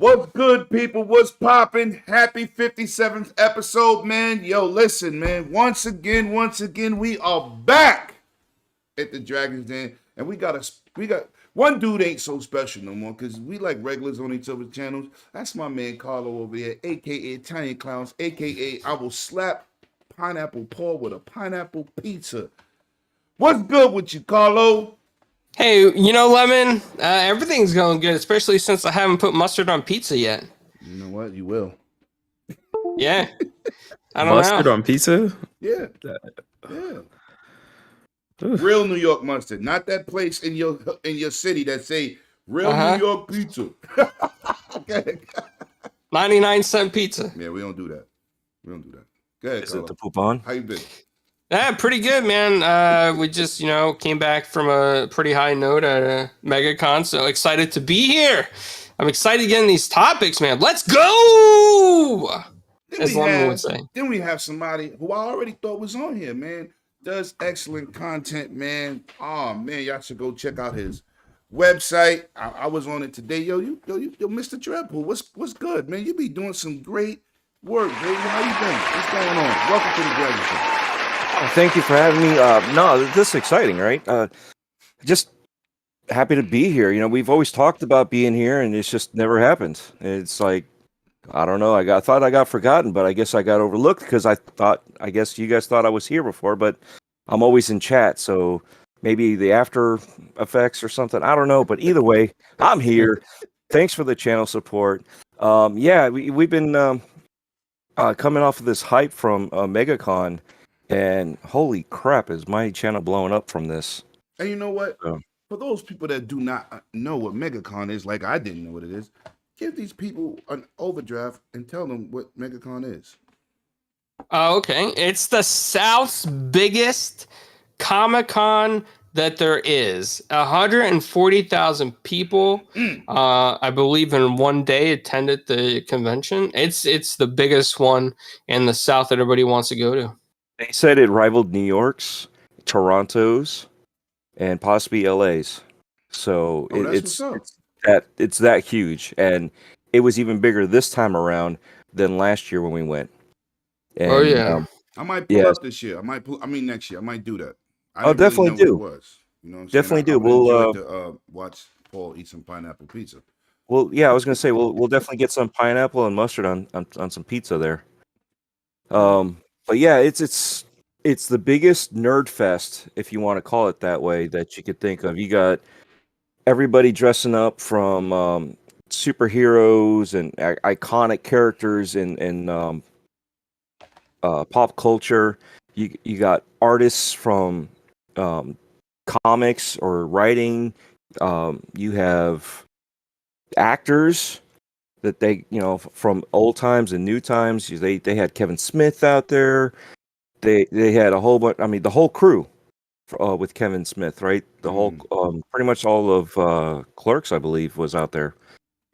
What's good, people? What's poppin'? Happy 57th episode, man. Yo, listen, man. Once again, we are back at the Dragon's Den, and we got one dude ain't so special no more because we like regulars on each other's channels. That's my man Carlo over here, aka Tiny Clowns, aka I will slap Pineapple Paul with a pineapple pizza. What's good with you, Carlo? Hey, Lemon, everything's going good, especially since I haven't put mustard on pizza yet. You know what? You will. Yeah. I don't Mustard know. on pizza? Yeah. Yeah. Real New York mustard, not that place in your city that say real New York pizza. Okay. 99-cent pizza. Yeah, we don't do that. Go ahead, Is Carlo. it the poop on? How you been? Yeah, pretty good, man. We just, came back from a pretty high note at Megacon, so excited to be here. I'm excited getting these topics, man. Let's go! As Lemon would say. Then we have somebody who I already thought was on here, man. Does excellent content, man. Oh man, y'all should go check out his website. I was on it today. Yo, Mr. Treadpool, what's good, man? You be doing some great work, baby. How you been? What's going on? Welcome to the Dragon Show. Oh, thank you for having me. No, this is exciting, right? Just happy to be here. We've always talked about being here, and it's just never happened. It's like, I don't know. I thought I got forgotten, but I guess I got overlooked because I guess you guys thought I was here before, but I'm always in chat, so maybe the after effects or something. I don't know, but either way, I'm here. Thanks for the channel support. Yeah, we've been coming off of this hype from Megacon, and holy crap, is my channel blowing up from this. And you know what? For those people that do not know what Megacon is, like I didn't know what it is, give these people an overdraft and tell them what Megacon is. Okay. It's the South's biggest Comic-Con that there is. 140,000 people, I believe, in one day attended the convention. It's the biggest one in the South that everybody wants to go to. They said it rivaled New York's, Toronto's, and possibly LA's. So it's that huge, and it was even bigger this time around than last year when we went. And, I might pull up this year. Next year. I might do that. Definitely really know do. What it was. You know what I'm definitely saying? do. We'll to watch Paul eat some pineapple pizza. Well, yeah, I was gonna say we'll definitely get some pineapple and mustard on some pizza there. But yeah, it's the biggest nerd fest, if you want to call it that way, that you could think of. You got everybody dressing up from superheroes and iconic characters in pop culture. You got artists from comics or writing. You have actors that they from old times and new times. They had Kevin Smith out there. They had a whole bunch. I mean, the whole crew with Kevin Smith, right? The whole pretty much all of Clerks, I believe, was out there.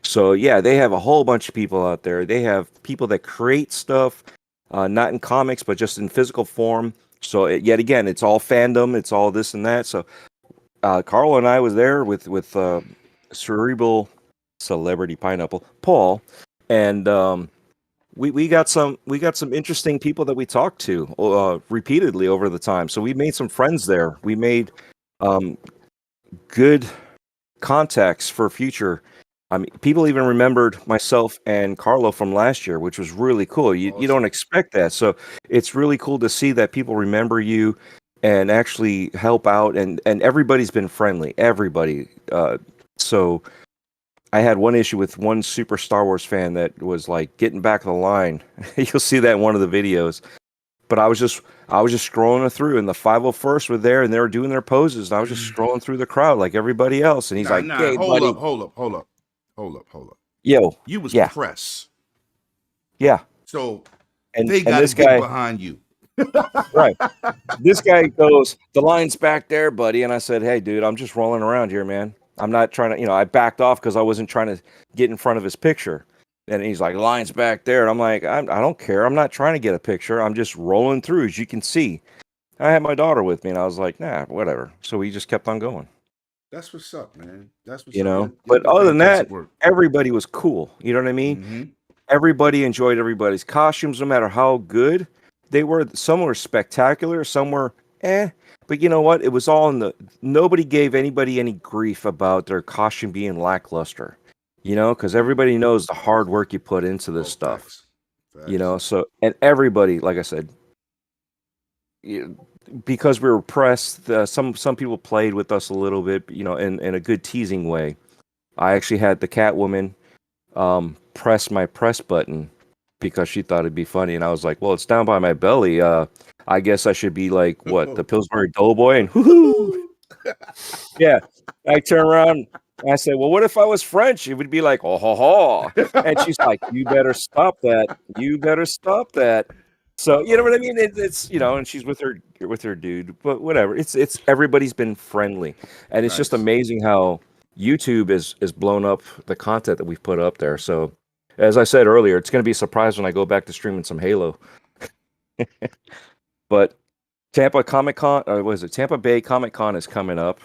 So yeah, they have a whole bunch of people out there. They have people that create stuff, not in comics but just in physical form. So yet again, it's all fandom. It's all this and that. So Carl and I was there with Cerebral Celebrity Pineapple Paul, and we got some interesting people that we talked to repeatedly over the time. So we made some friends there. We made good contacts for future. I mean, people even remembered myself and Carlo from last year, which was really cool. You don't expect that, so it's really cool to see that people remember you and actually help out. And everybody's been friendly. Everybody. So I had one issue with one super Star Wars fan that was like getting back of the line. You'll see that in one of the videos. But I was just scrolling through, and the 501st were there, and they were doing their poses, and I was just scrolling through the crowd like everybody else. And he's hey, buddy. Hold up. Yo, you was press. Yeah. So they got to get behind you. Right. This guy goes, the line's back there, buddy. And I said, hey, dude, I'm just rolling around here, man. I'm not trying to, I backed off because I wasn't trying to get in front of his picture. And he's like, line's back there. And I'm like, I don't care. I'm not trying to get a picture. I'm just rolling through, as you can see. I had my daughter with me, and I was like, nah, whatever. So we just kept on going. That's what's up, man. That's what's you up. know. Y'all But do other than fantastic that, work. everybody was cool. You know what I mean? Mm-hmm. Everybody enjoyed everybody's costumes, no matter how good they were. Some were spectacular, some were eh. But you know what? It was all in the. Nobody gave anybody any grief about their costume being lackluster. You know, because everybody knows the hard work you put into this Oh, stuff. facts. You Facts. know, so and everybody, like I said, you, because we were pressed, some people played with us a little bit, you know, in a good teasing way. I actually had the Catwoman press my press button because she thought it'd be funny, and I was like, "Well, it's down by my belly. I guess I should be like what the Pillsbury Doughboy and whoo." Woo-hoo! Yeah, I turn around and I say, "Well, what if I was French?" It would be like, "Oh ho ho," and she's like, "You better stop that. You better stop that." So you know what I mean? It's you know, and she's with her dude, but whatever. It's everybody's been friendly, and it's just Nice. amazing how YouTube is blown up the content that we've put up there. So, as I said earlier, it's going to be a surprise when I go back to streaming some Halo. But Tampa Comic Con, or was it Tampa Bay Comic Con is coming up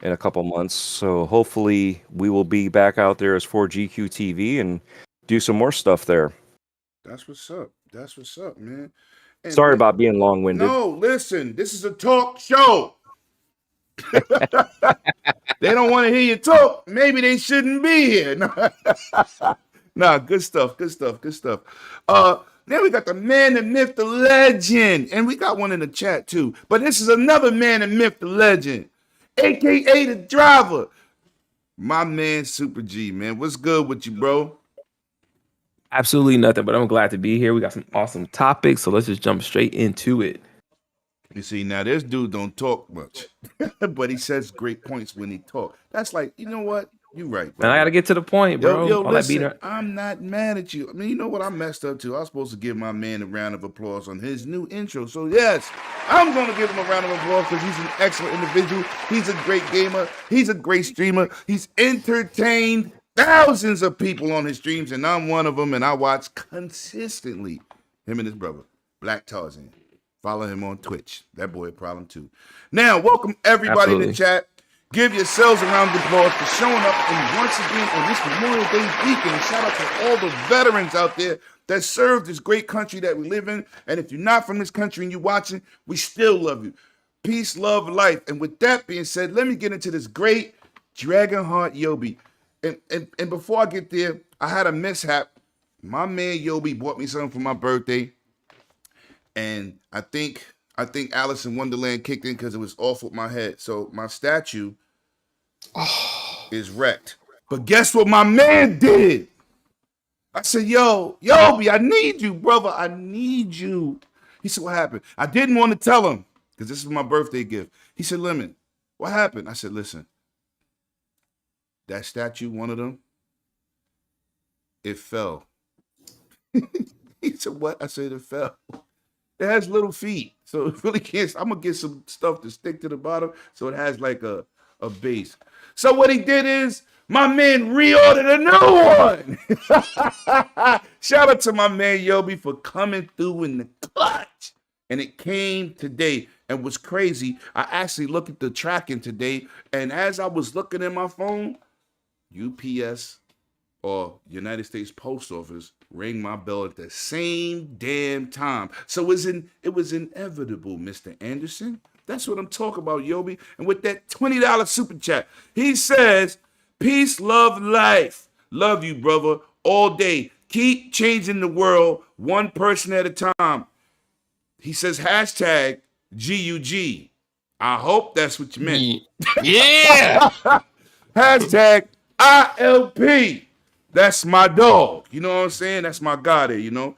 in a couple months. So hopefully we will be back out there as 4GQ TV and do some more stuff there. That's what's up. That's what's up, man. And Sorry about being long-winded. no, listen, this is a talk show. They don't want to hear you talk. Maybe they shouldn't be here. Nah, good stuff. Good stuff. Good stuff. Then we got the man, the myth, the legend, and we got one in the chat too. But this is another man, the myth, the legend, aka the driver. My man, Super G, man. What's good with you, bro? Absolutely nothing, but I'm glad to be here. We got some awesome topics, so let's just jump straight into it. You see, now this dude don't talk much, but he says great points when he talk. That's like, you know what? You right, And I bro. gotta get to the point, bro. Yo, All that beating listen, I'm not mad at you. I mean, you know what? I messed up too. I was supposed to give my man a round of applause on his new intro. So, yes, I'm going to give him a round of applause because he's an excellent individual. He's a great gamer. He's a great streamer. He's entertained thousands of people on his streams, and I'm one of them, and I watch consistently him and his brother, Black Tarzan. Follow him on Twitch. That boy a problem too. Now, welcome everybody in the Absolutely. chat. Give yourselves a round of applause for showing up and once again on this Memorial Day weekend. Shout out to all the veterans out there that serve this great country that we live in. And if you're not from this country and you're watching, we still love you. Peace, love, life. And with that being said, let me get into this great Dragonheart Yobi. And before I get there, I had a mishap. My man Yobi bought me something for my birthday. And I think Alice in Wonderland kicked in because it was off with my head. So my statue is wrecked. But guess what my man did? I said, yo, Yobi, I need you, brother. I need you. He said, what happened? I didn't want to tell him because this is my birthday gift. He said, Lemon, what happened? I said, listen, that statue, one of them, it fell. He said, what? I said, it fell. It has little feet, so it really can't. I'm gonna get some stuff to stick to the bottom, so it has like a base. So what he did is, my man reordered a new one. Shout out to my man Yobi for coming through in the clutch, and it came today. And what's crazy, I actually looked at the tracking today, and as I was looking at my phone, UPS or United States Post Office rang my bell at the same damn time. So it was inevitable, Mr. Anderson. That's what I'm talking about, Yobi. And with that $20 super chat, he says, peace, love, life. Love you, brother, all day. Keep changing the world one person at a time. He says, hashtag GUG. I hope that's what you meant. Yeah. Hashtag ILP. That's my dog. You know what I'm saying? That's my guy there, you know.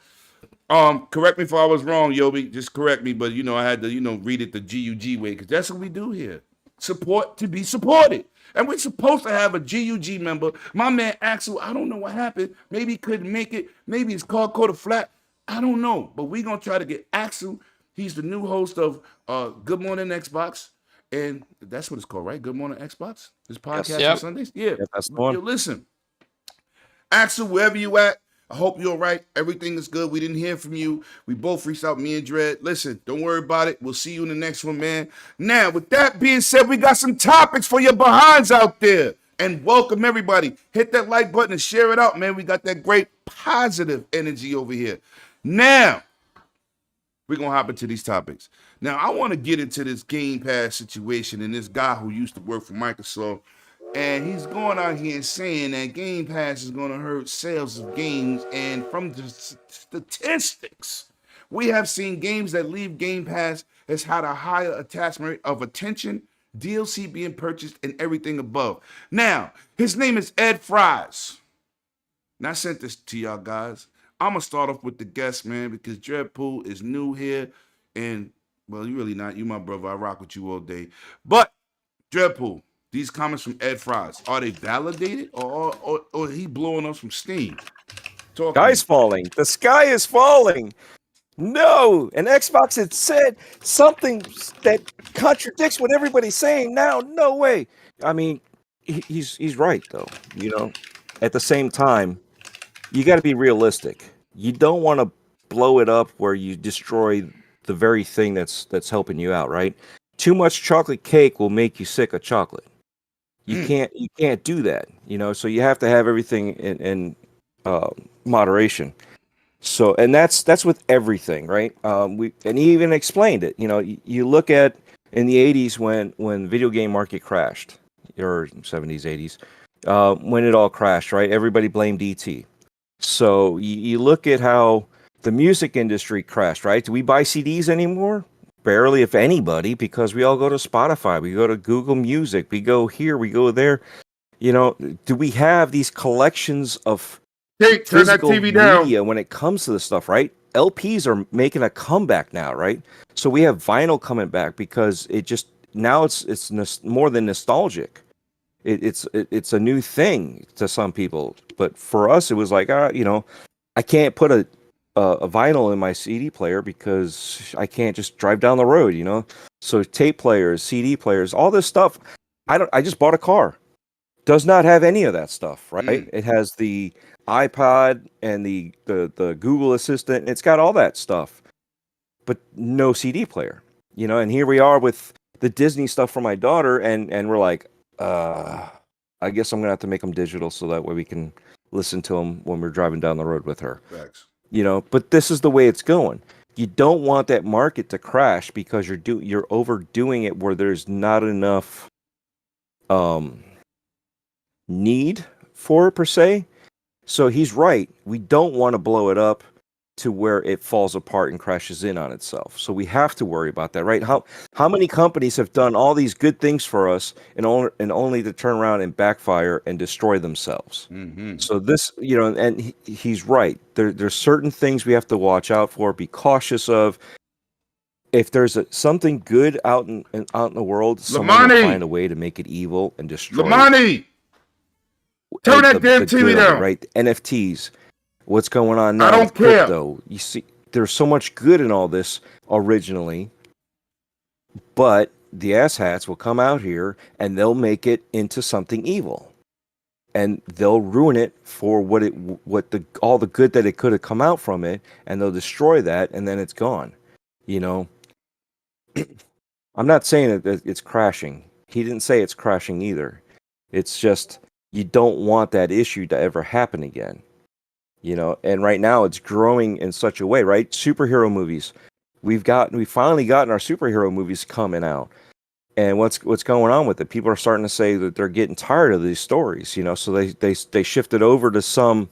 Correct me if I was wrong, Yobi. Just correct me, but I had to, read it the GUG way, because that's what we do here. Support to be supported. And we're supposed to have a GUG member. My man Axel, I don't know what happened. Maybe he couldn't make it. Maybe his car caught a flat. I don't know. But we're gonna try to get Axel. He's the new host of Good Morning Xbox. And that's what it's called, right? Good Morning Xbox? This podcast Yes. on Sundays? Yeah. Yep, that's the one. Yo, listen. Axel, wherever you at, I hope you're all right. Everything is good. We didn't hear from you. We both reached out, me and Dread. Listen, don't worry about it. We'll see you in the next one, man. Now, with that being said, we got some topics for your behinds out there. And welcome everybody. Hit that like button and share it out, man. We got that great positive energy over here. Now, we're going to hop into these topics. Now, I want to get into this Game Pass situation and this guy who used to work for Microsoft. And he's going out here and saying that Game Pass is going to hurt sales of games. And from the statistics, we have seen games that leave Game Pass has had a higher attachment rate of attention, DLC being purchased, and everything above. Now, his name is Ed Fries. Now, I sent this to y'all guys. I'm going to start off with the guest, man, because Dreadpool is new here. And, well, you really not. You my brother. I rock with you all day. But, Dreadpool, these comments from Ed Fries, are they validated or he blowing us from steam? Sky's falling. The sky is falling. No, and Xbox had said something that contradicts what everybody's saying now. No way. I mean, he's right though. You know, at the same time, you got to be realistic. You don't want to blow it up where you destroy the very thing that's helping you out, right? Too much chocolate cake will make you sick of chocolate. You can't do that, you know. So you have to have everything in moderation. So, and that's with everything, right? And he even explained it. You know, you look at in the '80s when video game market crashed, or '70s, '80s, when it all crashed, right? Everybody blamed ET. So you look at how the music industry crashed, right? Do we buy CDs anymore? Barely, if anybody, because we all go to Spotify, we go to Google Music, we go here, we go there. You know, do we have these collections of Hey, turn that physical TV down. media when it comes to this stuff, right? LPs are making a comeback now, right? So we have vinyl coming back because it just now it's more than nostalgic. It's a new thing to some people, but for us it was like, you know, I can't put a vinyl in my CD player because I can't just drive down the road, you know. So tape players, CD players, all this stuff. I just bought a car. Does not have any of that stuff, right? It has the iPod and the Google Assistant. It's got all that stuff, but no CD player, you know. And here we are with the Disney stuff for my daughter, and we're like, I guess I'm gonna have to make them digital so that way we can listen to them when we're driving down the road with her. Facts. You know, but this is the way it's going. You don't want that market to crash because you're overdoing it where there's not enough need for it per se. So he's right. We don't want to blow it up to where it falls apart and crashes in on itself. So we have to worry about that, right? How many companies have done all these good things for us and only to turn around and backfire and destroy themselves? Mm-hmm. So this, you know, and he's right. There's certain things we have to watch out for, be cautious of. If there's something good out in the world, someone will find a way to make it evil and destroy it. Turn that damn TV down. Right? NFTs. What's going on now? I don't care. Crypto. You see, there's so much good in all this originally, but the asshats will come out here and they'll make it into something evil, and they'll ruin it for all the good that it could have come out from it, and they'll destroy that, and then it's gone. You know, I'm not saying that it's crashing. He didn't say it's crashing either. It's just you don't want that issue to ever happen again. You know, and right now it's growing in such a way, right? Superhero movies. We've finally gotten our superhero movies coming out. And what's going on with it? People are starting to say that they're getting tired of these stories, you know, so they shifted over to some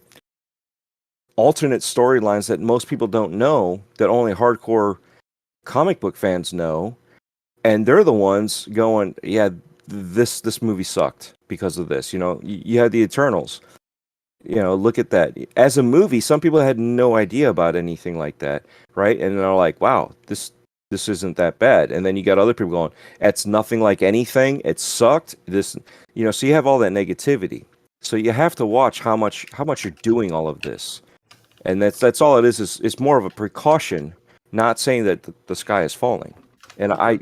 alternate storylines that most people don't know, that only hardcore comic book fans know. And they're the ones going, yeah, this movie sucked because of this. You know, you had the Eternals. You know, look at that. As a movie, some people had no idea about anything like that, right? And they're like, wow, this isn't that bad. And then you got other people going, it's nothing like anything. It sucked. This, you know, so you have all that negativity. So you have to watch how much you're doing all of this. And that's all it is. It's more of a precaution, not saying that the sky is falling. And I'm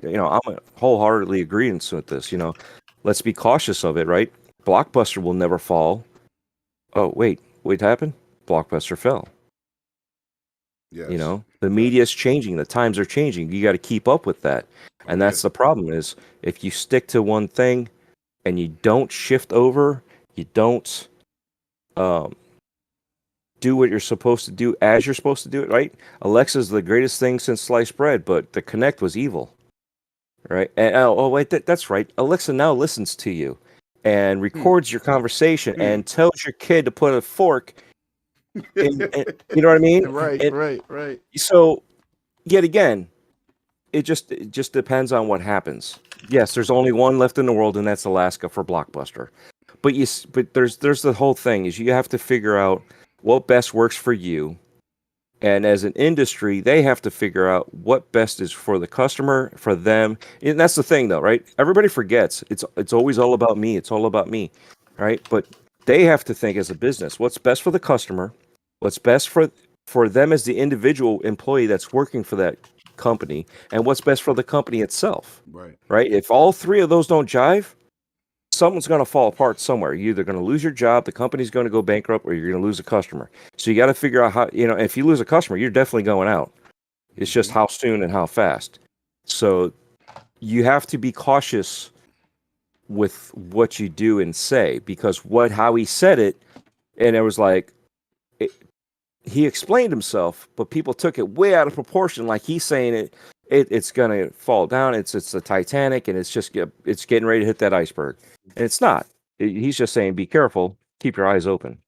wholeheartedly agreeing with this. You know, let's be cautious of it, right? Blockbuster will never fall. Oh, wait, what happened? Blockbuster fell. Yes. You know, the media's changing, the times are changing. You got to keep up with that. And that's the problem is if you stick to one thing and you don't shift over, you don't do what you're supposed to do as you're supposed to do it, right? Alexa's the greatest thing since sliced bread, but the Kinect was evil, right? And wait, that's right. Alexa now listens to you and records your conversation and tells your kid to put a fork in, you know what I mean? Right. So, yet again, it just depends on what happens. Yes, there's only one left in the world, and that's Alaska for Blockbuster. But there's the whole thing is you have to figure out what best works for you, and as an industry, they have to figure out what best is for the customer, for them. And that's the thing, though, right? Everybody forgets it's always all about me. It's all about me, right? But they have to think as a business what's best for the customer, what's best for them as the individual employee that's working for that company, and what's best for the company itself. Right? If all three of those don't jive, something's going to fall apart somewhere. You're either going to lose your job, the company's going to go bankrupt, or you're going to lose a customer. So you got to figure out how, if you lose a customer, you're definitely going out. It's just how soon and how fast. So you have to be cautious with what you do and say, because how he said it, and it was like, he explained himself, but people took it way out of proportion. Like he's saying it's gonna fall down. It's the Titanic, and it's getting ready to hit that iceberg, and it's not. He's just saying, be careful, keep your eyes open.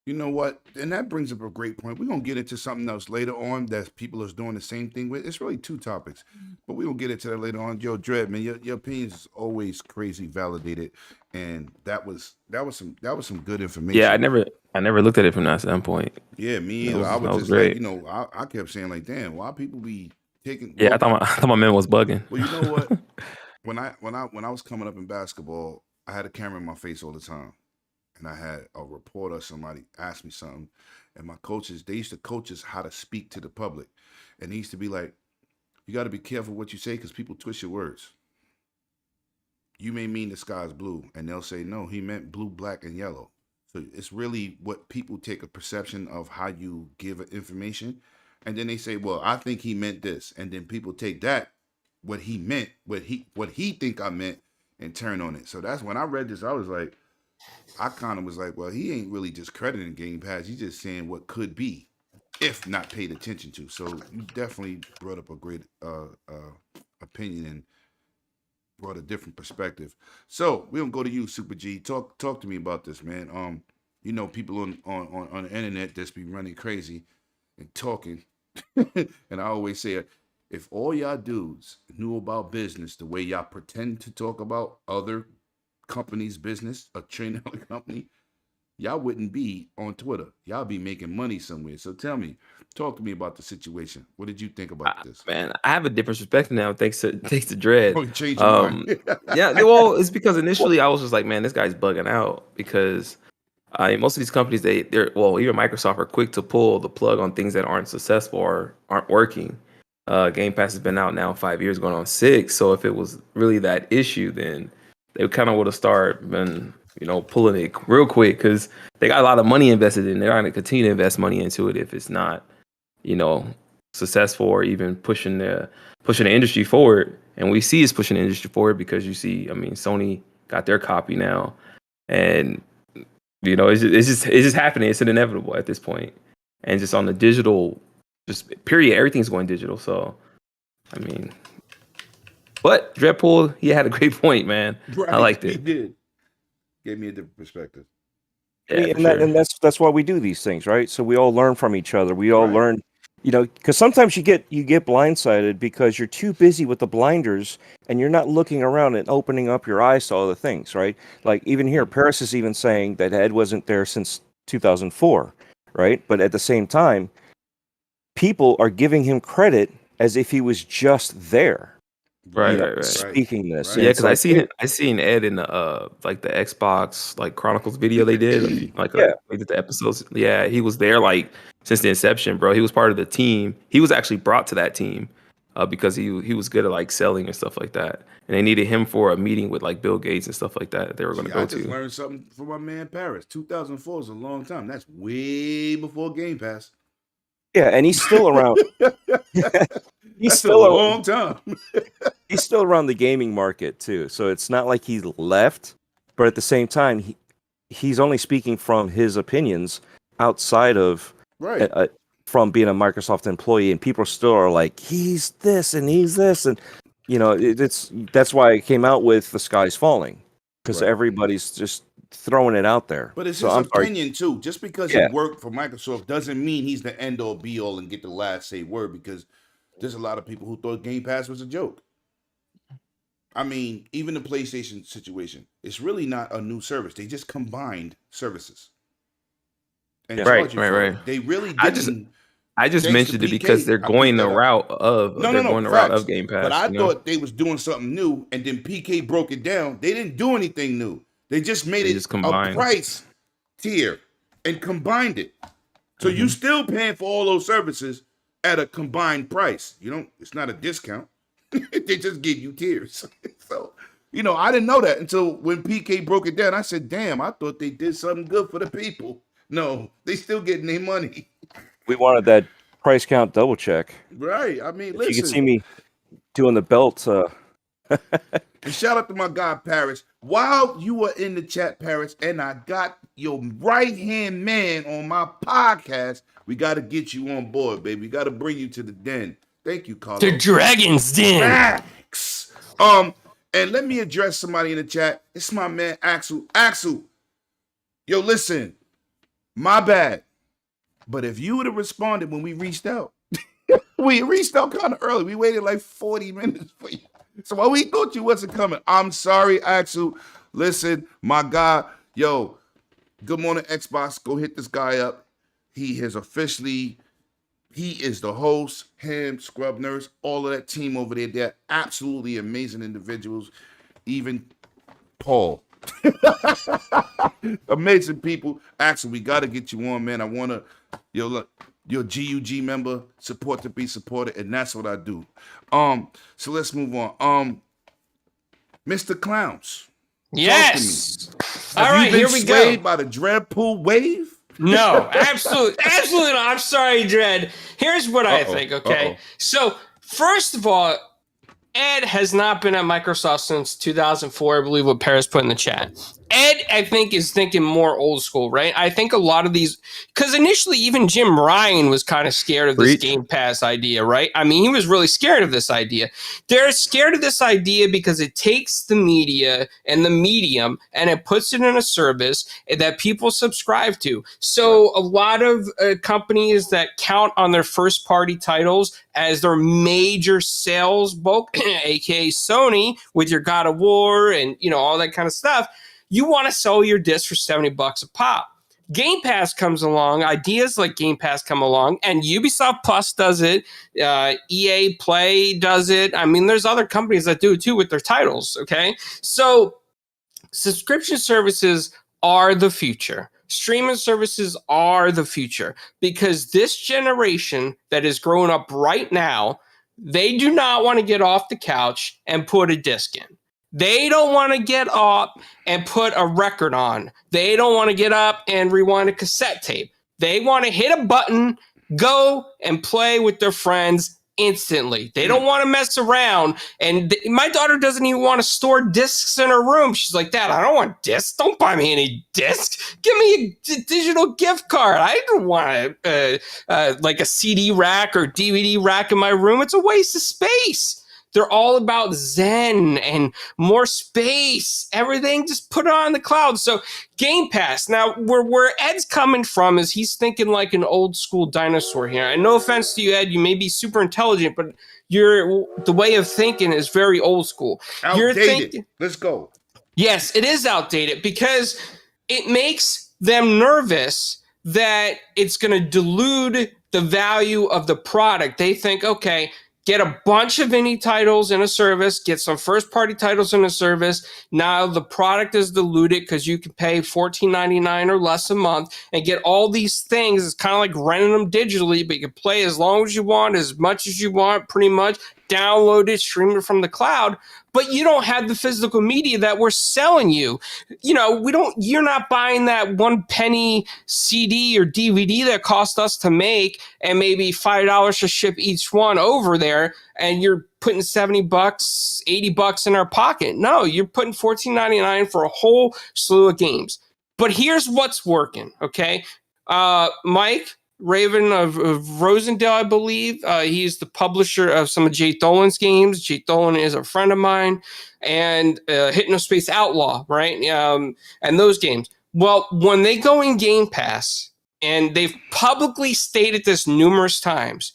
You know what? And that brings up a great point. We're gonna get into something else later on that people is doing the same thing with. It's really two topics, but we will get into that later on. Yo, Dread, man, your opinion is always crazy validated, and that was some good information. Yeah, I never looked at it from that standpoint. Yeah, me either. I was just great. like, I kept saying like, damn, why people be taking? Yeah, I thought my man was bugging. Well, you know what? when I was coming up in basketball, I had a camera in my face all the time. And I had a reporter, somebody asked me something, and my coaches, they used to coach us how to speak to the public. And they used to be like, you got to be careful what you say because people twist your words. You may mean the sky's blue, and they'll say, no, he meant blue, black, and yellow. So it's really what people take a perception of how you give information. And then they say, well, I think he meant this. And then people take that, what he meant, what he think I meant, and turn on it. So that's when I read this, I was like, I kind of was like, well, he ain't really just crediting Game Pass. He's just saying what could be, if not paid attention to. So you definitely brought up a great opinion and brought a different perspective. So we're gonna go to you, Super G. Talk to me about this, man. People on the internet just be running crazy and talking. And I always say, if all y'all dudes knew about business the way y'all pretend to talk about other company's business, a trainer company, y'all wouldn't be on Twitter. Y'all be making money somewhere. So talk to me about the situation. What did you think about this? Man, I have a different perspective now thanks to Dread. Oh, you changed your mind. Yeah, well, it's because initially I was just like, man, this guy's bugging out because most of these companies, they're even Microsoft are quick to pull the plug on things that aren't successful or aren't working. Game Pass has been out now 5 years, going on 6. So if it was really that issue, then they kind of would have started been, pulling it real quick because they got a lot of money invested in. They're going to continue to invest money into it if it's not, successful or even pushing the industry forward. And we see it's pushing the industry forward because you see, Sony got their copy now, and it's just happening. It's inevitable at this point. And just on the digital, just period, everything's going digital. So, but Dreadpool, he had a great point, man. Right, I liked it. He did. Gave me a different perspective. Yeah, and that's why we do these things, right? So we all learn from each other. We all learn, because sometimes you get blindsided because you're too busy with the blinders and you're not looking around and opening up your eyes to other things, right? Like even here, Paris is even saying that Ed wasn't there since 2004, right? But at the same time, people are giving him credit as if he was just there. Right. Speaking this, yeah, because I seen Ed in the like the Xbox like Chronicles video they did, they did the episodes. Yeah, he was there like since the inception, bro. He was part of the team. He was actually brought to that team because he was good at like selling and stuff like that. And they needed him for a meeting with like Bill Gates and stuff like that they were going to go I just to. learned something from my man Paris. 2004 is a long time. That's way before Game Pass. Yeah, and he's still around. He's That's still a long time. He's still around the gaming market too. So it's not like he's left, but at the same time, he's only speaking from his opinions outside of Right. from being a Microsoft employee, and people still are like, he's this and he's this, and you know, that's why it came out with The Sky's Falling, because Right. everybody's just throwing it out there. But it's So his I'm sorry. opinion too. Just because Yeah. he worked for Microsoft doesn't mean he's the end all be all and get the last say word, because there's a lot of people who thought Game Pass was a joke. I mean, even the PlayStation situation, it's really not a new service. They just combined services. And Yeah. charge you Right, for right. it. They really I didn't. just Thanks mentioned to it because PK, they're I going picked the that up. route of going the route facts. of Game Pass. But I you know? thought they was doing something new, and then PK broke it down. They didn't do anything new. They just made They it just a combined. price tier and combined it. So you still paying for all those services at a combined price. You don't. It's not a discount. They just give you tiers. So I didn't know that until when PK broke it down. I said, "Damn, I thought they did something good for the people." No, they still getting their money. We wanted that price count double check. Right. I mean, If listen. you could see me doing the belt. And shout out to my guy Paris. While you were in the chat, Paris, and I got your right hand man on my podcast, we got to get you on board, baby. We got to bring you to the den. Thank you, Carlos. The Dragon's Den. Facts. And let me address somebody in the chat. It's my man Axel. Axel, yo, listen. My bad. But if you would have responded when we reached out, we reached out kind of early. We waited like 40 minutes for you. So while we thought you wasn't coming, I'm sorry, Axel. Listen, my guy, yo, good morning, Xbox. Go hit this guy up. He is the host, him, Scrub Nurse, all of that team over there. They're absolutely amazing individuals. Even Paul. Amazing people. Axel, we got to get you on, man. I want to, look, you're a GUG member, support to be supported, and that's what I do. So let's move on. Mr. Clowns. Yes. Have All right, you been here we swayed go. by the Dreadpool wave? No, absolutely not. I'm sorry, Dread. Here's what I think, okay? So, first of all, Ed has not been at Microsoft since 2004, I believe what Paris put in the chat. Ed, I think, is thinking more old school, right? I think a lot of these, because initially even Jim Ryan was kind of scared of this Game Pass idea, right? I mean, he was really scared of this idea. They're scared of this idea because it takes the media and the medium and it puts it in a service that people subscribe to. So a lot of companies that count on their first party titles as their major sales bulk, aka Sony, with your God of War and all that kind of stuff, you want to sell your disc for $70 a pop. Game Pass comes along, ideas like Game Pass come along, and Ubisoft Plus does it, EA Play does it. I mean, there's other companies that do it too with their titles, okay? So subscription services are the future. Streaming services are the future because this generation that is growing up right now, they do not want to get off the couch and put a disc in. They don't want to get up and put a record on. They don't want to get up and rewind a cassette tape. They want to hit a button, go and play with their friends instantly. They don't want to mess around. And my daughter doesn't even want to store discs in her room. She's like, Dad, I don't want discs. Don't buy me any discs. Give me a digital gift card. I don't want like a CD rack or DVD rack in my room. It's a waste of space. They're all about Zen and more space. Everything, just put it on the cloud. So Game Pass. Now, where Ed's coming from is he's thinking like an old school dinosaur here. And no offense to you, Ed, you may be super intelligent, but the way of thinking is very old school. Outdated. Let's go. Yes, it is outdated because it makes them nervous that it's going to dilute the value of the product. They think, okay, get a bunch of indie titles in a service, get some first-party titles in a service. Now the product is diluted because you can pay $14.99 or less a month and get all these things. It's kind of like renting them digitally, but you can play as long as you want, as much as you want, pretty much. download it, stream it from the cloud, but you don't have the physical media that we're selling you. You know, you're not buying that 1 penny CD or DVD that cost us to make and maybe $5 to ship each one over there, and you're putting $70, $80 in our pocket. No, you're putting $14.99 for a whole slew of games. But here's what's working, okay? Mike Raven of Rosendale, I believe. He's the publisher of some of Jay Dolan's games. Jay Dolan is a friend of mine. And Hypnospace Outlaw, right? And those games. Well, when they go in Game Pass, and they've publicly stated this numerous times,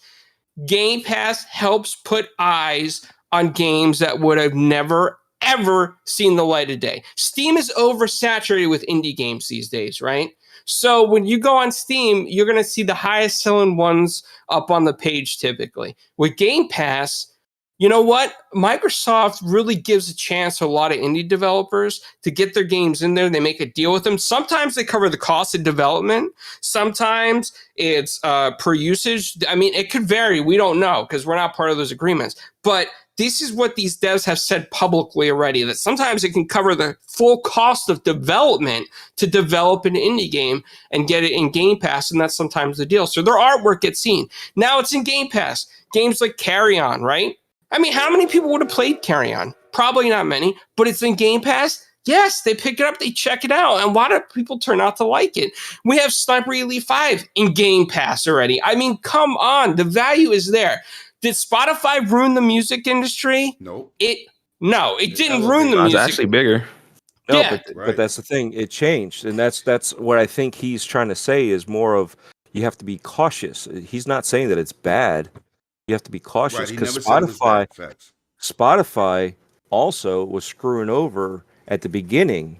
Game Pass helps put eyes on games that would have never, ever seen the light of day. Steam is oversaturated with indie games these days, right? So when you go on Steam, you're going to see the highest selling ones up on the page typically. With Game Pass, you know what? Microsoft really gives a chance to a lot of indie developers to get their games in there. They make a deal with them. Sometimes they cover the cost of development. Sometimes it's per usage. I mean, it could vary. We don't know because we're not part of those agreements. But this is what these devs have said publicly already, that sometimes it can cover the full cost of development to develop an indie game and get it in Game Pass, and that's sometimes the deal. So their artwork gets seen. Now it's in Game Pass. Games like Carry On, right? I mean, how many people would have played Carry On? Probably not many, but it's in Game Pass. Yes, they pick it up, they check it out, and a lot of people turn out to like it. We have Sniper Elite 5 in Game Pass already. I mean, come on, the value is there. Did Spotify ruin the music industry? Nope. It didn't ruin the It's music. actually bigger. No, Yeah. but that's the thing. It changed, and that's what I think he's trying to say is more of you have to be cautious. He's not saying that it's bad. You have to be cautious Right, he because never said it was bad. Facts. Spotify also was screwing over at the beginning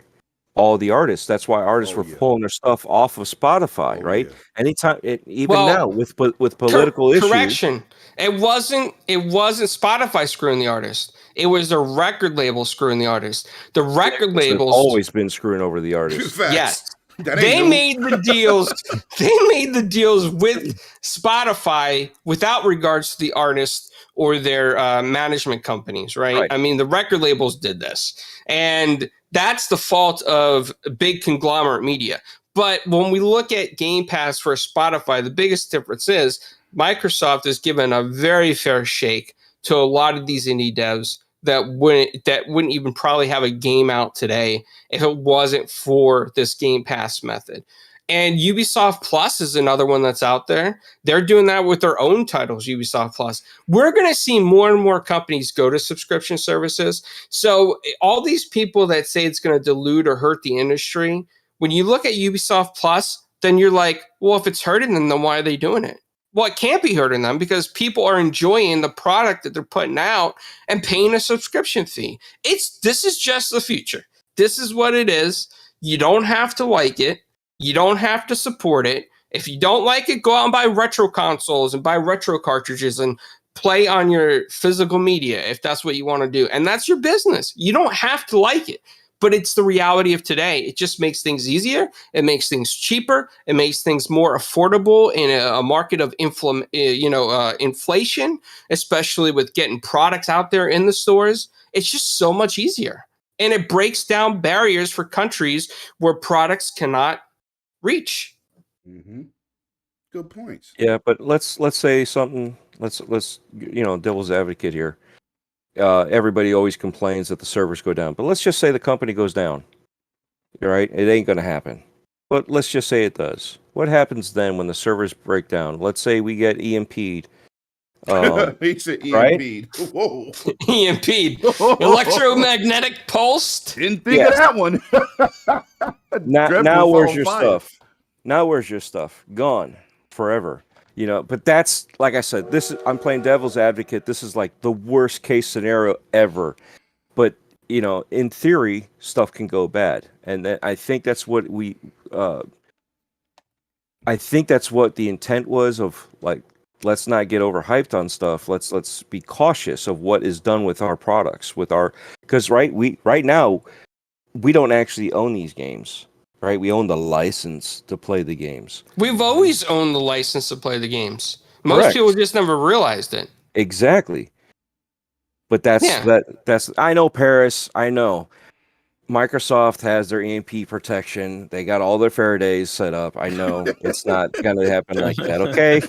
all the artists. That's why artists were pulling their stuff off of Spotify, right? Yeah. Anytime, even now with political issues. Correction. It wasn't Spotify screwing the artist. It was the record label screwing the artist. The record labels always been screwing over the artists. Facts. Yes. They made the deals. They made the deals with Spotify without regards to the artists or their management companies, right? I mean, the record labels did this, and that's the fault of big conglomerate media. But when we look at Game Pass for Spotify, the biggest difference is Microsoft has given a very fair shake to a lot of these indie devs that wouldn't even probably have a game out today if it wasn't for this Game Pass method. And Ubisoft Plus is another one that's out there. They're doing that with their own titles, Ubisoft Plus. We're going to see more and more companies go to subscription services. So all these people that say it's going to dilute or hurt the industry, when you look at Ubisoft Plus, then you're like, well, if it's hurting them, then why are they doing it? Well, it can't be hurting them because people are enjoying the product that they're putting out and paying a subscription fee. This is just the future. This is what it is. You don't have to like it. You don't have to support it. If you don't like it, go out and buy retro consoles and buy retro cartridges and play on your physical media if that's what you want to do. And that's your business. You don't have to like it. But it's the reality of today. It just makes things easier. It makes things cheaper. It makes things more affordable in a market of inflation, especially with getting products out there in the stores. It's just so much easier. And it breaks down barriers for countries where products cannot reach. Mm-hmm. Good points. Yeah, but let's say something. Let's devil's advocate here. Everybody always complains that the servers go down, but let's just say the company goes down. All right, it ain't going to happen. But let's just say it does. What happens then when the servers break down? Let's say we get EMP'd. He said EMP'd. Right? Whoa. EMP'd. Electromagnetic pulsed. Didn't think of that one. now where's your stuff? Now where's your stuff? Gone forever. But that's, like I said, I'm playing devil's advocate. This is like the worst case scenario ever. But, in theory, stuff can go bad. And I think that's what I think that's what the intent was of, like, let's not get overhyped on stuff. Let's be cautious of what is done with our products, because right now, we don't actually own these games. Right, we own the license to play the games. We've always owned the license to play the games. Most Correct. people just never realized it. Exactly. But that's Yeah. that's I know Paris. I know Microsoft has their EMP protection. They got all their Faradays set up. I know it's not going to happen like that. Okay.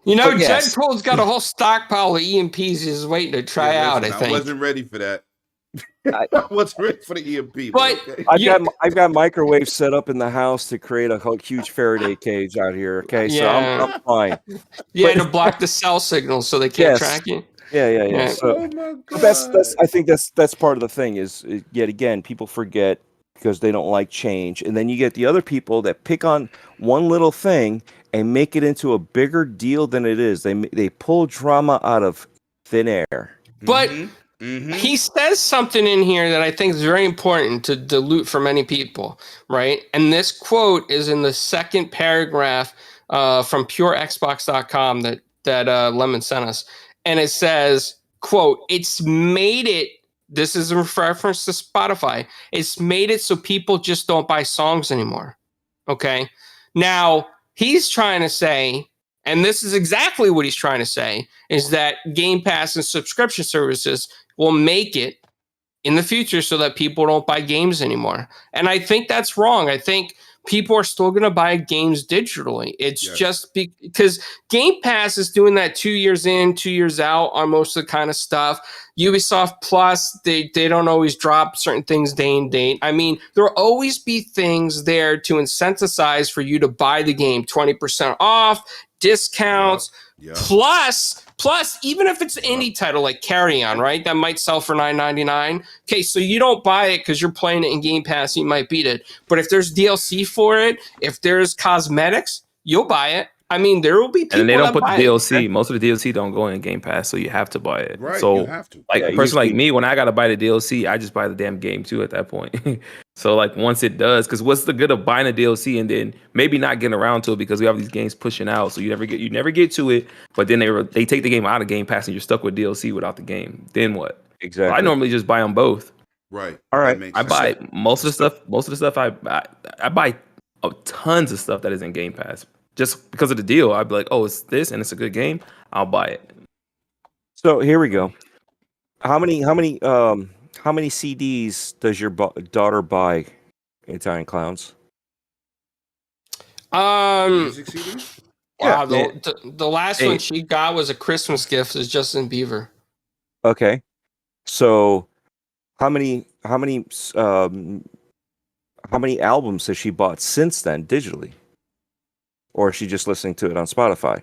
You know, But yes. Deadpool's got a whole stockpile of EMPs he's waiting to try out, I listen, think. wasn't ready for that. I- I wasn't ready for the EMP. But Okay. I've got microwaves set up in the house to create a huge Faraday cage out here. Okay, so Yeah. I'm fine. you had but- to block the cell signals so they can't Yes. track you. Yeah. Yeah. So Oh my god. that's I think that's part of the thing is yet again people forget because they don't like change, and then you get the other people that pick on one little thing and make it into a bigger deal than it is. They pull drama out of thin air. But Mhm. he says something in here that I think is very important to dilute for many people, right? And this quote is in the second paragraph from purexbox.com that Lemon sent us. And it says, quote, it's made it, this is a reference to Spotify, it's made it so people just don't buy songs anymore. Okay? Now, he's trying to say, and this is exactly what he's trying to say, is that Game Pass and subscription services will make it in the future so that people don't buy games anymore. And I think that's wrong. I think people are still going to buy games digitally. It's just because Game Pass is doing that 2 years in, 2 years out on most of the kind of stuff. Ubisoft Plus, they don't always drop certain things day and date. I mean, there'll always be things there to incentivize for you to buy the game, 20% off, discounts, Yep. Plus, even if it's an indie title like Carry On, right? That might sell for $9.99. Okay, so you don't buy it because you're playing it in Game Pass, you might beat it. But if there's DLC for it, if there's cosmetics, you'll buy it. I mean, there will be people And they don't that put the buy DLC. it. Most of the DLC don't go in Game Pass, so you have to buy it. Right, So you have to. like Yeah, a person like usually- me, when I gotta buy the DLC, I just buy the damn game too at that point. So like once it does, because what's the good of buying a DLC and then maybe not getting around to it because we have these games pushing out, so you never get to it. But then they take the game out of Game Pass and you're stuck with DLC without the game. Then what? Exactly. So I normally just buy them both. Right. All right. That makes I sense. buy most of the stuff. Most of the stuff I buy tons of stuff that is in Game Pass just because of the deal. I'd be like, oh, it's this and it's a good game. I'll buy it. So here we go. How many CDs does your daughter buy? Italian Clowns. Music CD? Wow, Yeah. the last Hey. one she got was a Christmas gift. Is Justin Bieber. Okay. So how many albums has she bought since then digitally? Or is she just listening to it on Spotify?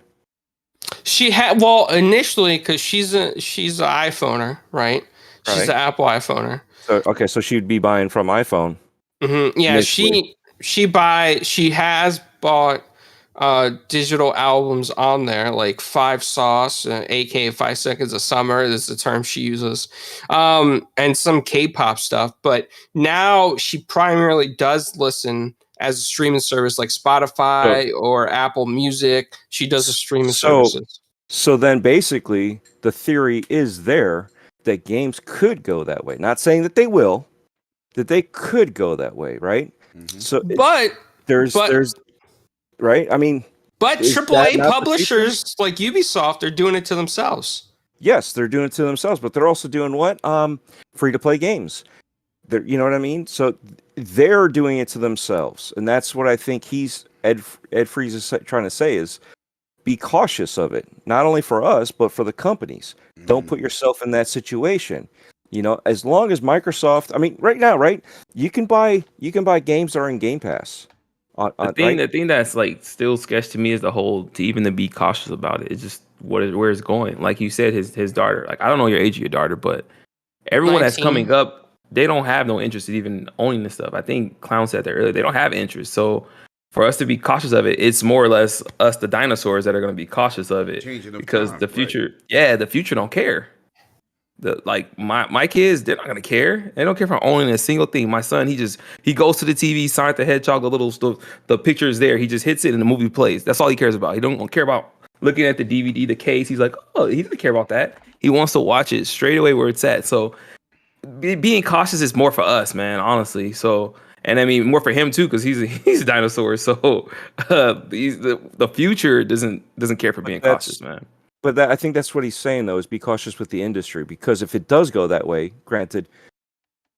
She had initially because she's an iPhoner, right? She's Right. an Apple iPhoner. So okay, so she'd be buying from iPhone. Yeah, Initially. she has bought digital albums on there, like Five Sauce, aka 5 Seconds of Summer is the term she uses, and some K-pop stuff. But now she primarily does listen as a streaming service like Spotify or Apple Music. She does a streaming services. So then basically the theory is there that games could go that way. Not saying that they will, that they could go that way, right? Mhm. So But there's right? I mean, is that AAA not the publishers like Ubisoft are doing it to themselves. yes, they're doing it to themselves, but they're also doing what? Free to play games. You know what I mean? So they're doing it to themselves, and that's what I think Ed Freeze is trying to say is be cautious of it, not only for us but for the companies. Don't put yourself in that situation. You know, as long as Microsoft, I mean, right now, right? You can buy games that are in Game Pass. The thing that's like still sketch to me is the whole to be cautious about it. It's just where it's going. Like you said, his daughter. Like I don't know your age of your daughter, but everyone that's 19. coming up, they don't have no interest in even owning this stuff. I think Clown said that earlier. They don't have interest. So for us to be cautious of it, it's more or less us, the dinosaurs, that are going to be cautious of it Changing of because time, the future, the future don't care. My kids, they're not gonna care. They don't care for owning a single thing. My son, he goes to the TV, Sonic the Hedgehog, the picture is there. He just hits it and the movie plays. That's all he cares about. He don't care about looking at the DVD, the case. He's like, oh, he doesn't care about that. He wants to watch it straight away where it's at. So being cautious is more for us, man, honestly. So, and I mean more for him too, because he's a dinosaur. So the future doesn't care for being cautious, man. But I think that's what he's saying, though, is be cautious with the industry, because if it does go that way, granted,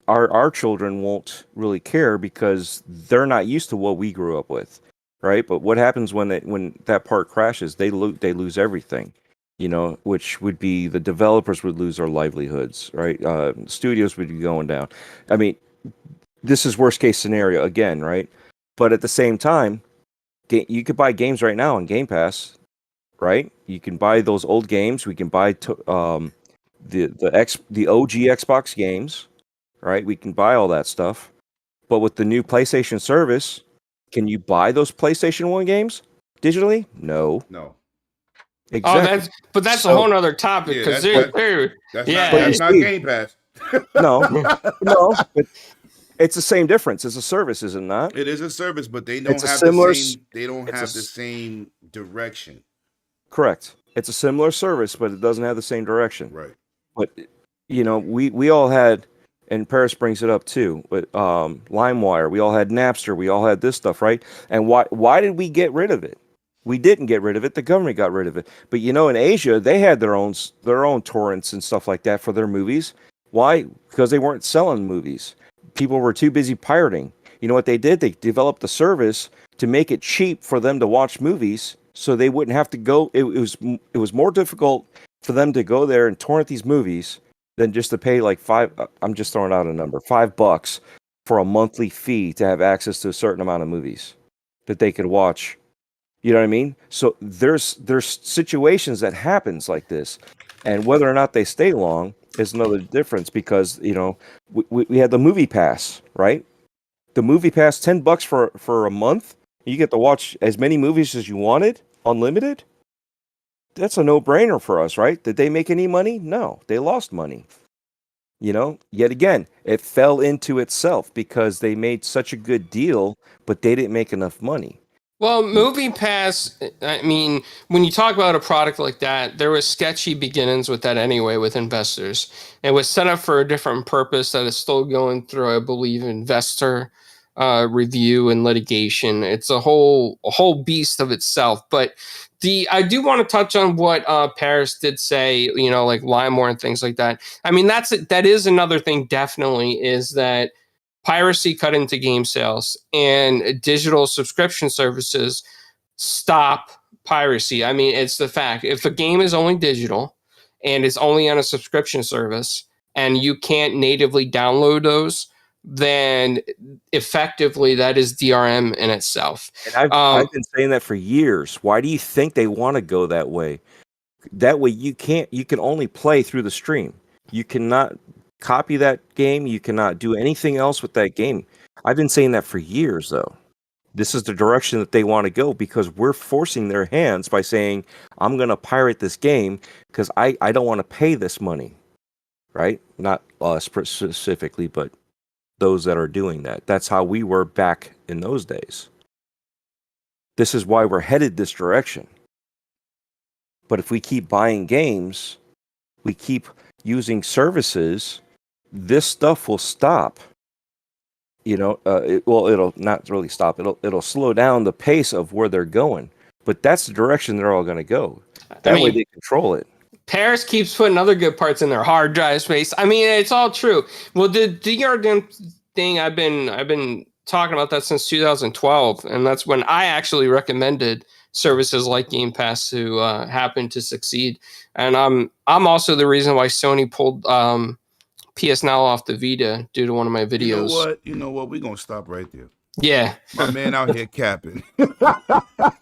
our children won't really care because they're not used to what we grew up with, right? But what happens when that part crashes? They lose everything, which would be the developers would lose their livelihoods, right? Studios would be going down. I mean, this is worst case scenario again, right? But at the same time, you could buy games right now on Game Pass, right? You can buy those old games. We can buy the OG Xbox games, right? We can buy all that stuff. But with the new PlayStation service, can you buy those PlayStation 1 games digitally? No. No. Exactly. Oh, that's a whole nother topic Yeah, because that's not Game Pass. No. But it's the same difference. It's a service, is it not? It is a service, but they don't It's a have similar the s- same. They don't it's a have the s- same direction. Correct. It's a similar service, but it doesn't have the same direction. Right. But we all had, and Paris brings it up too, but LimeWire, we all had Napster, we all had this stuff, right? And why did we get rid of it? We didn't get rid of it. The government got rid of it. But in Asia, they had their own torrents and stuff like that for their movies. Why? Because they weren't selling movies. People were too busy pirating. You know what they did? They developed a service to make it cheap for them to watch movies, so they wouldn't have to go. It was more difficult for them to go there and torrent these movies than just to pay like I'm just throwing out a number, $5 for a monthly fee to have access to a certain amount of movies that they could watch. You know what I mean? So there's situations that happens like this, and whether or not they stay long is another difference, because we had the movie pass, right? The movie pass, $10 for a month. You get to watch as many movies as you wanted, unlimited. That's a no-brainer for us, right? Did they make any money? No, they lost money. Yet again, it fell into itself because they made such a good deal, but they didn't make enough money. Well, Movie Pass, I mean, when you talk about a product like that, there was sketchy beginnings with that anyway with investors. It was set up for a different purpose that is still going through, I believe, investor review and litigation. It's a whole beast of itself. But I do want to touch on what Paris did say, like LimeWire and things like that. I mean, that is another thing, definitely, is that piracy cut into game sales, and digital subscription services stop piracy. I mean, it's the fact. If a game is only digital and it's only on a subscription service and you can't natively download those, then effectively that is DRM in itself. And I've been saying that for years. Why do you think they want to go that way? That way you can only play through the stream. You cannot copy that game. You cannot do anything else with that game. I've been saying that for years, though. This is the direction that they want to go, because we're forcing their hands by saying, I'm going to pirate this game because I don't want to pay this money, right? Not us specifically, but those that are doing that. That's how we were back in those days. This is why we're headed this direction. But if we keep buying games, we keep using services, this stuff will stop. It'll not really stop. It'll slow down the pace of where they're going. But that's the direction they're all going to go. That way they control it. Paris keeps putting other good parts in their hard drive space. I mean, it's all true. Well, the DRM thing, I've been talking about that since 2012, and that's when I actually recommended services like Game Pass to happen to succeed. And I'm also the reason why Sony pulled PS Now off the Vita due to one of my videos. You know what? We're gonna stop right there. Yeah. My man out here capping.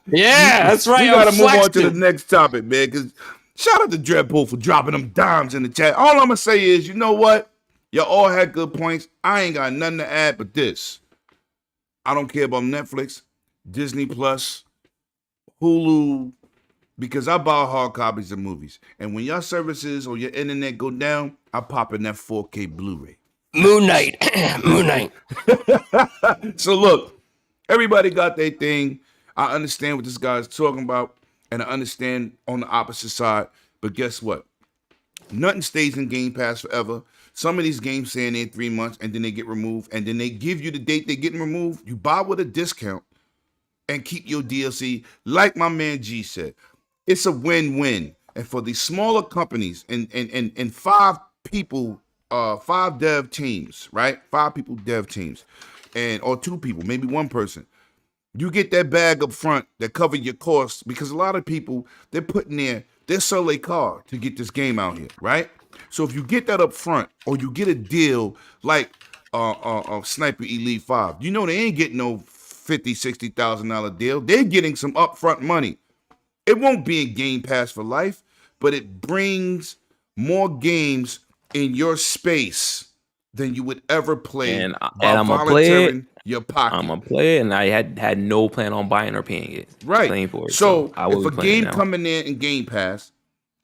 Yeah, that's right. We gotta move on to the next topic, man. Because shout out to Dreadpool for dropping them dimes in the chat. All I'm gonna say is, you know what? You all had good points. I ain't got nothing to add but this. I don't care about Netflix, Disney Plus, Hulu, because I buy hard copies of movies. And when your services or your internet go down, I pop in that 4K Blu-ray. Moon Knight. Moon Knight. So look, everybody got their thing. I understand what this guy's talking about, and I understand on the opposite side. But guess what? Nothing stays in Game Pass forever. Some of these games stay in there 3 months, and then they get removed, and then they give you the date they're getting removed. You buy with a discount and keep your DLC. Like my man G said, it's a win-win. And for these smaller companies and 5 people, 5 dev teams, right? 5 people dev teams, and or 2 people, maybe 1 person. You get that bag up front that cover your costs because a lot of people they're putting they sell their car to get this game out here, right? So if you get that up front or you get a deal like Sniper Elite 5, you know they ain't getting no $50,000-$60,000 deal. They're getting some upfront money. It won't be in Game Pass for life, but it brings more games in your space than you would ever play And by I'm gonna play it. volunteering your pocket. I'm gonna play it, and I had no plan on buying or paying it. Right. Playing for it. So I will if be a playing game it now. coming in Game Pass,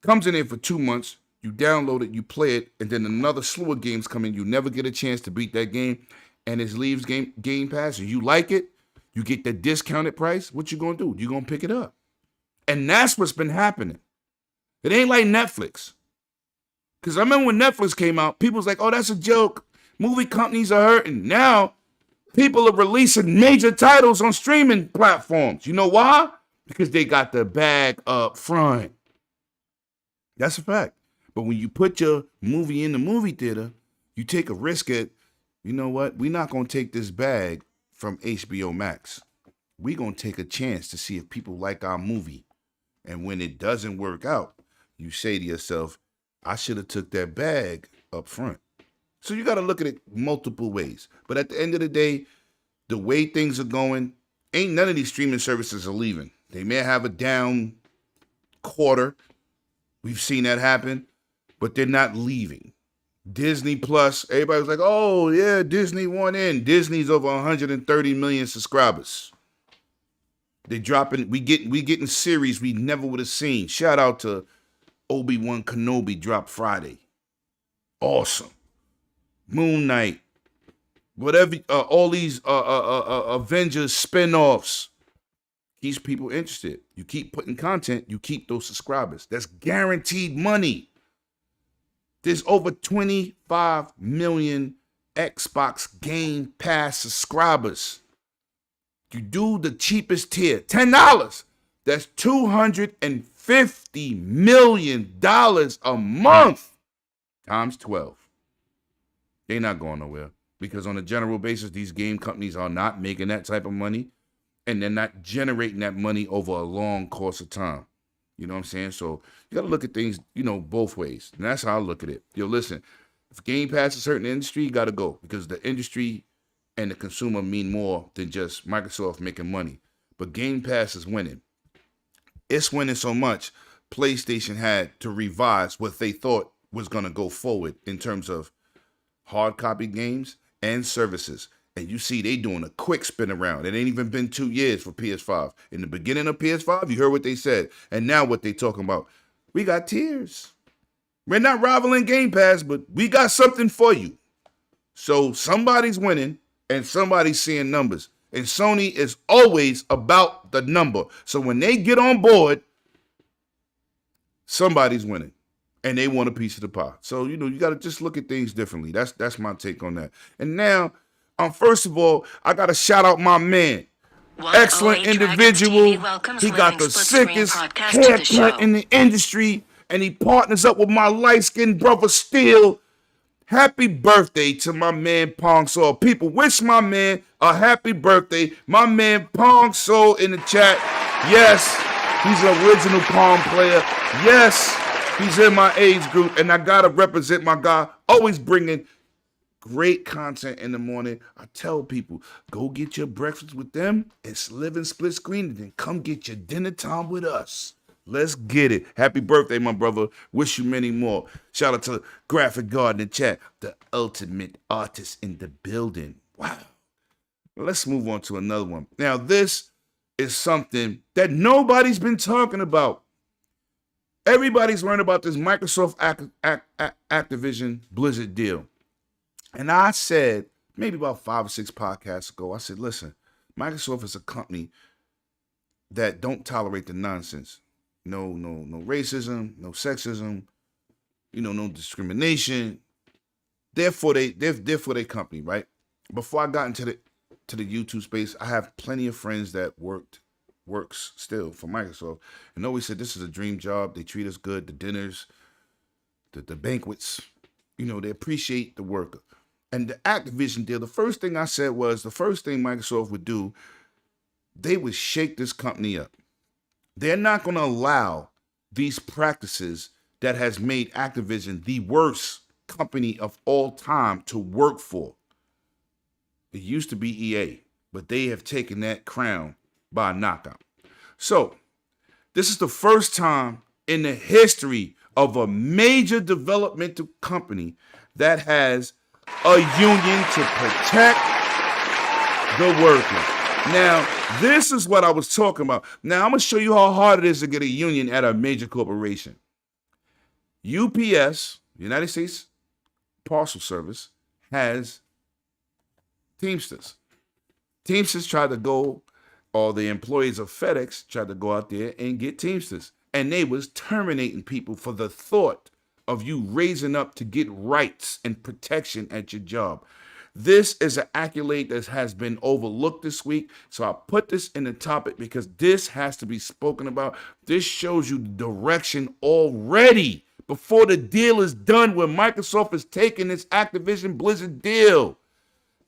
comes in there for 2 months, you download it, you play it, and then another slew of games come in, you never get a chance to beat that game, and it leaves Game Pass, and you like it, you get that discounted price, what you gonna do? You gonna pick it up. And that's what's been happening. It ain't like Netflix. Because I remember when Netflix came out, people was like, oh, that's a joke. Movie companies are hurting. Now, people are releasing major titles on streaming platforms. You know why? Because they got the bag up front. That's a fact. But when you put your movie in the movie theater, you take a risk at, you know what? We're not going to take this bag from HBO Max. We're going to take a chance to see if people like our movie. And when it doesn't work out, you say to yourself, I should have took that bag up front. So you got to look at it multiple ways. But at the end of the day, the way things are going, ain't none of these streaming services are leaving. They may have a down quarter. We've seen that happen, but they're not leaving. Disney Plus, everybody's like, oh yeah, Disney won in. Disney's over 130 million subscribers. They dropping, we getting series we never would have seen. Shout out to Obi-Wan Kenobi dropped Friday. Awesome. Moon Knight. Whatever, all these Avengers spinoffs. Keeps people interested. You keep putting content, you keep those subscribers. That's guaranteed money. There's over 25 million Xbox Game Pass subscribers. You do the cheapest tier, $10. That's $250 million a month times 12. They're not going nowhere because on a general basis, these game companies are not making that type of money and they're not generating that money over a long course of time. You know what I'm saying? So you got to look at things, both ways. And that's how I look at it. Listen, if Game Pass is hurting the industry, you got to go because the industry and the consumer mean more than just Microsoft making money. But Game Pass is winning. It's winning so much, PlayStation had to revise what they thought was going to go forward in terms of hard copy games and services. And you see they doing a quick spin around. It ain't even been 2 years for PS5. In the beginning of PS5, you heard what they said. And now what they talking about. We got tiers. We're not rivaling Game Pass, but we got something for you. So somebody's winning and somebody's seeing numbers. And Sony is always about the number. So when they get on board, somebody's winning. And they want a piece of the pie. So, you got to just look at things differently. That's my take on that. And now, first of all, I got to shout out my man. Excellent individual. He got the sickest haircut in the industry. And he partners up with my light-skinned brother Steel. Happy birthday to my man Pong Soul. People, wish my man a happy birthday. My man Pong Soul in the chat. Yes, he's an original Pong player. Yes, he's in my age group. And I got to represent my guy. Always bringing great content in the morning. I tell people, go get your breakfast with them. It's living split screen. And then come get your dinner time with us. Let's get it. Happy birthday, my brother. Wish you many more. Shout out to Graphic God in the chat. The ultimate artist in the building. Wow. Let's move on to another one. Now, this is something that nobody's been talking about. Everybody's learned about this Microsoft Activision Blizzard deal. And I said, maybe about 5 or 6 podcasts ago, I said, listen, Microsoft is a company that don't tolerate the nonsense. No racism, no sexism, no discrimination. Therefore they company, right? Before I got into the YouTube space, I have plenty of friends that worked works still for Microsoft, and always said this is a dream job. They treat us good, the dinners, the banquets, they appreciate the worker. And the Activision deal, the first thing I said was the first thing Microsoft would do, they would shake this company up. They're not going to allow these practices that has made Activision the worst company of all time to work for. It used to be EA, but they have taken that crown by a knockout. So, this is the first time in the history of a major developmental company that has a union to protect the worker. Now, this is what I was talking about. Now, I'm going to show you how hard it is to get a union at a major corporation. UPS, United States Parcel Service, has Teamsters. Teamsters tried to go, or the employees of FedEx tried to go out there and get Teamsters. And they was terminating people for the thought of you raising up to get rights and protection at your job. This is an accolade that has been overlooked this week. So I put this in the topic because this has to be spoken about. This shows you the direction already before the deal is done where Microsoft is taking this Activision Blizzard deal.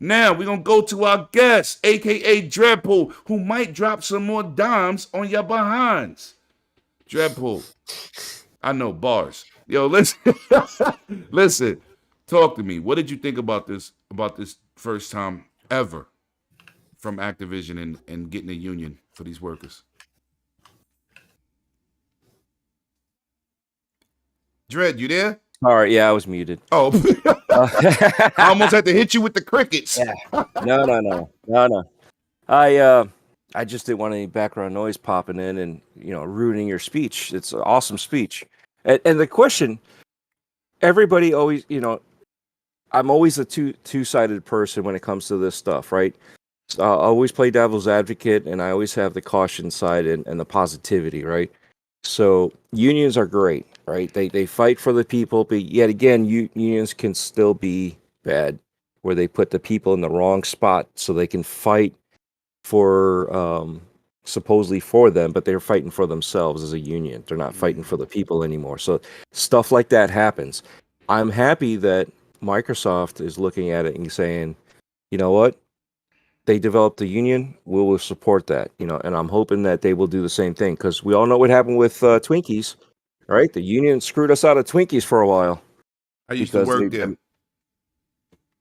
Now we're going to go to our guest, a.k.a. Dreadpool, who might drop some more dimes on your behinds. Dreadpool, I know, bars. Yo, listen, listen, talk to me. What did you think about this first time ever from Activision and getting a union for these workers? Dread, you there? All right, yeah, I was muted. Oh, I almost had to hit you with the crickets. Yeah. No. I just didn't want any background noise popping in and ruining your speech. It's an awesome speech. And the question, everybody always, I'm always a two-sided person when it comes to this stuff, right? So I always play devil's advocate, and I always have the caution side and the positivity, right? So unions are great, right? They fight for the people, but yet again, unions can still be bad, where they put the people in the wrong spot so they can fight for supposedly for them, but they're fighting for themselves as a union. They're not fighting for the people anymore. So stuff like that happens. I'm happy that Microsoft is looking at it and saying, you know what? They developed a union, we will support that, and I'm hoping that they will do the same thing, because we all know what happened with Twinkies, right? The union screwed us out of Twinkies for a while. I used to work there.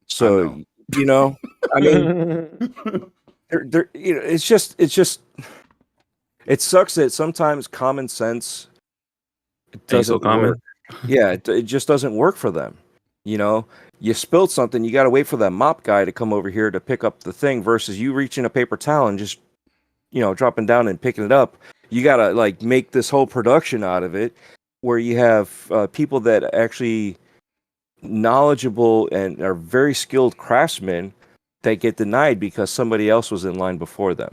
So, I mean, it's just, it sucks that sometimes common sense doesn't work. Yeah, it just doesn't work for them. You spilled something, you got to wait for that mop guy to come over here to pick up the thing versus you reaching a paper towel and just, dropping down and picking it up. You got to make this whole production out of it where you have people that are actually knowledgeable and are very skilled craftsmen that get denied because somebody else was in line before them.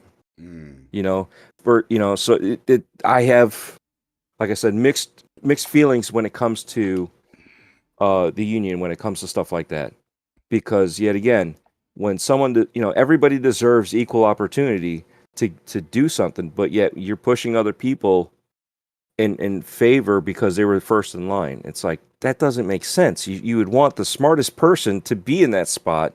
So I have, like I said, mixed feelings when it comes to the union, when it comes to stuff like that, because yet again, when someone, everybody deserves equal opportunity to do something, but yet you're pushing other people in favor because they were first in line. It's like, that doesn't make sense. You would want the smartest person to be in that spot,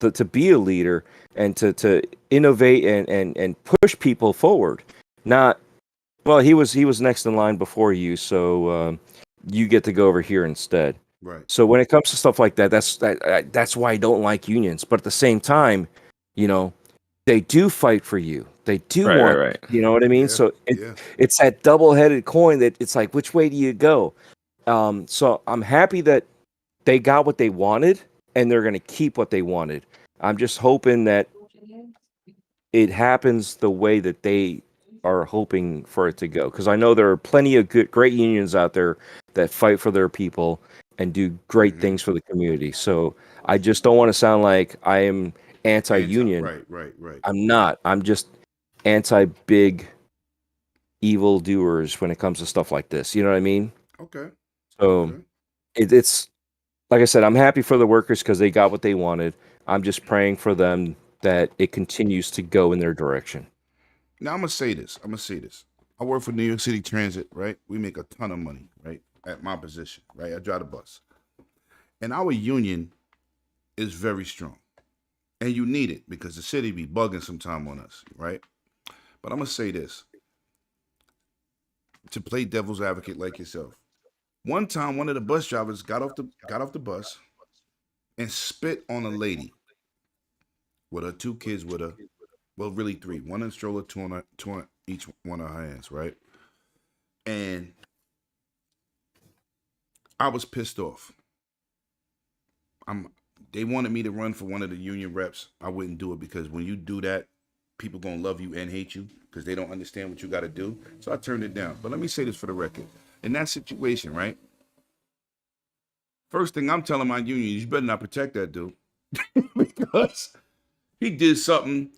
to be a leader and to innovate and push people forward. Not, well, he was next in line before you, so you get to go over here instead. Right. So when it comes to stuff like that, that's why I don't like unions. But at the same time, they do fight for you. They do want, right. You know what I mean? Yeah, so it's that double-headed coin that it's like, which way do you go? So I'm happy that they got what they wanted and they're going to keep what they wanted. I'm just hoping that it happens the way that they are hoping for it to go. Because I know there are plenty of great unions out there that fight for their people and do great things for the community. So I just don't want to sound like I am anti-union. Right. I'm not. I'm just anti-big evil doers when it comes to stuff like this. You know what I mean? Okay. So it's like I said, I'm happy for the workers because they got what they wanted. I'm just praying for them that it continues to go in their direction. Now I'm gonna say this. I work for New York City Transit, right? We make a ton of money, right? At my position, right? I drive the bus. And our union is very strong. And you need it because the city be bugging sometime on us, right? But I'm gonna say this to play devil's advocate like yourself. One time, one of the bus drivers got off the bus and spit on a lady with her 2 kids with her. Well, really 3. One in a stroller, two on each one of her hands, right? And I was pissed off. They wanted me to run for one of the union reps. I wouldn't do it because when you do that, people gonna love you and hate you because they don't understand what you got to do. So I turned it down. But let me say this for the record: in that situation, right? First thing I'm telling my union, you better not protect that dude because he did something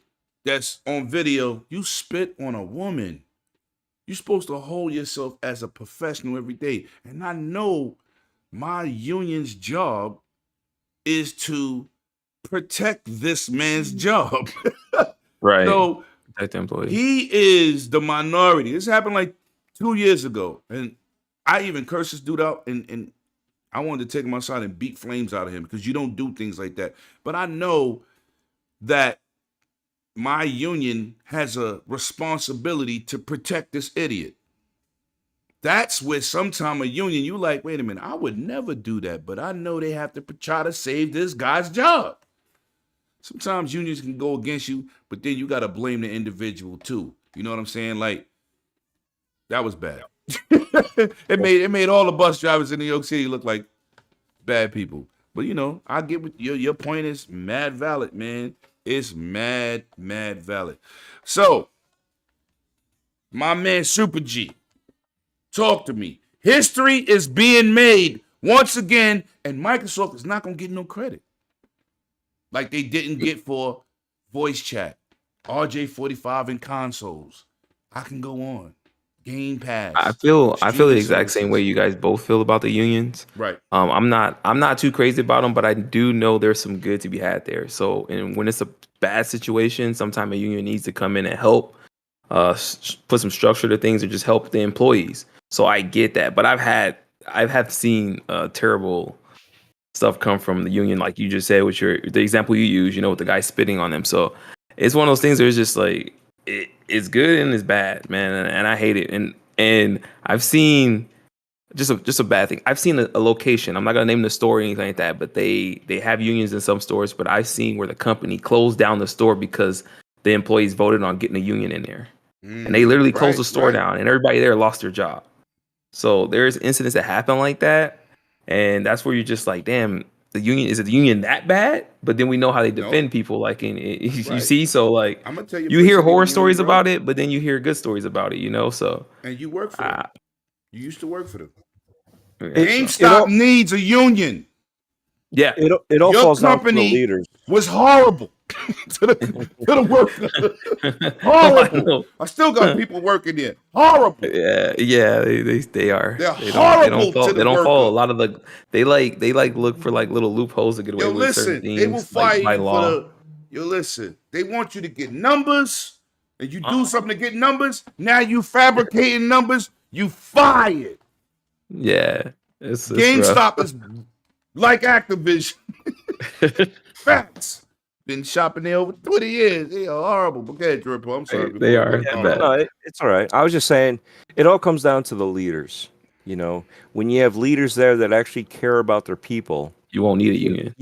that's on video. You spit on a woman. You're supposed to hold yourself as a professional every day. And I know my union's job is to protect this man's job. Right. So Protect the employee. he is the minority. This happened like 2 years ago. And I even cursed this dude out and I wanted to take him outside and beat flames out of him because you don't do things like that. But I know that my union has a responsibility to protect this idiot. That's where sometime a union, you like, wait a minute, I would never do that, but I know they have to try to save this guy's job. Sometimes unions can go against you, but then you got to blame the individual too. You know what I'm saying? Like, that was bad. it made all the bus drivers in New York City look like bad people. But you know, I get what your point is mad valid, man. It's mad valid. So, my man Super G, talk to me. History is being made once again, and Microsoft is not gonna get no credit. Like they didn't get for voice chat, RJ45 and consoles. I can go on. Game Pass. I feel the streaming exact same way services. you guys both feel about the unions. Right. I'm not too crazy about them, but I do know there's some good to be had there. So, and when it's a bad situation, sometimes a union needs to come in and help, put some structure to things or just help the employees. So I get that, but I've seen terrible stuff come from the union, like you just said with the example you use, with the guy spitting on them. So it's one of those things where it's just like it's good and it's bad, man, and I hate it. And I've seen just a bad thing. I've seen a location. I'm not gonna name the store or anything like that, but they have unions in some stores. But I've seen where the company closed down the store because the employees voted on getting a union in there, and they literally closed the store down, and everybody there lost their job. So there's incidents that happen like that, and that's where you're just like, damn, the union that bad? But then we know how they defend people, like you see. So like, I'm gonna tell you, you hear horror stories about it, but then you hear good stories about it, So and you work for them. You used to work for them. yeah, GameStop needs a union. yeah. It all Your falls down to the company leaders. was horrible to the worker. Horrible. I still got people working there. Horrible. Yeah, they are. They're They horrible don't to the don't follow a worker. lot of the. They like look for like little loopholes to get away Yo, with certain listen, things. they will fire like, by you law. for the. Yo, listen, they want you to get numbers, and you do something to get numbers. Now you fabricating numbers. You fired. Yeah, it's GameStop rough. is like Activision. Facts. Been shopping there over 20 years. They are horrible. But go ahead, Drip. I'm sorry. They are. Yeah, bad. no, it's all right. I was just saying, it all comes down to the leaders. When you have leaders there that actually care about their people, You won't need a union.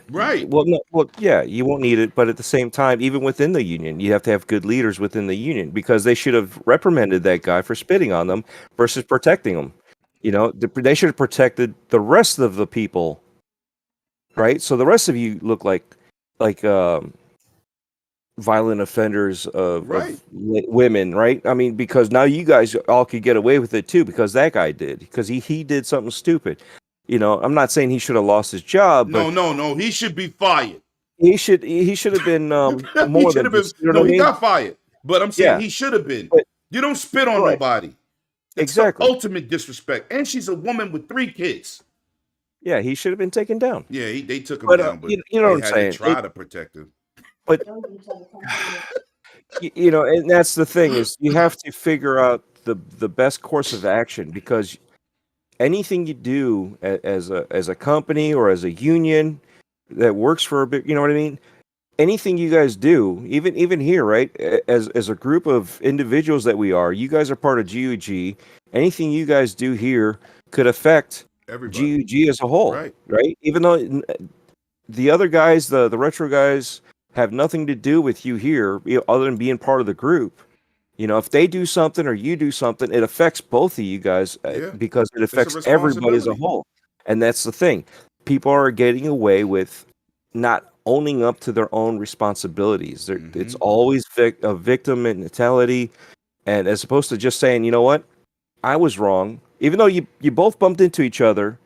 Right. You won't need it, but at the same time, even within the union, you have to have good leaders within the union because they should have reprimanded that guy for spitting on them versus protecting them. They should have protected the rest of the people, right? So the rest of you look like violent offenders of women, right? I mean, because now you guys all could get away with it too because that guy did, because he did something stupid. I'm not saying he should have lost his job. But No. He should be fired. He should have been more than just, he got fired. But I'm saying he should have been. But, you don't spit on nobody. It's exactly. the ultimate disrespect. And she's a woman with 3 kids. Yeah, he should have been taken down. Yeah, they took him down, but you know what I'm saying. Try to protect him. But you know, and that's the thing is you have to figure out the best course of action because anything you do as a company or as a union that works for a bit, you know what I mean? Anything you guys do, even here, right? As a group of individuals that we are, you guys are part of GUG. Anything you guys do here could affect Everybody. GUG as a whole, Right. right? Even though the other guys, the retro guys, have nothing to do with you here, other than being part of the group. You know, if they do something or you do something, it affects both of you guys Yeah. because it It's a affects everybody as a responsibility. whole. And that's the thing. People are getting away with not owning up to their own responsibilities. It's always a victim mentality, and as opposed to just saying, you know what, I was wrong, even though you both bumped into each other,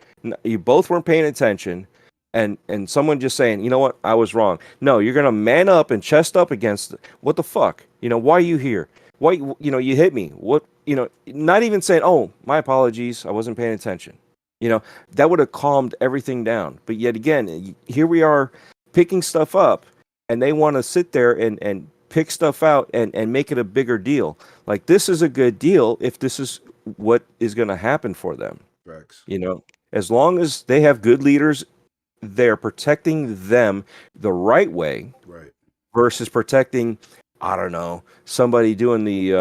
you both weren't paying attention, and someone just saying, you know what, I was wrong. No, you're gonna man up and chest up against it. What the fuck? You know, why are you here? Why, you know, you hit me? What, you know, not even saying, oh, my apologies, I wasn't paying attention. You know, that would have calmed everything down. But yet again, here we are picking stuff up, and they want to sit there and pick stuff out and make it a bigger deal. Like, this is a good deal if this is what is going to happen for them. Facts. You know, as long as they have good leaders, they're protecting them the right way, Right. versus protecting, I don't know, somebody doing the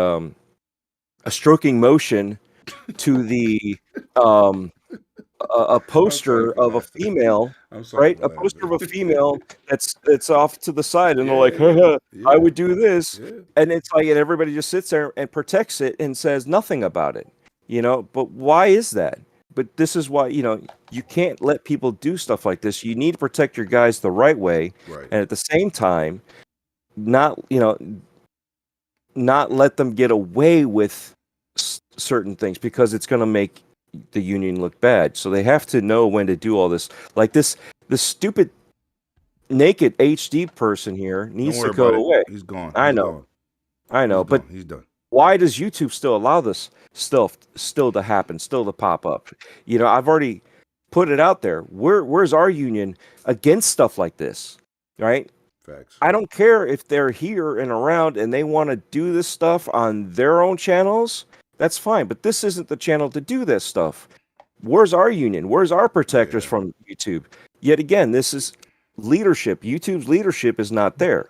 a stroking motion to the a poster for of a laughing. female, I'm sorry right? for A poster of a laughing. female that's off to the side, and they're like, Yeah, haha, yeah. I would do this. Yeah. And it's like, and everybody just sits there and protects it and says nothing about it, you know? But why is that? But this is why, you know, you can't let people do stuff like this. You need to protect your guys the right way. Right. And at the same time, not, you know, not let them get away with certain things because it's going to make the union look bad. So they have to know when to do all this. Like this stupid naked HD person here Don't needs worry to go about away. it. He's gone. I He's know. gone. I know, He's but gone. He's done. why does YouTube still allow this stuff still to happen, still to pop up? You know, I've already put it out there. Where's our union against stuff like this? Right? Facts. I don't care if they're here and around and they want to do this stuff on their own channels. That's fine, but this isn't the channel to do this stuff. Where's our union? Where's our protectors Yeah. from YouTube? Yet again, this is leadership. YouTube's leadership is not there.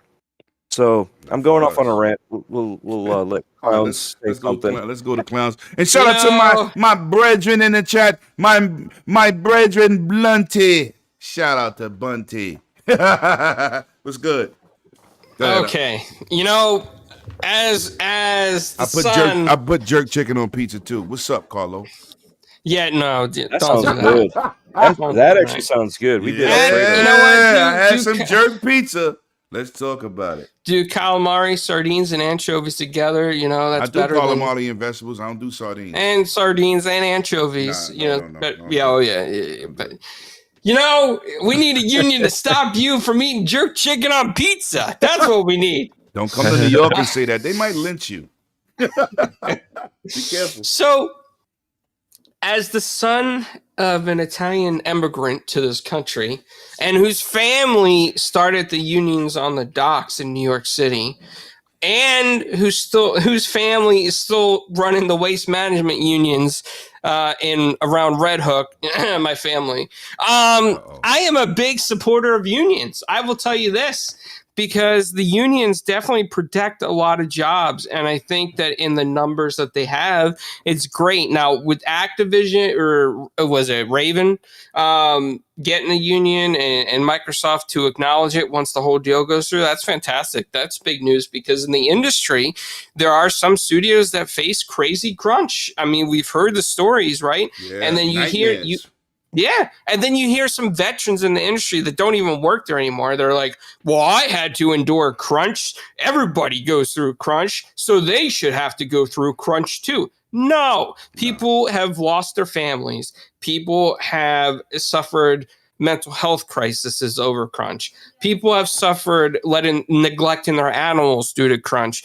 So I'm going off on a rant. We'll let All right, clowns say something. let's go to clowns. And shout out to No. my brethren in the chat, my brethren Blunty. Shout out to Bunty. What's good? Go ahead. Okay, you know, as the I put jerk chicken on pizza too. What's up, Carlo? Yeah, no, That don't sounds do that. good. Don't That do actually sounds good. We did Yeah, Alfredo. You know what, dude? I had Do some ca- jerk pizza. Let's talk about it. Do calamari, sardines, and anchovies together. You know, that's I do better than calamari and vegetables. I don't do sardines. and sardines and anchovies. Nah, you know, no, but no, yeah, no. oh yeah, but you know, we need a union to stop you from eating jerk chicken on pizza. That's what we need. Don't come to New York and say that. They might lynch you. Be careful. So, as the son of an Italian immigrant to this country, and whose family started the unions on the docks in New York City, and whose family is still running the waste management unions in around Red Hook, my family. I am a big supporter of unions. I will tell you this, because the unions definitely protect a lot of jobs, and I think that in the numbers that they have, it's great. Now with Activision, or was it Raven, getting a union and Microsoft to acknowledge it once the whole deal goes through, that's fantastic. That's big news, because in the industry, there are some studios that face crazy crunch. I mean, we've heard the stories, right? Yeah, And then you hear and then you hear some veterans in the industry that don't even work there anymore. They're like, well, I had to endure crunch. Everybody goes through crunch, so they should have to go through crunch too. No, people have lost their families. People have suffered mental health crises over crunch. People have suffered neglecting their animals due to crunch.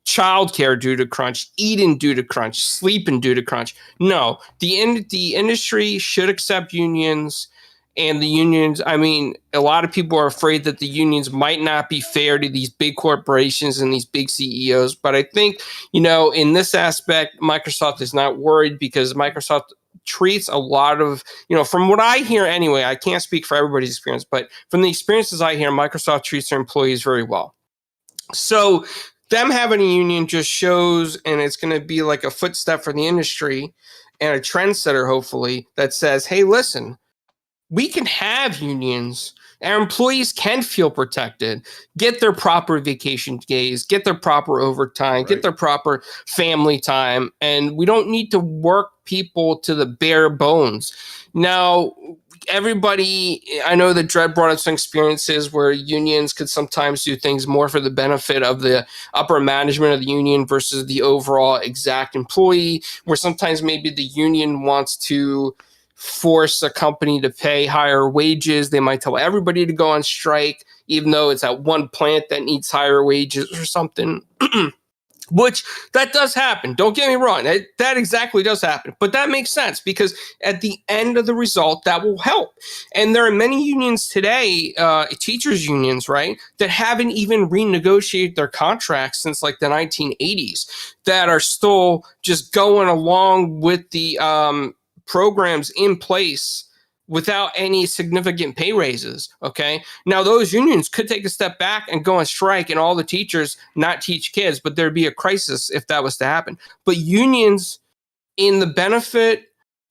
Childcare due to crunch, eating due to crunch, sleeping due to crunch. No, the industry should accept unions, And the unions, I mean, a lot of people are afraid that the unions might not be fair to these big corporations and these big CEOs. But I think, in this aspect, Microsoft is not worried because Microsoft treats a lot of, from what I hear anyway, I can't speak for everybody's experience, but from the experiences I hear, Microsoft treats their employees very well. So them having a union just shows, and it's going to be like a footstep for the industry and a trendsetter, hopefully, that says, hey, listen, we can have unions. Our employees can feel protected, get their proper vacation days, get their proper overtime, get their proper family time, and we don't need to work people to the bare bones. Now, I know that Dredd brought up some experiences where unions could sometimes do things more for the benefit of the upper management of the union versus the overall exact employee, where sometimes maybe the union wants to force a company to pay higher wages. They might tell everybody to go on strike, even though it's at one plant that needs higher wages or something. Which that does happen. Don't get me wrong. That exactly does happen. But that makes sense because at the end of the result, that will help. And there are many unions today, teachers unions, right, that haven't even renegotiated their contracts since like the 1980s, that are still just going along with the programs in place without any significant pay raises. Okay. Now those unions could take a step back and go on strike and all the teachers not teach kids, but there'd be a crisis if that was to happen. But unions, in the benefit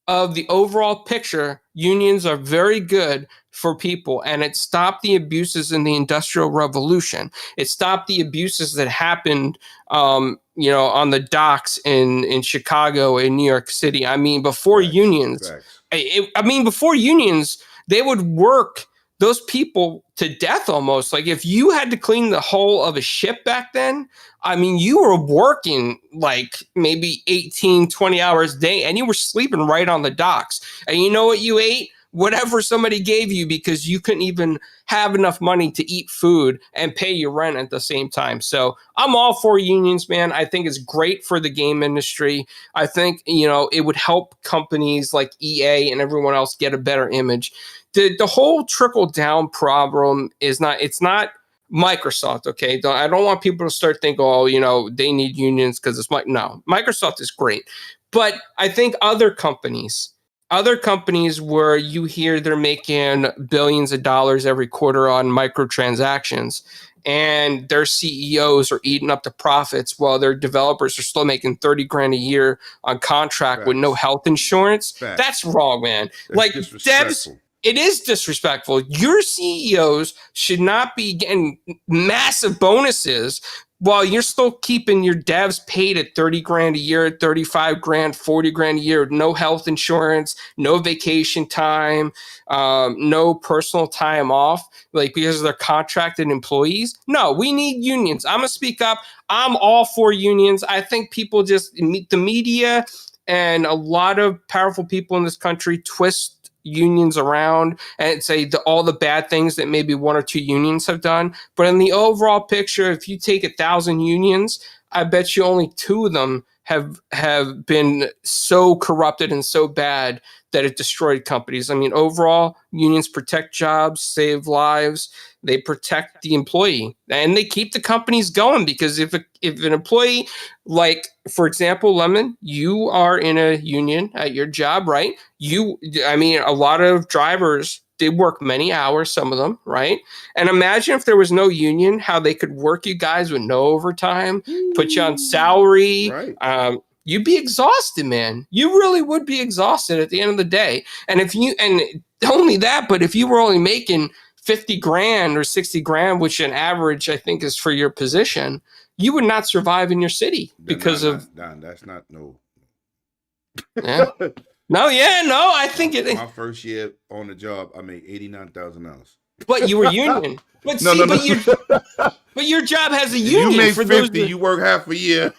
of the overall picture, unions are very good for people, and it stopped the abuses in the Industrial Revolution. It stopped the abuses that happened, on the docks in Chicago and New York City. I mean, before unions, before unions, they would work those people to death almost. Like if you had to clean the hull of a ship back then, I mean, you were working like maybe 18, 20 hours a day, and you were sleeping right on the docks. And you know what you ate? Whatever somebody gave you, because you couldn't even have enough money to eat food and pay your rent at the same time. So I'm all for unions, man. I think it's great for the game industry. I think, it would help companies like EA and everyone else get a better image. The whole trickle down problem it's not Microsoft, okay? I don't want people to start thinking, they need unions because it's no, Microsoft is great. But I think other companies where you hear they're making billions of dollars every quarter on microtransactions, and their CEOs are eating up the profits while their developers are still making $30,000 a year on contract with no health insurance. That's wrong, man. Like devs, it is disrespectful. Your CEOs should not be getting massive bonuses while you're still keeping your devs paid at $30,000 a year, $35,000, $40,000 a year, no health insurance, no vacation time, no personal time off, like because they're contracted employees. No, we need unions. I'm gonna speak up. I'm all for unions. I think people the media and a lot of powerful people in this country twist unions around and say all the bad things that maybe one or two unions have done. But in the overall picture, if you take 1,000 unions, I bet you only 2 of them have been so corrupted and so bad that it destroyed companies. I mean, overall, unions protect jobs, save lives, they protect the employee, and they keep the companies going. Because if an employee, like, for example, Lemon, you are in a union at your job, right? A lot of drivers, they work many hours, some of them, right? And imagine if there was no union, how they could work you guys with no overtime, put you on salary. Right. You'd be exhausted, man. You really would be exhausted at the end of the day. And only that, but if you were only making $50,000 or $60,000, which an average I think is for your position, you would not survive in your city because that's not no. Yeah. No, I think it. My first year on the job, I made $89,000. But you were union. But but your job has a union. You make for 50, you work half a year.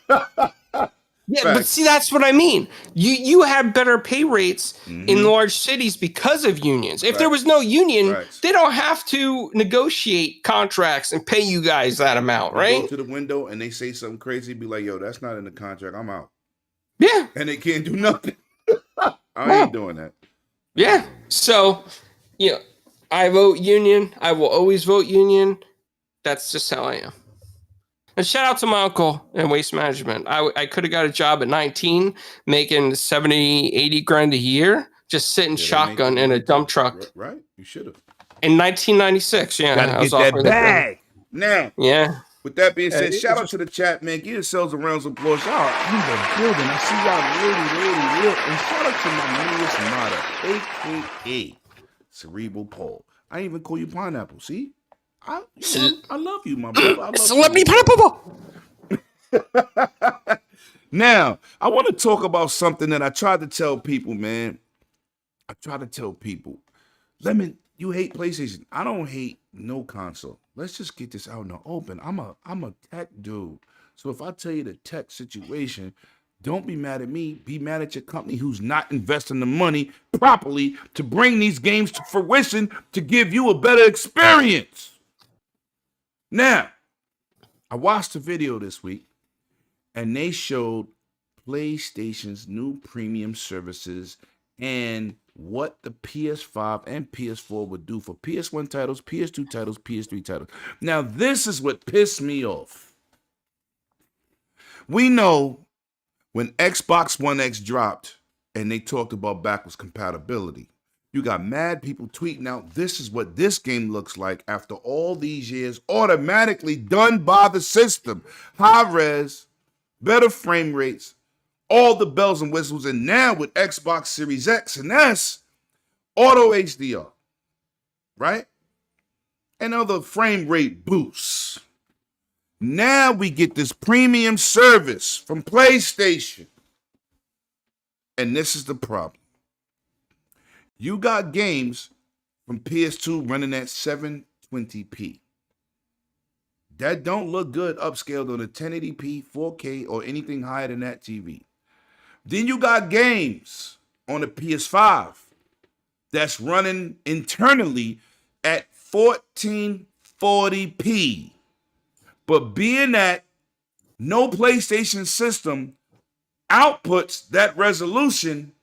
Yeah, but see, that's what I mean. You have better pay rates in large cities because of unions. If there was no union, they don't have to negotiate contracts and pay you guys that amount, right? Go to the window and they say something crazy, be like, yo, that's not in the contract, I'm out. Yeah. And they can't do nothing. I ain't doing that. Yeah. So Yeah, I vote union. I will always vote union. That's just how I am. And shout out to my uncle in waste management. I could have got a job at 19, making 70, 80 grand a year, just sitting Yeah, they make shotgun good in a money dump too. truck. Right? You should have. In 1996, Got to yeah, I was get that offering the job. bag. Now, Yeah. with that being said, It's shout out just to the chat, man. Give yourselves a round of applause. Y'all in the building. I see y'all lit. And shout out to my newest modder, a.k.a. Cerebral Paul. I ain't even call you Pineapple. See? I love you, my brother. I love Celebrity Cerebral pineapple. Now, I want to talk about something that I tried to tell people, man. I try to tell people, Lemon, you hate PlayStation. I don't hate no console. Let's just get this out in the open. I'm a tech dude. So if I tell you the tech situation, don't be mad at me. Be mad at your company who's not investing the money properly to bring these games to fruition to give you a better experience. Now, I watched a video this week and they showed PlayStation's new premium services and what the PS5 and PS4 would do for PS1 titles, PS2 titles, PS3 titles. Now, this is what pissed me off. We know when Xbox One X dropped and they talked about backwards compatibility, you got mad people tweeting out, this is what this game looks like after all these years, automatically done by the system. High res, better frame rates, all the bells and whistles, and now with Xbox Series X and S, auto HDR, right? And other frame rate boosts. Now we get this premium service from PlayStation. And this is the problem. You got games from PS2 running at 720p. That don't look good upscaled on a 1080p, 4K, or anything higher than that TV. Then you got games on the PS5 that's running internally at 1440p. But being that no PlayStation system outputs that resolution,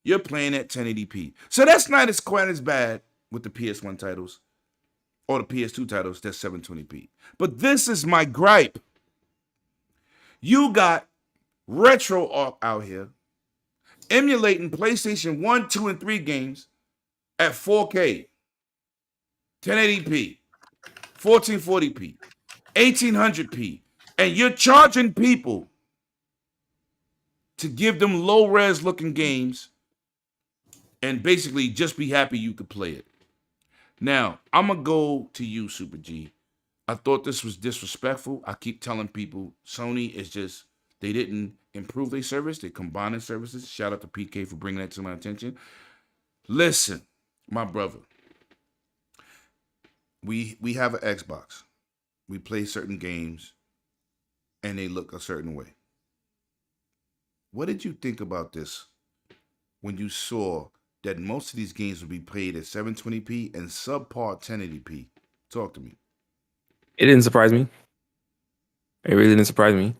you're playing at 1080p. So that's not as quite as bad with the PS1 titles or the PS2 titles that's 720p. But this is my gripe. You got retro out here emulating PlayStation 1, 2, and 3 games at 4K, 1080p, 1440p, 1800p, and you're charging people to give them low-res looking games and basically just be happy you could play it. Now, I'm going to go to you, Super G. I thought this was disrespectful. I keep telling people Sony is just, they didn't improve their service. They combined their services. Shout out to PK for bringing that to my attention. Listen, my brother, we have an Xbox. We play certain games and they look a certain way. What did you think about this when you saw that most of these games would be played at 720p and subpar 1080p? Talk to me. It didn't surprise me. It really didn't surprise me.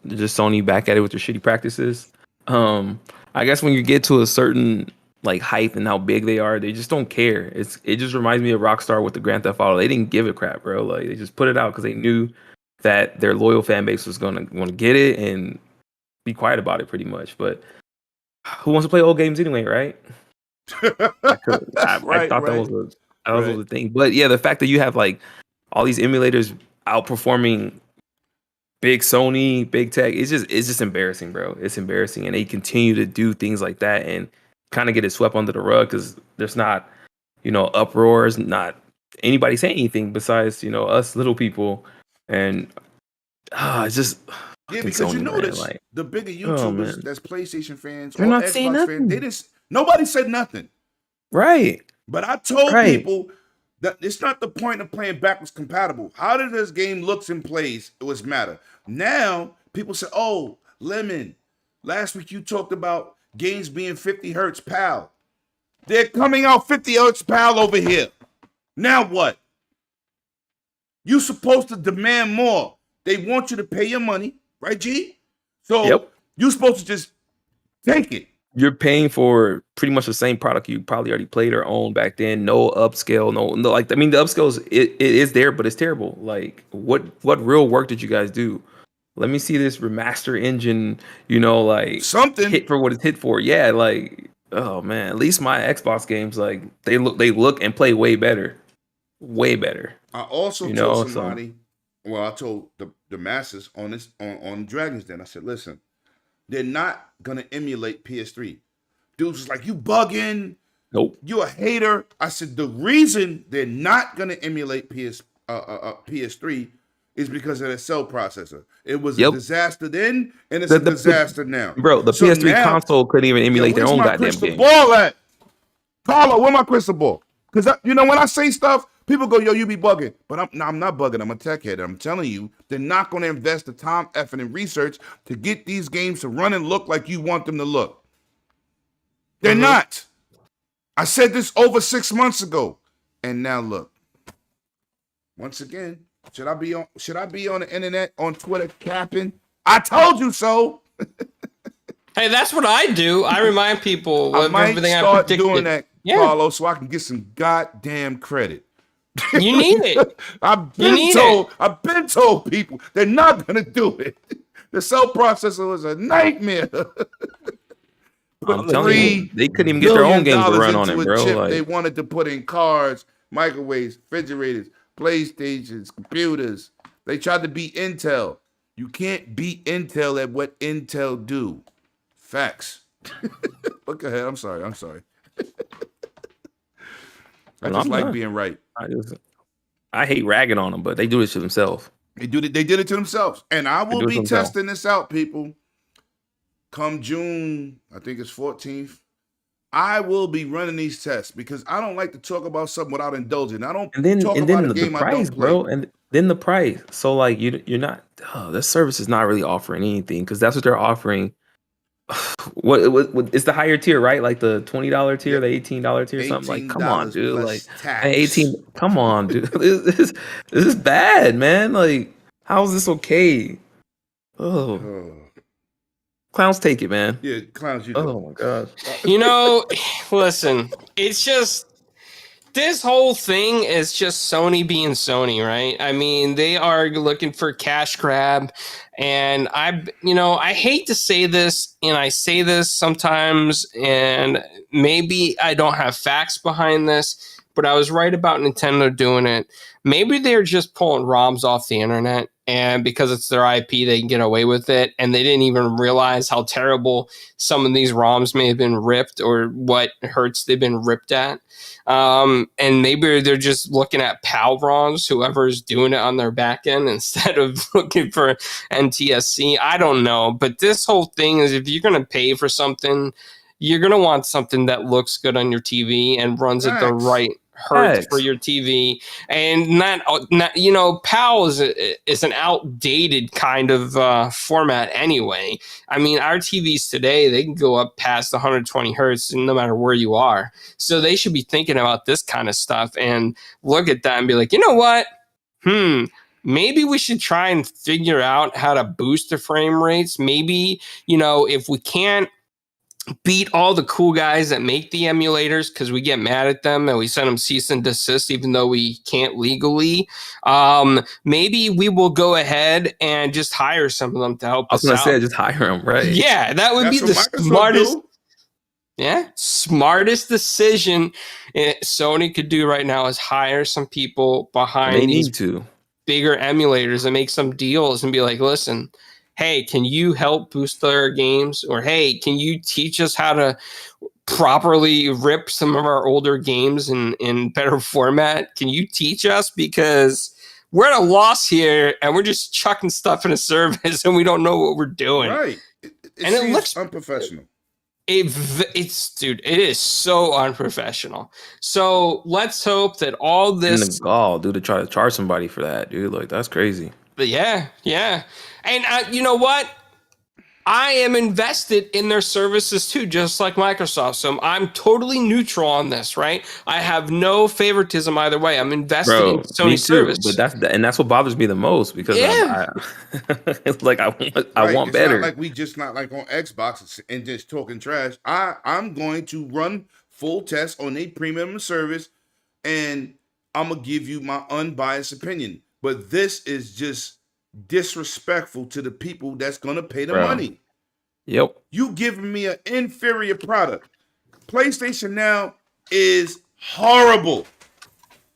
Just Sony back at it with their shitty practices. I guess when you get to a certain like height and how big they are, they just don't care. It just reminds me of Rockstar with the Grand Theft Auto. They didn't give a crap, bro. Like they just put it out because they knew that their loyal fan base was gonna want to get it and be quiet about it, pretty much. But who wants to play old games anyway, right? I thought that was a thing. But yeah, the fact that you have like all these emulators outperforming big Sony, big tech, it's just embarrassing, bro. It's embarrassing, and they continue to do things like that and kind of get it swept under the rug because there's not, uproars, not anybody saying anything besides us little people, and it's just yeah, because Sony, you notice like, the bigger YouTubers that's PlayStation fans they're or not saying Xbox nothing. fans, nobody said nothing. Right. But I told people that it's not the point of playing backwards compatible. How did this game looks and plays? It was matter. Now people say, "Oh, Lemon, last week you talked about games being 50 hertz, pal. They're coming out 50 hertz, pal, over here. Now what? You supposed to demand more. They want you to pay your money, right, G? So you're supposed to just take it. you're paying for pretty much the same product you probably already played or owned back then. No upscale, no like I mean the upscales it is there, but it's terrible. Like what real work did you guys do? Let me see this remaster engine, like Something. hit for what it's hit for. Yeah, like oh man, at least my Xbox games like they look and play way better. Way better. I also told somebody, I told the masses on this on Dragon's Den, I said, listen, they're not gonna emulate PS3. Dudes was like, you bugging. Nope. You a hater. I said the reason they're not gonna emulate PS3 is because of the cell processor. It was a disaster then, and it's a disaster now. Bro, the PS3 console couldn't even emulate their own goddamn game. Ball at? Carlo, where my crystal ball? Because when I say stuff, people go, yo, you be bugging. But I'm not bugging. I'm a tech head. I'm telling you, they're not going to invest the time, effort, and research to get these games to run and look like you want them to look. They're not. I said this over 6 months ago. And now look. Once again, should I be on the internet, on Twitter, capping? I told you so. Hey, that's what I do. I remind people I of might everything I start predicted. doing that, Carlos, so I can get some goddamn credit. You need it. I've been told people they're not gonna do it. The cell processor was a nightmare. I'm telling you, they couldn't even get their own games to run on it, bro. Like, they wanted to put in cars, microwaves, refrigerators, PlayStations, computers. They tried to beat Intel. You can't beat Intel at what Intel do. Facts. Look ahead. I'm sorry. I just like being right. I hate ragging on them, but they do it to themselves. They did it to themselves. And I will be testing this out, people. Come June, I think it's 14th. I will be running these tests because I don't like to talk about something without indulging. I don't talk about a game I don't play. Bro, and then the price. So like you're not. This service is not really offering anything because that's what they're offering. What it's the higher tier, right? Like the $20 tier, the $18 tier, something. Like, come on, dude. Like tax. 18. Come on, dude. this is bad, man. Like, how is this okay? Oh. Clowns take it, man. Yeah, clowns. Oh my god. Listen, it's just this whole thing is just Sony being Sony, right? I mean, they are looking for cash grab, and I hate to say this, and I say this sometimes, and maybe I don't have facts behind this, but I was right about Nintendo doing it. Maybe they're just pulling ROMs off the internet, and because it's their IP, they can get away with it. And they didn't even realize how terrible some of these ROMs may have been ripped or what hertz they've been ripped at. And maybe they're just looking at PAL ROMs, whoever's doing it on their back end, instead of looking for NTSC. I don't know. But this whole thing is, if you're going to pay for something, you're going to want something that looks good on your TV and runs at the right hertz for your TV, and not PAL is an outdated kind of format anyway. I mean, our TVs today, they can go up past 120 hertz no matter where you are. So they should be thinking about this kind of stuff and look at that and be like, you know what? Maybe we should try and figure out how to boost the frame rates. Maybe, if we can't beat all the cool guys that make the emulators because we get mad at them and we send them cease and desist even though we can't legally, maybe we will go ahead and just hire some of them to help us out. I was going to say, just hire them, right? Yeah, that would be the smartest decision Sony could do right now is hire some people behind these bigger emulators and make some deals and be like, listen, hey, can you help boost their games? Or, hey, can you teach us how to properly rip some of our older games in better format? Can you teach us? Because we're at a loss here and we're just chucking stuff in a service and we don't know what we're doing. Right. It looks unprofessional. It is so unprofessional. So let's hope that all this... And the gall, dude, to try to charge somebody for that, dude. Like, that's crazy. But yeah. And you know what? I am invested in their services too, just like Microsoft. So I'm totally neutral on this, right? I have no favoritism either way. I'm invested in Bro, me Sony's too. service. But that's what bothers me the most because Yeah. it's like I Right. want It's not better. like we just not like on Xbox and just talking trash. I'm going to run full test on a premium service, and I'm gonna give you my unbiased opinion. But this is just disrespectful to the people that's gonna pay the Bro. money. Yep. You giving me an inferior product. PlayStation Now is horrible.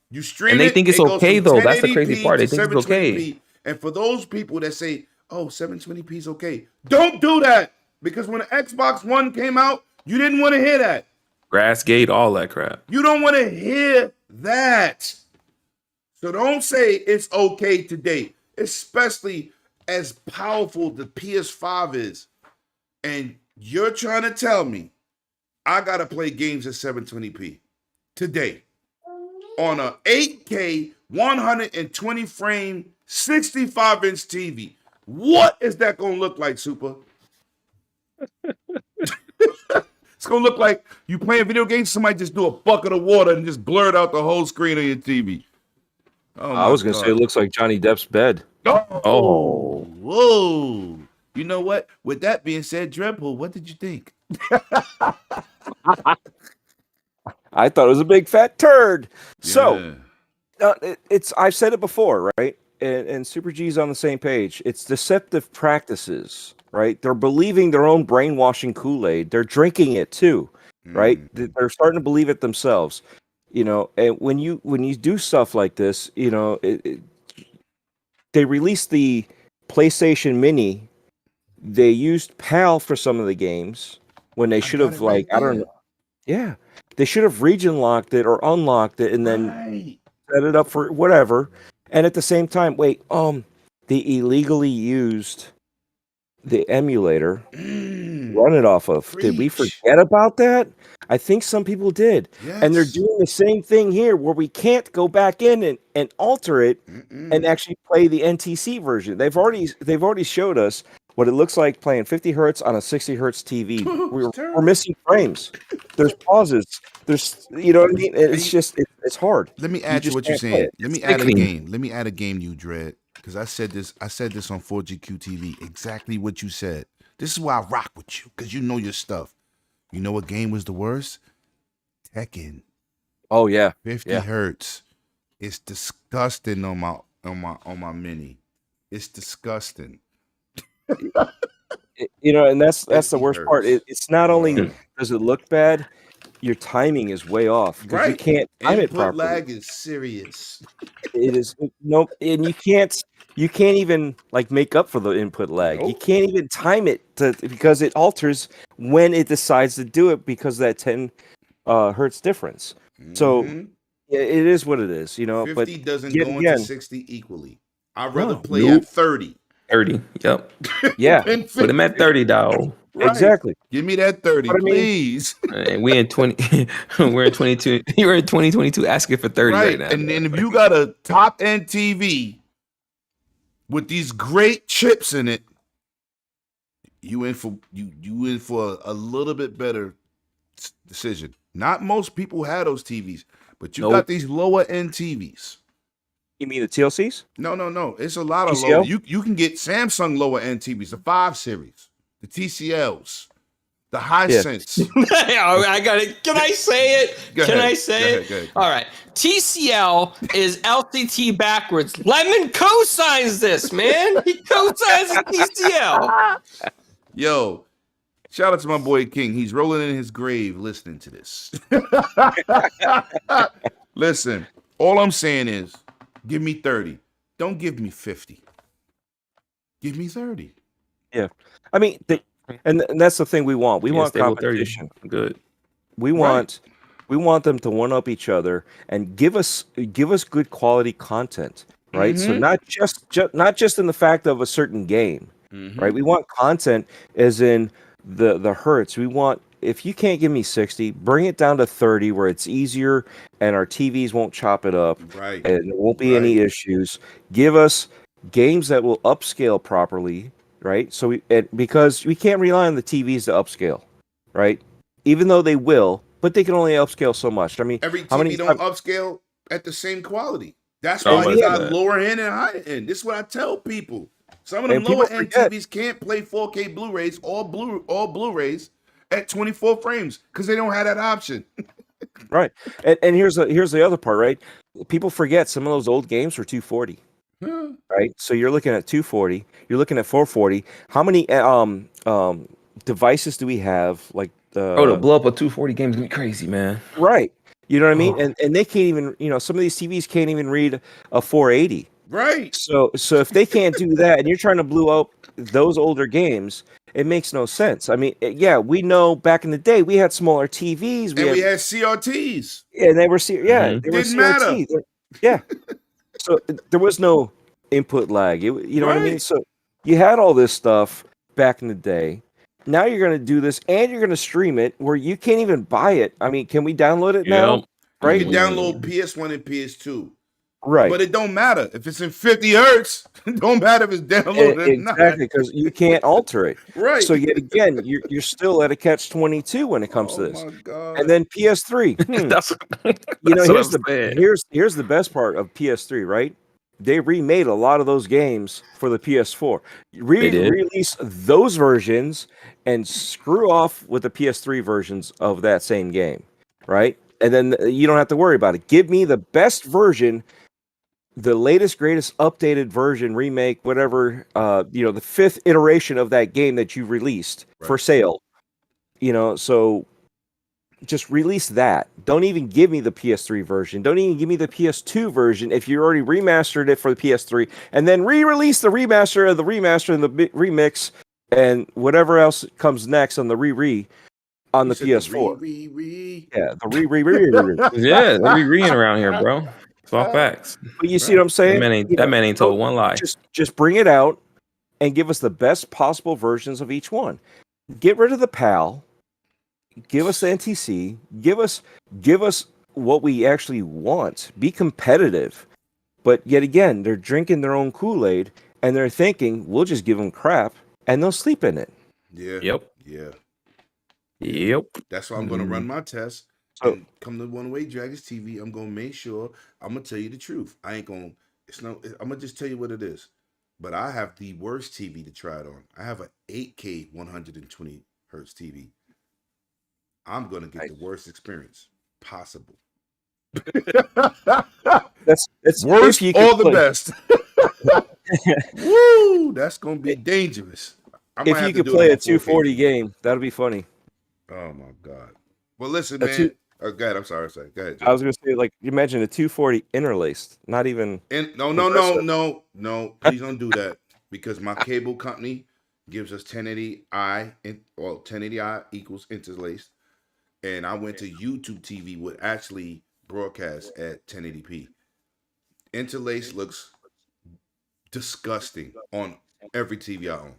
You stream And they it, think it's it goes okay from though. That's the crazy 1080p part. to They think it's okay. 720p. And for those people that say, "Oh, 720p is okay," don't do that, because when the Xbox One came out, you didn't want to hear that. Grass gate, all that crap. You don't want to hear that. So don't say it's okay today, especially as powerful the PS5 is. And you're trying to tell me I got to play games at 720p today on a 8K 120 frame 65-inch TV. What is that going to look like, Super? It's going to look like you playing video games, somebody just do a bucket of water and just blur out the whole screen of your TV. Oh I was going to say it looks like Johnny Depp's bed. Oh, whoa. You know what? With that being said, Dreadpool, what did you think? I thought it was a big fat turd. So Yeah. it's I've said it before, right? And Super G's on the same page. It's deceptive practices, right? They're believing their own brainwashing Kool-Aid. They're drinking it too, right? They're starting to believe it themselves. You know, and when you do stuff like this, you know, they released the PlayStation Mini. They used PAL for some of the games when they should have, like, I don't know. Yeah, they should have region locked it or unlocked it and then set it up for whatever. And at the same time, wait, they illegally used the emulator, run it off of. Did we forget about that? I think some people did. Yes. And they're doing the same thing here where we can't go back in and alter it and actually play the NTC version. They've already showed us what it looks like playing 50 hertz on a 60 hertz TV. We're missing frames. There's pauses. There's, you know what I mean? It's just, it's hard. Let me add to what you're saying. Let me add a game. Let me add a game, you Dread. Because I said this on 4GQ TV. Exactly what you said. This is why I rock with you, because you know your stuff. You know what game was the worst? Tekken. Oh yeah. 50 hertz. It's disgusting on my mini. It's disgusting. You know, and that's the worst part. hertz. It's not only does it look bad, your timing is way off because you can't time it Input properly. lag is serious. It is no, and you can't even like make up for the input lag. You can't even time it because it alters when it decides to do it because of that 10 hertz difference. So it is what it is, you know. 50 but doesn't yet go again, into 60 equally. I'd rather play at 30. 30. Yep. Yeah. Put him at 30, dog. Right. Exactly. Give me that 30, But I mean- please. And we in 20 we're in 22. You're in 2022 asking for 30 right now. And then if you got a top end TV with these great chips in it, you in for a little bit better decision. Not most people have those TVs, but you got these lower end TVs. You mean the TLCs? No. It's a lot of TCL? lower. You can get Samsung lower end TVs, the 5 series, the TCLs, the Hisense. I got it. Can I say it? Go Can ahead. I say it? Go ahead. All right. TCL is LCT backwards. Lemon co-signs this, man. He co-signs TCL. Yo, shout out to my boy King. He's rolling in his grave listening to this. Listen, all I'm saying is give me 30. Don't give me 50. Give me 30. Yeah. I mean, and that's the thing we want. We want stable 30. competition. Good. We want them to one up each other and give us good quality content, right? So not just in the fact of a certain game, right? We want content as in the hertz. We want, if you can't give me 60, bring it down to 30 where it's easier and our TVs won't chop it up, Right. and there won't be any issues. Give us games that will upscale properly, right? So because we can't rely on the TVs to upscale, right? Even though they will, but they can only upscale so much. I mean, Every how many TV don't times? upscale at the same quality. That's I why was you about to got say that. lower end and higher end. This is what I tell people. Some of them And people lower end forget, TVs can't play 4K Blu-rays or Blu-rays at 24 frames because they don't have that option. right? And here's the other part, right? People forget some of those old games were 240, right? So you're looking at 240, you're looking at 440. How many devices do we have? Like Bro, to the blow up a 240 game is gonna be crazy, man. right. You know what I mean? Oh. And they can't even, some of these TVs can't even read a 480. Right. So if they can't do that, and you're trying to blow up those older games, it makes no sense. I mean, yeah, we know back in the day we had smaller TVs. And we had CRTs. Yeah, they were they were Didn't matter. CRT. Yeah, so there was no input lag. You know what I mean? Right. So you had all this stuff back in the day. Now you're going to do this, and you're going to stream it where you can't even buy it. I mean, can we download it now? Yep. Right? You can download PS1 and PS2. Right. But it don't matter. If it's in 50 hertz, it don't matter if it's downloaded or not. Exactly, because you can't alter it. Right. So yet again, you're still at a catch-22 when it comes to Oh this. my God. And then PS3. That's Here's here's the best part of PS3, right? They remade a lot of those games for the PS4. They did? Release those versions and screw off with the PS3 versions of that same game, right? And then you don't have to worry about it. Give me the best version, the latest, greatest, updated version, remake, whatever, the fifth iteration of that game that you released for sale. So just release that. Don't even give me the PS3 version. Don't even give me the PS2 version if you already remastered it for the PS3, and then re-release the remaster of the remaster and the remix and whatever else comes next on the on the PS4. Yeah, the Yeah, they be reading around here, bro. It's all facts. But you see what I'm saying? That man ain't told one lie. Just bring it out and give us the best possible versions of each one. Get rid of the PAL. Give us the NTC. Give us what we actually want. Be competitive. But yet again, they're drinking their own Kool-Aid and they're thinking we'll just give them crap and they'll sleep in it. Yeah. Yep. Yeah. Yep. That's why I'm going to run my test. And come to One Way Dragons TV, I'm going to make sure I'm going to tell you the truth. I ain't going to, I'm going to just tell you what it is. But I have the worst TV to try it on. I have an 8K 120 hertz TV. I'm going to get the worst experience possible. That's worst or the best. Woo! That's going to be dangerous. If you could play a 240 game, that'll be funny. Oh my God. Well, listen, man. Go ahead. I'm sorry. Go ahead, Joe. I was going to say, like, imagine a 240 interlaced, not even. No. Please don't do that, because my cable company gives us 1080i, 1080i equals interlaced. And I went to YouTube TV, would actually broadcast at 1080p. Interlaced looks disgusting on every TV I own.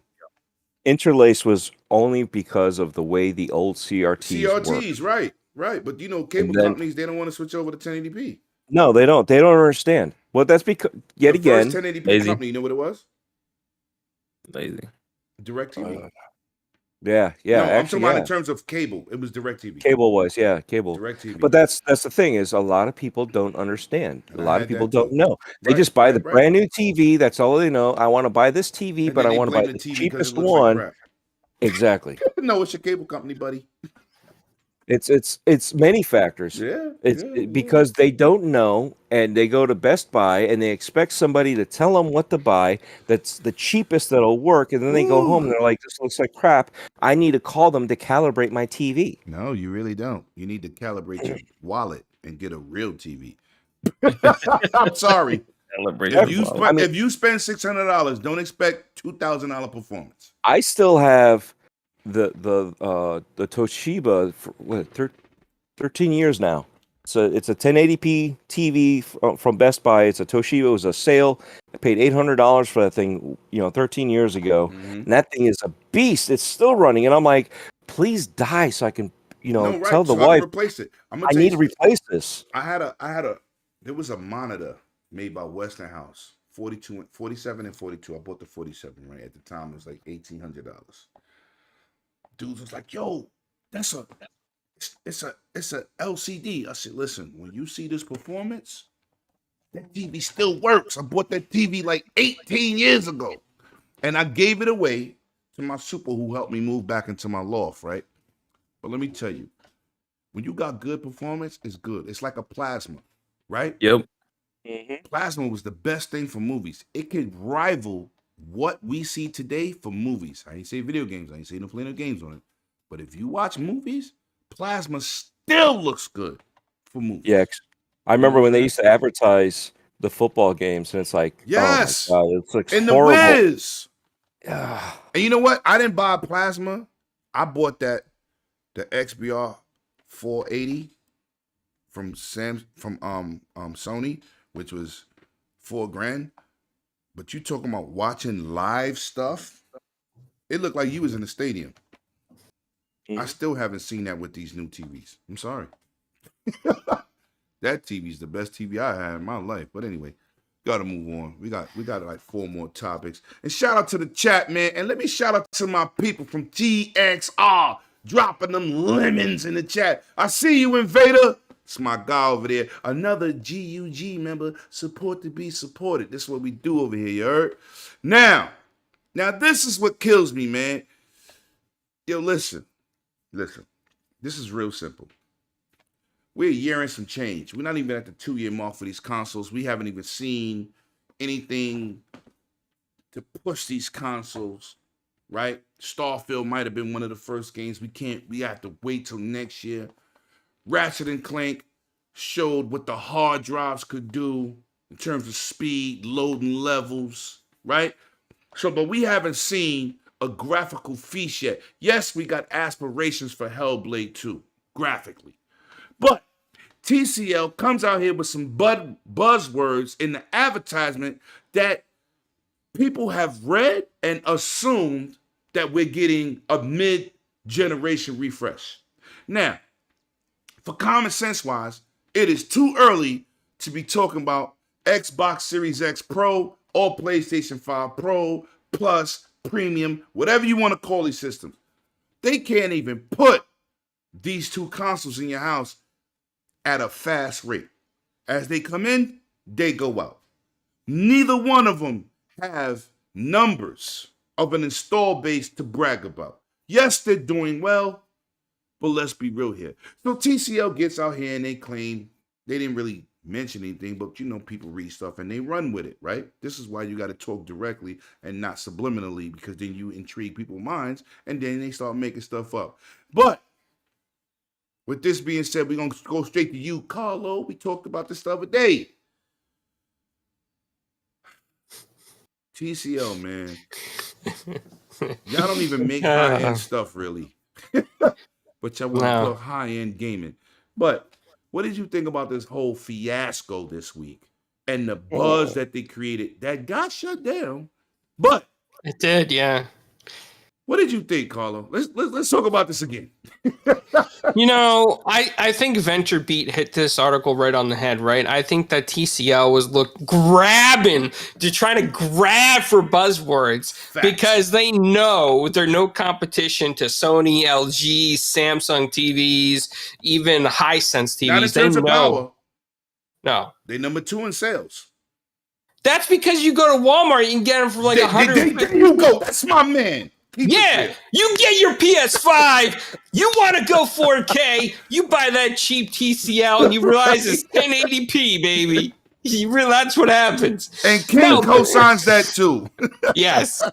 Interlace was only because of the way the old CRTs work. Right. But cable companies, they don't want to switch over to 1080p. No, they don't. They don't understand. Well, that's because the first 1080p company, you know what it was? Lazy. DirecTV. Yeah. No, I'm talking about in terms of cable. It was DirecTV. Cable was, cable. DirecTV. But that's the thing, is a lot of people don't understand. A lot of people don't know. They just buy the brand new TV. That's all they know. I want to buy this TV, but I want to buy the cheapest one. Like exactly. No, it's your cable company, buddy. It's many factors. Because they don't know, and they go to Best Buy and they expect somebody to tell them what to buy that's the cheapest that'll work, and then they go home and they're like, this looks like crap. I need to call them to calibrate my TV. No, you really don't. You need to calibrate your wallet and get a real TV. I'm sorry. If you spend $600, don't expect $2,000 performance. I still have the Toshiba for 13 years now. So it's a 1080p TV from Best Buy. It's a Toshiba. It was a sale. I paid $800 for that thing, 13 years ago. And that thing is a beast. It's still running, and I'm like, please die so I can, tell the wife, replace it. I need to replace this. There was a monitor made by Westinghouse 42, 47 and 42. I bought the 47, right? At the time, it was like $1,800. Dudes was like, yo, that's it's a LCD. I said, listen, when you see this performance, that TV still works. I bought that TV like 18 years ago. And I gave it away to my super who helped me move back into my loft, right? But let me tell you, when you got good performance, it's good. It's like a plasma, right? Yep. Plasma was the best thing for movies. It could rival what we see today for movies. I ain't say video games. I ain't say no playing no games on it. But if you watch movies, plasma still looks good for movies. Yeah, I remember when they used to advertise the football games, and it's like, yes, oh my God, it looks and horrible. The Wiz. And you know what? I didn't buy plasma. I bought the XBR 480 from Sony, which was $4,000. But you talking about watching live stuff? It looked like you was in the stadium. I still haven't seen that with these new TVs. I'm sorry. That TV's the best TV I had in my life. But anyway, gotta move on. We got like 4 more topics. And shout out to the chat, man. And let me shout out to my people from TXR, dropping them lemons in the chat. I see you, Invader. It's my guy over there. Another GUG member. Support to be supported. This is what we do over here, you heard? Now, this is what kills me, man. Yo, listen. This is real simple. We're a year and some change. We're not even at the 2-year mark for these consoles. We haven't even seen anything to push these consoles, right? Starfield might have been one of the first games. We have to wait till next year. Ratchet and Clank showed what the hard drives could do in terms of speed, loading levels, right? But we haven't seen a graphical feast yet. Yes, we got aspirations for Hellblade 2, graphically. But TCL comes out here with some buzzwords in the advertisement that people have read and assumed that we're getting a mid-generation refresh. Now, for common sense wise, it is too early to be talking about Xbox Series X Pro or PlayStation 5 Pro Plus, Premium, whatever you want to call these systems. They can't even put these 2 consoles in your house at a fast rate. As they come in, they go out. Neither one of them have numbers of an install base to brag about. Yes, they're doing well, but let's be real here. So TCL gets out here and they claim they didn't really mention anything, but people read stuff and they run with it, right? This is why you got to talk directly and not subliminally, because then you intrigue people's minds and then they start making stuff up. But with this being said, we're going to go straight to you, Carlo. We talked about this the other day. TCL, man. Y'all don't even make high-end stuff, really. But y'all want to put high-end gaming. But what did you think about this whole fiasco this week and the buzz that they created that got shut down? But it did, yeah. What did you think, Carlo? Let's talk about this again. I think VentureBeat hit this article right on the head, right? I think that TCL was trying to grab for buzzwords. Facts. Because they know they're no competition to Sony, LG, Samsung TVs, even Hisense TVs. Not in terms of power. No. They're number 2 in sales. That's because you go to Walmart, you can get them for like $100. There you go. That's my man. You get your PS5, you want to go 4K, you buy that cheap TCL and you realize it's 1080p, baby. You realize that's what happens. And King co-signs that too. Yes.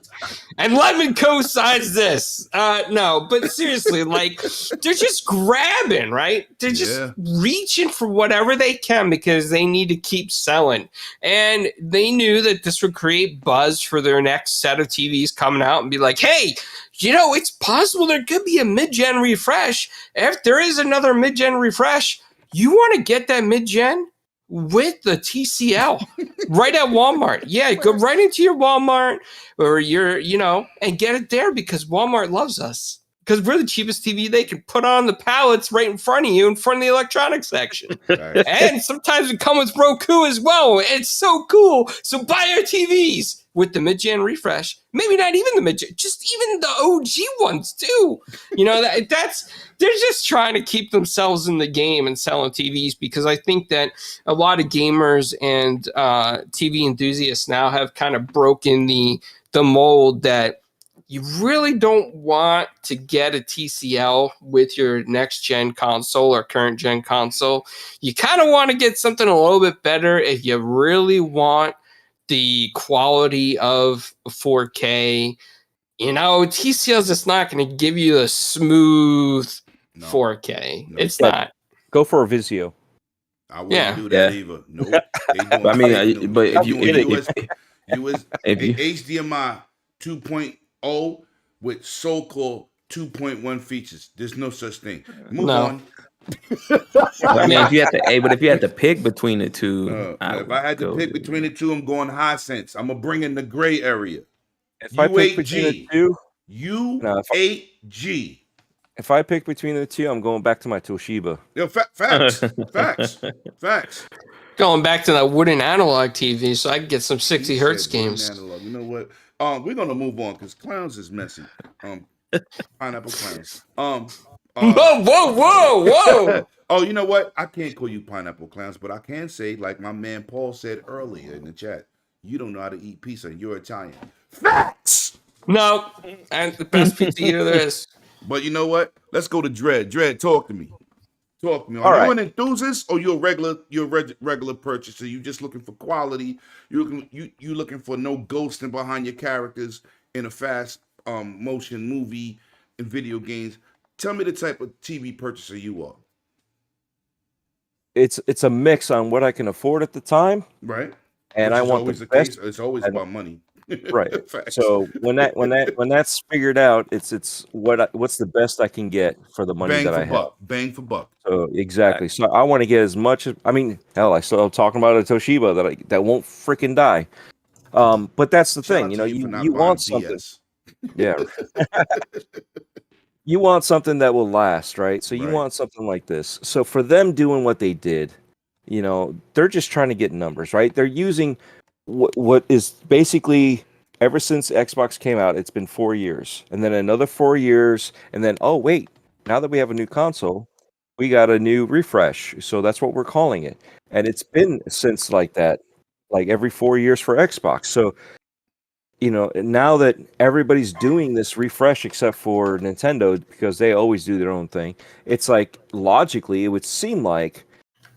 And Lemon co-signs this. No, but seriously, they're just grabbing, right? They're just reaching for whatever they can because they need to keep selling. And they knew that this would create buzz for their next set of TVs coming out and be like, hey, it's possible there could be a mid-gen refresh. If there is another mid-gen refresh, you want to get that mid-gen with the TCL right at Walmart. Yeah, go right into your Walmart or and get it there because Walmart loves us. because we're the cheapest TV they can put on the pallets right in front of you, in front of the electronics section. Facts. And sometimes we come with Roku as well. It's so cool. So buy our TVs with the mid-gen refresh. Maybe not even the mid-gen, just even the OG ones too. You know, that's they're just trying to keep themselves in the game and selling TVs, because I think that a lot of gamers and TV enthusiasts now have kind of broken the mold that you really don't want to get a TCL with your next gen console or current gen console. You kind of want to get something a little bit better if you really want the quality of 4K. You know, TCL's just not going to give you a smooth 4K. No. It's Yeah. not. Go for a Vizio. I wouldn't do that either. Nope. They doing I mean, fake but if doing HDMI 2.0 with so-called 2.1 features. There's no such thing. Move on. I mean, if you had to pick between the two, If I had to pick between the two, I'm going Hisense. I'm gonna bring in the gray area. If I pick between the two, U8G. if I pick between the two, I'm going back to my Toshiba. Yo, facts. Going back to that wooden analog TV so I can get some 60 hertz games. Analog. You know what? We're gonna move on because clowns is messy. Pineapple clowns. Whoa. Oh, you know what? I can't call you pineapple clowns, but I can say, like my man Paul said earlier in the chat, you don't know how to eat pizza and you're Italian. Facts. No, and the best pizza eater there is. But you know what? Let's go to Dread. Dread, talk to me. Are you an enthusiast or you're a regular purchaser? You just looking for quality. You looking for no ghosting behind your characters in a fast motion movie and video games. Tell me the type of TV purchaser you are. It's a mix on what I can afford at the time, right? And Which I want always the case. best. It's always about money. Right. So when that's figured out, it's what's the best I can get for the money that I have. Bang for buck. So exactly. So I want to get as much as, I mean, hell, I still talking about a Toshiba that won't freaking die. But that's the thing, you know, you want something. Yeah. You want something that will last, right? So you want something like this. So for them doing what they did, you know, they're just trying to get numbers, right? They're using what is basically, ever since Xbox came out, it's been 4 years, and then another 4 years, and then, oh wait, now that we have a new console, we got a new refresh. So that's what we're calling it. And it's been since like that, like every 4 years for Xbox. So, you know, now that everybody's doing this refresh except for Nintendo, because they always do their own thing, it's like logically it would seem like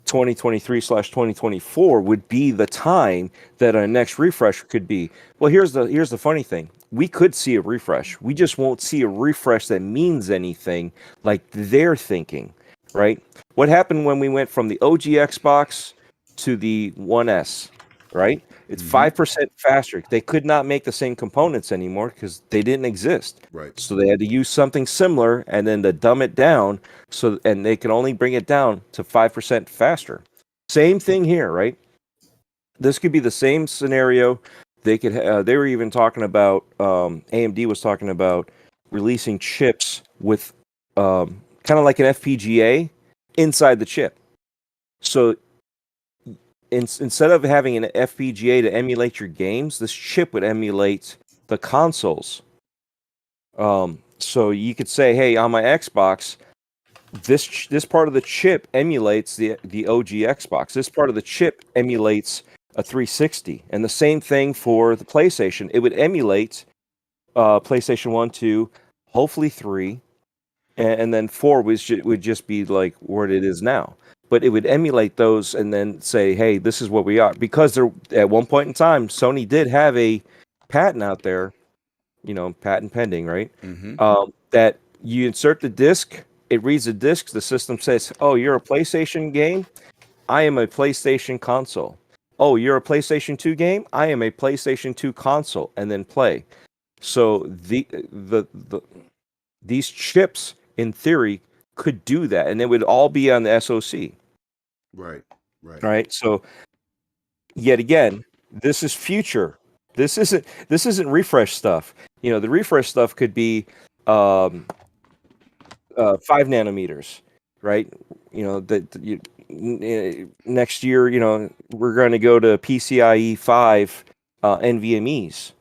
2023/2024 would be the time that our next refresh could be. Well, here's the funny thing. We could see a refresh. We just won't see a refresh that means anything like they're thinking, right? What happened when we went from the OG Xbox to the One S, right? It's 5% faster. They could not make the same components anymore because they didn't exist. Right. So they had to use something similar and then to dumb it down. And they can only bring it down to 5% faster. Same thing here, right? This could be the same scenario. They could. They were even talking about. AMD was talking about releasing chips with kind of like an FPGA inside the chip. So instead of having an FPGA to emulate your games, this chip would emulate the consoles. So you could say, hey, on my Xbox, this part of the chip emulates the OG Xbox. This part of the chip emulates a 360. And the same thing for the PlayStation. It would emulate PlayStation 1, 2, hopefully 3, and then 4 would just be like what it is now. But it would emulate those and then say, hey, this is what we are. Because there, at one point in time, Sony did have a patent out there, you know, patent pending, right? That you insert the disc, it reads the disc, the system says, oh, you're a PlayStation game? I am a PlayStation console. Oh, you're a PlayStation 2 game? I am a PlayStation 2 console, and then play. So these chips, in theory, could do that, and it would all be on the SoC. Right. So, yet again, this is future. This isn't refresh stuff. You know, the refresh stuff could be, 5 nanometers, right? Next year, we're going to go to PCIe 5 NVMEs,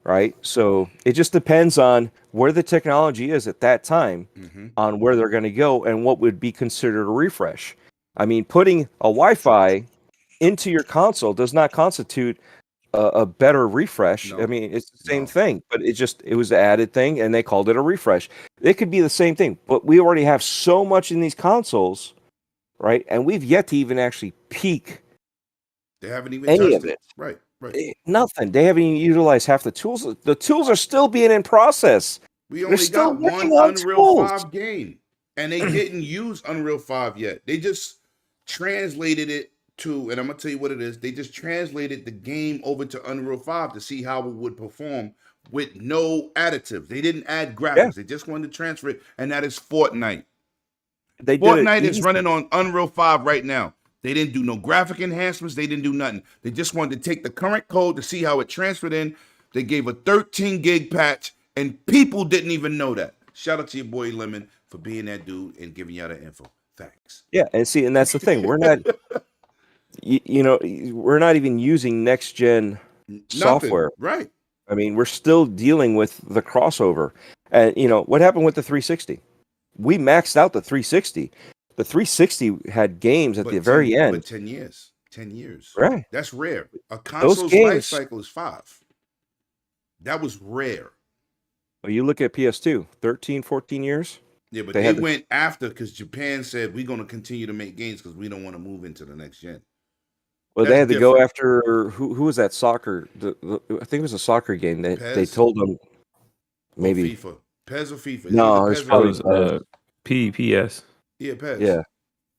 right? So it just depends on where the technology is at that time, on where they're going to go and what would be considered a refresh. I mean, putting a Wi-Fi into your console does not constitute a better refresh. No. I mean, it's the same thing, but it was an added thing, and they called it a refresh. It could be the same thing, but we already have so much in these consoles, right? And we've yet to even actually peak. They haven't even any touched of it. Right. Nothing. They haven't even utilized half the tools. The tools are still being in process. We only still got one working on Unreal tools. 5 game, and they didn't use Unreal 5 yet. They just translated it to, and I'm going to tell you what it is. They just translated the game over to Unreal 5 to see how it would perform with no additives. They didn't add graphics. Yeah. They just wanted to transfer it, and that is Fortnite. They Fortnite did it is easy. running on Unreal 5 right now. They didn't do no graphic enhancements. They didn't do nothing. They just wanted to take the current code to see how it transferred in. They gave a 13 gig patch, and people didn't even know that. Shout out to your boy Lemon for being that dude and giving y'all that info. Thanks. Yeah, and that's the thing. We're not, we're not even using next gen software. Right. I mean, we're still dealing with the crossover. And what happened with the 360? We maxed out the 360. The 360 had games at the very end. But 10 years. 10 years. Right. That's rare. A console's life cycle is 5. That was rare. Well, you look at PS2, 13, 14 years. Yeah, but they went after because Japan said we're going to continue to make games because we don't want to move into the next gen. Well, they had to go after who was that soccer? I think it was a soccer game. They told them maybe FIFA. PES or FIFA? No, it's probably PS. Yeah, PES. Yeah,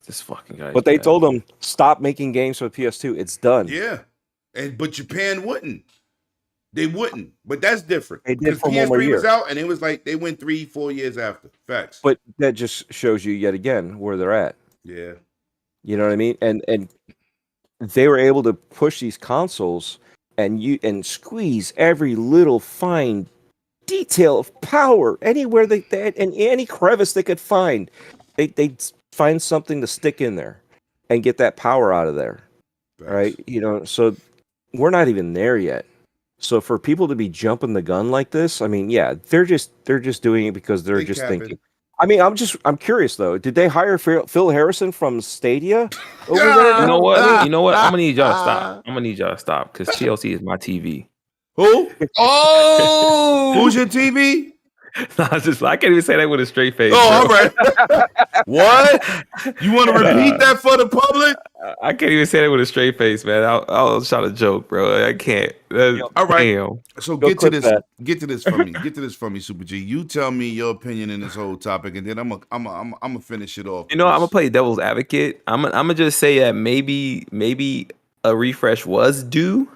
this fucking guy. But they told them stop making games for PS2. It's done. Yeah, but Japan wouldn't. They wouldn't. But that's different. They did for PS3 one more year. was out, and it was like they went 3-4 years after. Facts. But that just shows you yet again where they're at. Yeah. You know what I mean? And they were able to push these consoles and squeeze every little fine detail of power anywhere they and any crevice they could find. They find something to stick in there and get that power out of there. Facts. Right? So we're not even there yet. So for people to be jumping the gun like this, I mean, yeah, they're just doing it because they're just thinking. I mean, I'm curious though. Did they hire Phil Harrison from Stadia over there? You know what? I'm gonna need y'all to stop because TLC is my TV. Who? Oh, Who's your TV? I can't even say that with a straight face. Oh, all right. What? You want to repeat that for the public? I can't even say that with a straight face, man. I'll shout a joke, bro. I can't. All right. Damn. So get to this for me. Get to this for me, Super G. You tell me your opinion in this whole topic, and then I'm gonna finish it off. I'm gonna play devil's advocate. I'm gonna just say that maybe a refresh was due,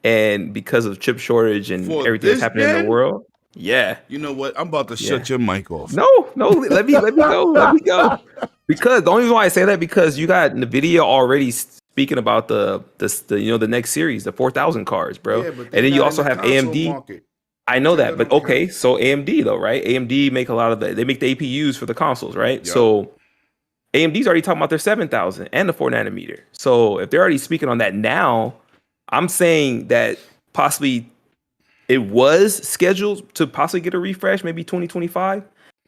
and because of chip shortage and everything that's happening in the world. Yeah. You know what? I'm about to shut your mic off. No, let me go. Let me go. Because the only reason why I say that because you got NVIDIA already speaking about the next series, the 4000 cards, bro. Yeah, and then you also have AMD. Market. I know that, but okay, so AMD though, right? AMD make a lot of they make the APUs for the consoles, right? Yep. So AMD's already talking about their 7000 and the 4 nanometer. So if they're already speaking on that now, I'm saying that possibly it was scheduled to possibly get a refresh, maybe 2025.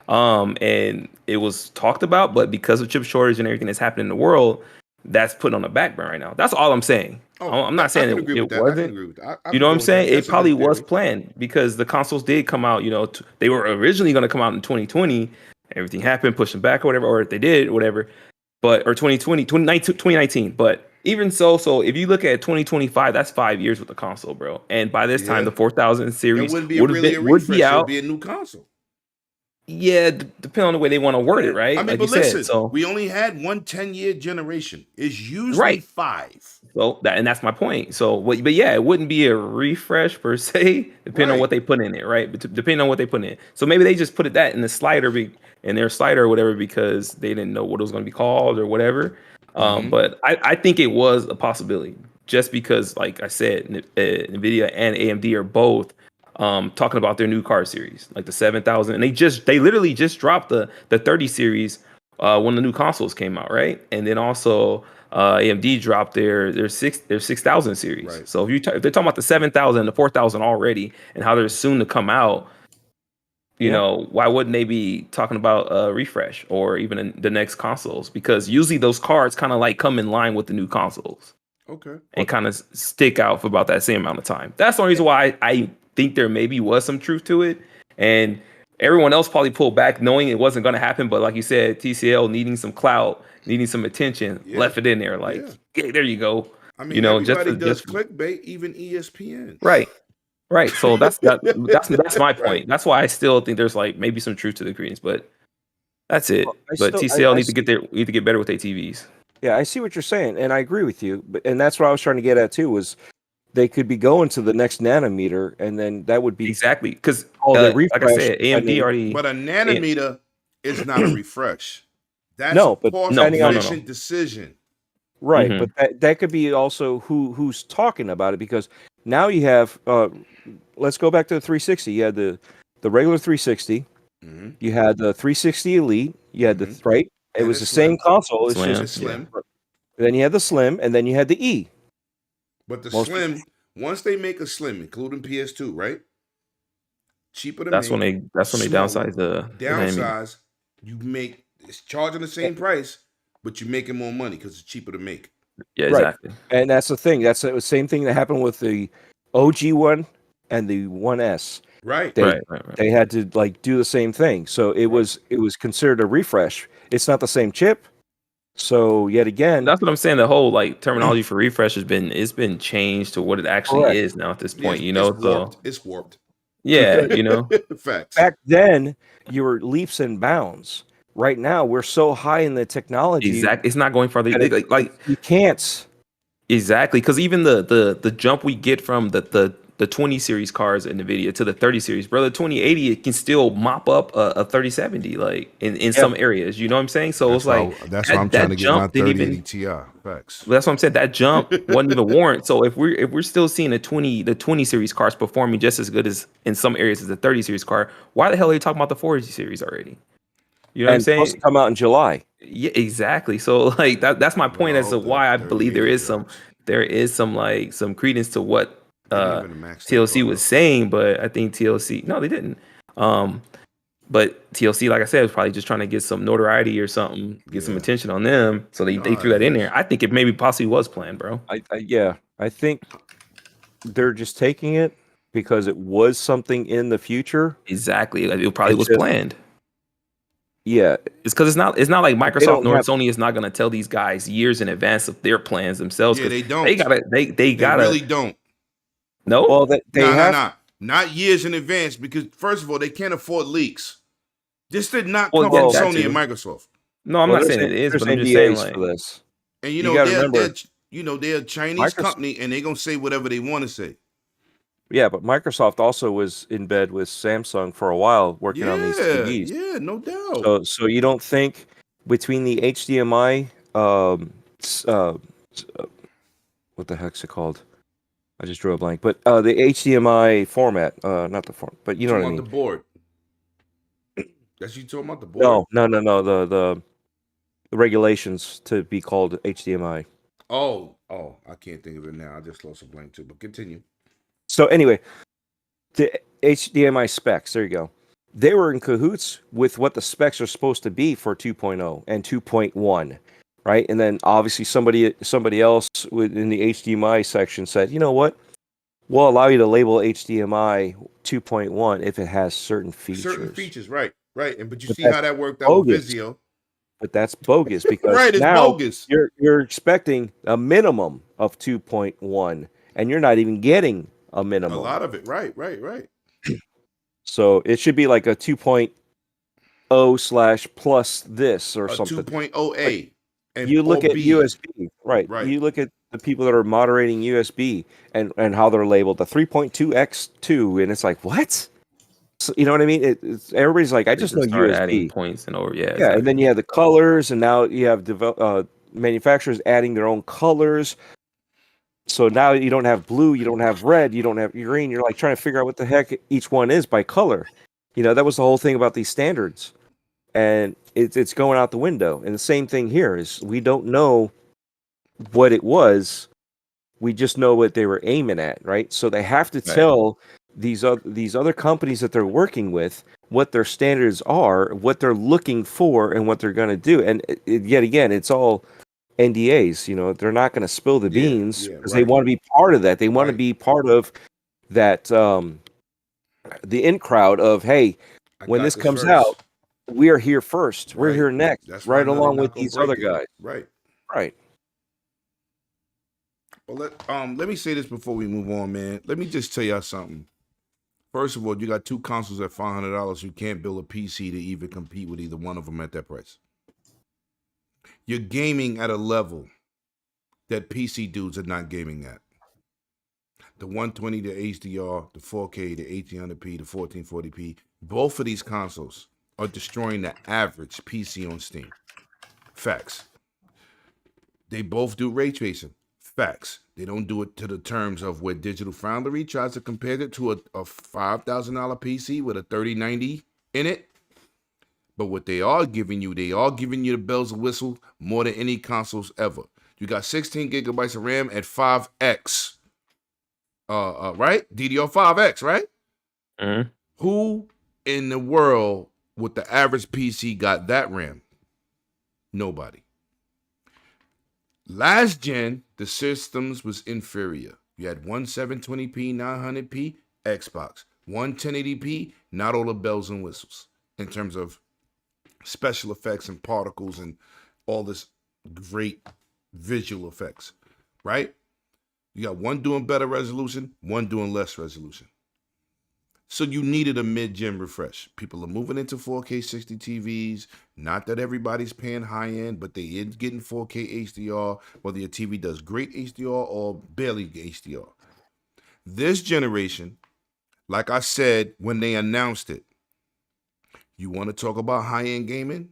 And it was talked about, but because of chip shortage and everything that's happening in the world, that's put on the back burner right now. That's all I'm saying. I'm not saying it wasn't. You know what I'm saying? It probably was planned because the consoles did come out, they were originally going to come out in 2020. Everything happened, pushed them back or whatever, or if they did, whatever. Or 2019. But even so if you look at 2025, that's 5 years with the console, bro. And by this time, the 4000 series would be out. It'd be a new console. Yeah, depending on the way they want to word it, right? I mean, but listen, we only had 1 10-year generation. It's usually 5. So that's my point. So, but yeah, it wouldn't be a refresh per se, depending on what they put in it, right? But depending on what they put in. So maybe they just put that in the slider, in their slider or whatever, because they didn't know what it was going to be called or whatever. But I think it was a possibility, just because, like I said, NVIDIA and AMD are both talking about their new car series, like the 7000, and they literally just dropped the 30 series when the new consoles came out, right? And then also AMD dropped their 6000 series. Right. So if they're talking about the 7000 and the 4000 already, and how they're soon to come out, you know, why wouldn't they be talking about a refresh or even the next consoles? Because usually those cards kind of like come in line with the new consoles. Okay. And kind of stick out for about that same amount of time. That's the only reason why I think there maybe was some truth to it. And everyone else probably pulled back knowing it wasn't going to happen. But like you said, TCL needing some clout, needing some attention, left it in there. Like, yeah, there you go. I mean, everybody does clickbait, even ESPN. Right. Right. So that's my point. That's why I still think there's like maybe some truth to the credence, but that's it. But TCL need to get better with their TVs. Yeah, I see what you're saying, and I agree with you. And that's what I was trying to get at too. Was they could be going to the next nanometer, and then that would be exactly because like I said, AMD already. But a nanometer is not a refresh. That's but cost-efficient decision. Right, but that could be also who's talking about it, because now you have. Let's go back to the 360. You had the regular 360. You had the 360 Elite. You had the right. It was the same console. It's just slim. Then you had the Slim, and then you had the E. But the Slim, once they make a Slim, including PS2, right? Cheaper to that's make. That's when they downsize the downsize. You make it's charging the same price, but you're making more money because it's cheaper to make. Yeah, exactly. Right. And that's the thing. That's the same thing that happened with the OG one and the 1S. Right. They had to like do the same thing. So it was considered a refresh. It's not the same chip. So yet again, that's what I'm saying. The whole like terminology for refresh has been changed to what it actually is now at this point. It's warped. Yeah, Facts. Back then you were leaps and bounds. Right now we're so high in the technology. Exactly, it's not going farther. Like you can't. Exactly, because even the jump we get from the 20 series cards in NVIDIA to the 30 series, bro, the 2080 it can still mop up a 3070 like in some areas. You know what I'm saying? So it's like that's why I'm trying to get my 3080 Ti. Facts. That's what I'm saying. That jump wasn't even warrant. So if we're still seeing the 20 series cards performing just as good as in some areas as the 30 series card, why the hell are you talking about the 40 series already? You know what I'm saying? Supposed to come out in July. Yeah, exactly. So like that's my point as to why I believe there is some like some credence to what TLC was saying, but I think TLC they didn't. But TLC, like I said, was probably just trying to get some notoriety or something, get some attention on them. So they threw that in there. I think it maybe possibly was planned, bro. I think they're just taking it because it was something in the future. Exactly. It probably was planned. Yeah, it's because it's not like Microsoft nor Sony is not going to tell these guys years in advance of their plans themselves. Yeah, they don't. They really don't. No, well, not years in advance, because first of all, they can't afford leaks. This did not come from Sony and Microsoft. No, I'm not saying it is, but I'm just saying like for this. And they're a Chinese company, and they're gonna say whatever they want to say. Yeah, but Microsoft also was in bed with Samsung for a while working on these TVs. Yeah, no doubt. So you don't think between the HDMI, what the heck's it called? I just drew a blank. But the HDMI format, not the form, but you know what I mean. The board. That's you talking about the board? No. The regulations to be called HDMI. Oh, I can't think of it now. I just lost a blank too. But continue. So anyway, the HDMI specs, there you go. They were in cahoots with what the specs are supposed to be for 2.0 and 2.1, right? And then obviously somebody else in the HDMI section said, you know what? We'll allow you to label HDMI 2.1 if it has certain features. Certain features, right. But you see how that worked out with Vizio. But that's bogus because right, it's now bogus. You're expecting a minimum of 2.1, and you're not even getting a minimum. A lot of it, right. So it should be like a 2.0 / plus this or something. 2.0A. And you look at USB, right? You look at the people that are moderating USB and how they're labeled, the 3.2x2, and it's like, what? So, you know what I mean? Everybody's like, I just know USB. Adding points and over, exactly. And then you have the colors, and now you have manufacturers adding their own colors. So now you don't have blue, you don't have red, you don't have green. You're like trying to figure out what the heck each one is by color. That was the whole thing about these standards, and it's going out the window. And the same thing here is we don't know what it was. We just know what they were aiming at, right? So they have to tell these other companies that they're working with what their standards are, what they're looking for, and what they're going to do. And yet again, it's all NDAs. They're not going to spill the beans because they want to be part of that. They want to be part of that, the in crowd of, hey, when this comes out, we are here first. We're here next. That's right, along with these other guys. Right. Right. Well, let me say this before we move on, man. Let me just tell y'all something. First of all, you got two consoles at $500. You can't build a PC to even compete with either one of them at that price. You're gaming at a level that PC dudes are not gaming at. The 120, the HDR, the 4K, the 1800p, the 1440p, both of these consoles are destroying the average PC on Steam. Facts. They both do ray tracing. Facts. They don't do it to the terms of where Digital Foundry tries to compare it to a $5,000 PC with a 3090 in it. But what they are giving you the bells and whistles more than any consoles ever. You got 16 gigabytes of RAM at 5x. Right? DDR5X, right? Mm-hmm. Who in the world with the average PC got that RAM? Nobody. Last gen, the systems was inferior. You had one 720p, 900p, Xbox. One 1080p, not all the bells and whistles in terms of special effects and particles and all this great visual effects, right? You got one doing better resolution, one doing less resolution. So you needed a mid-gen refresh. People are moving into 4K 60 TVs. Not that everybody's paying high-end, but they is getting 4K HDR, whether your TV does great HDR or barely HDR. This generation, like I said when they announced it, you want to talk about high-end gaming?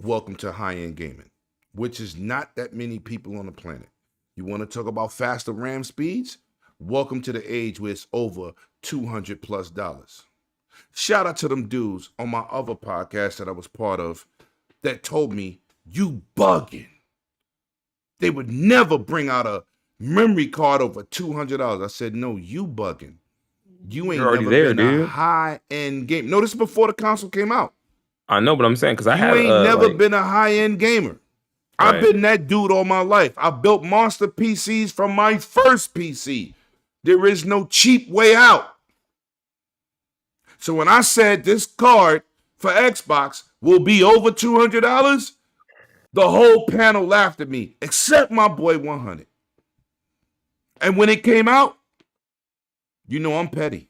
Welcome to high-end gaming, which is not that many people on the planet. You want to talk about faster RAM speeds? Welcome to the age where it's over $200+. Shout out to them dudes on my other podcast that I was part of that told me, you bugging. They would never bring out a memory card over $200. I said, no, you bugging. You ain't never been a high-end game. No, this is before the console came out. I know, but I'm saying because you ain't never been a high-end gamer. Right. I've been that dude all my life. I built monster PCs from my first PC. There is no cheap way out. So when I said this card for Xbox will be over $200, the whole panel laughed at me, except my boy 100. And when it came out, you know I'm petty.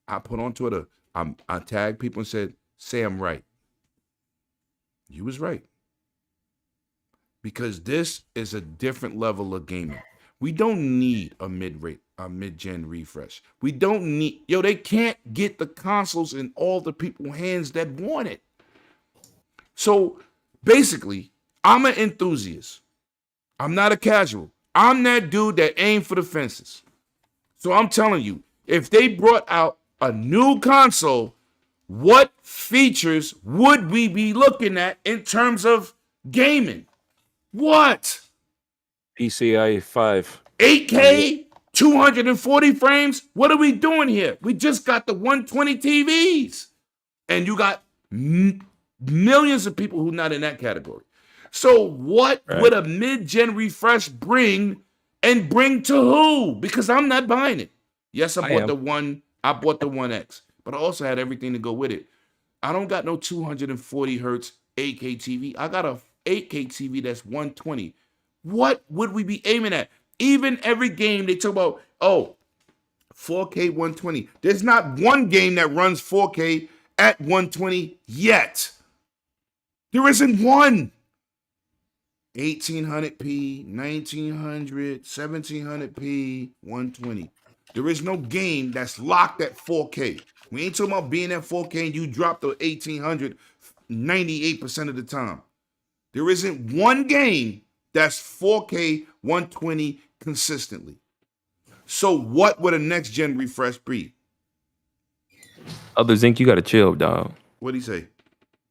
I put on Twitter, I tagged people and said, say I'm right. You was right. Because this is a different level of gaming. We don't need a mid-gen refresh. We don't need, they can't get the consoles in all the people's hands that want it. So basically, I'm an enthusiast. I'm not a casual. I'm that dude that aim for the fences. So I'm telling you, if they brought out a new console, what features would we be looking at in terms of gaming? What? PCI 5. 8K, 240 frames? What are we doing here? We just got the 120 TVs. And you got millions of people who are not in that category. So what would a mid-gen refresh bring and bring to who? Because I'm not buying it. Yes, I bought the 1X, but I also had everything to go with it. I don't got no 240 hertz 8K TV. I got a 8K TV that's 120. What would we be aiming at? Even every game they talk about, 4K 120. There's not one game that runs 4K at 120 yet. There isn't one. 1800p, 1900, 1700p, 120. There is no game that's locked at 4K. We ain't talking about being at 4K and you drop the 1800 98% of the time. There isn't one game That's 4K 120 consistently. So what would a next gen refresh be? Other Zinc, you gotta chill, dog. What'd he say?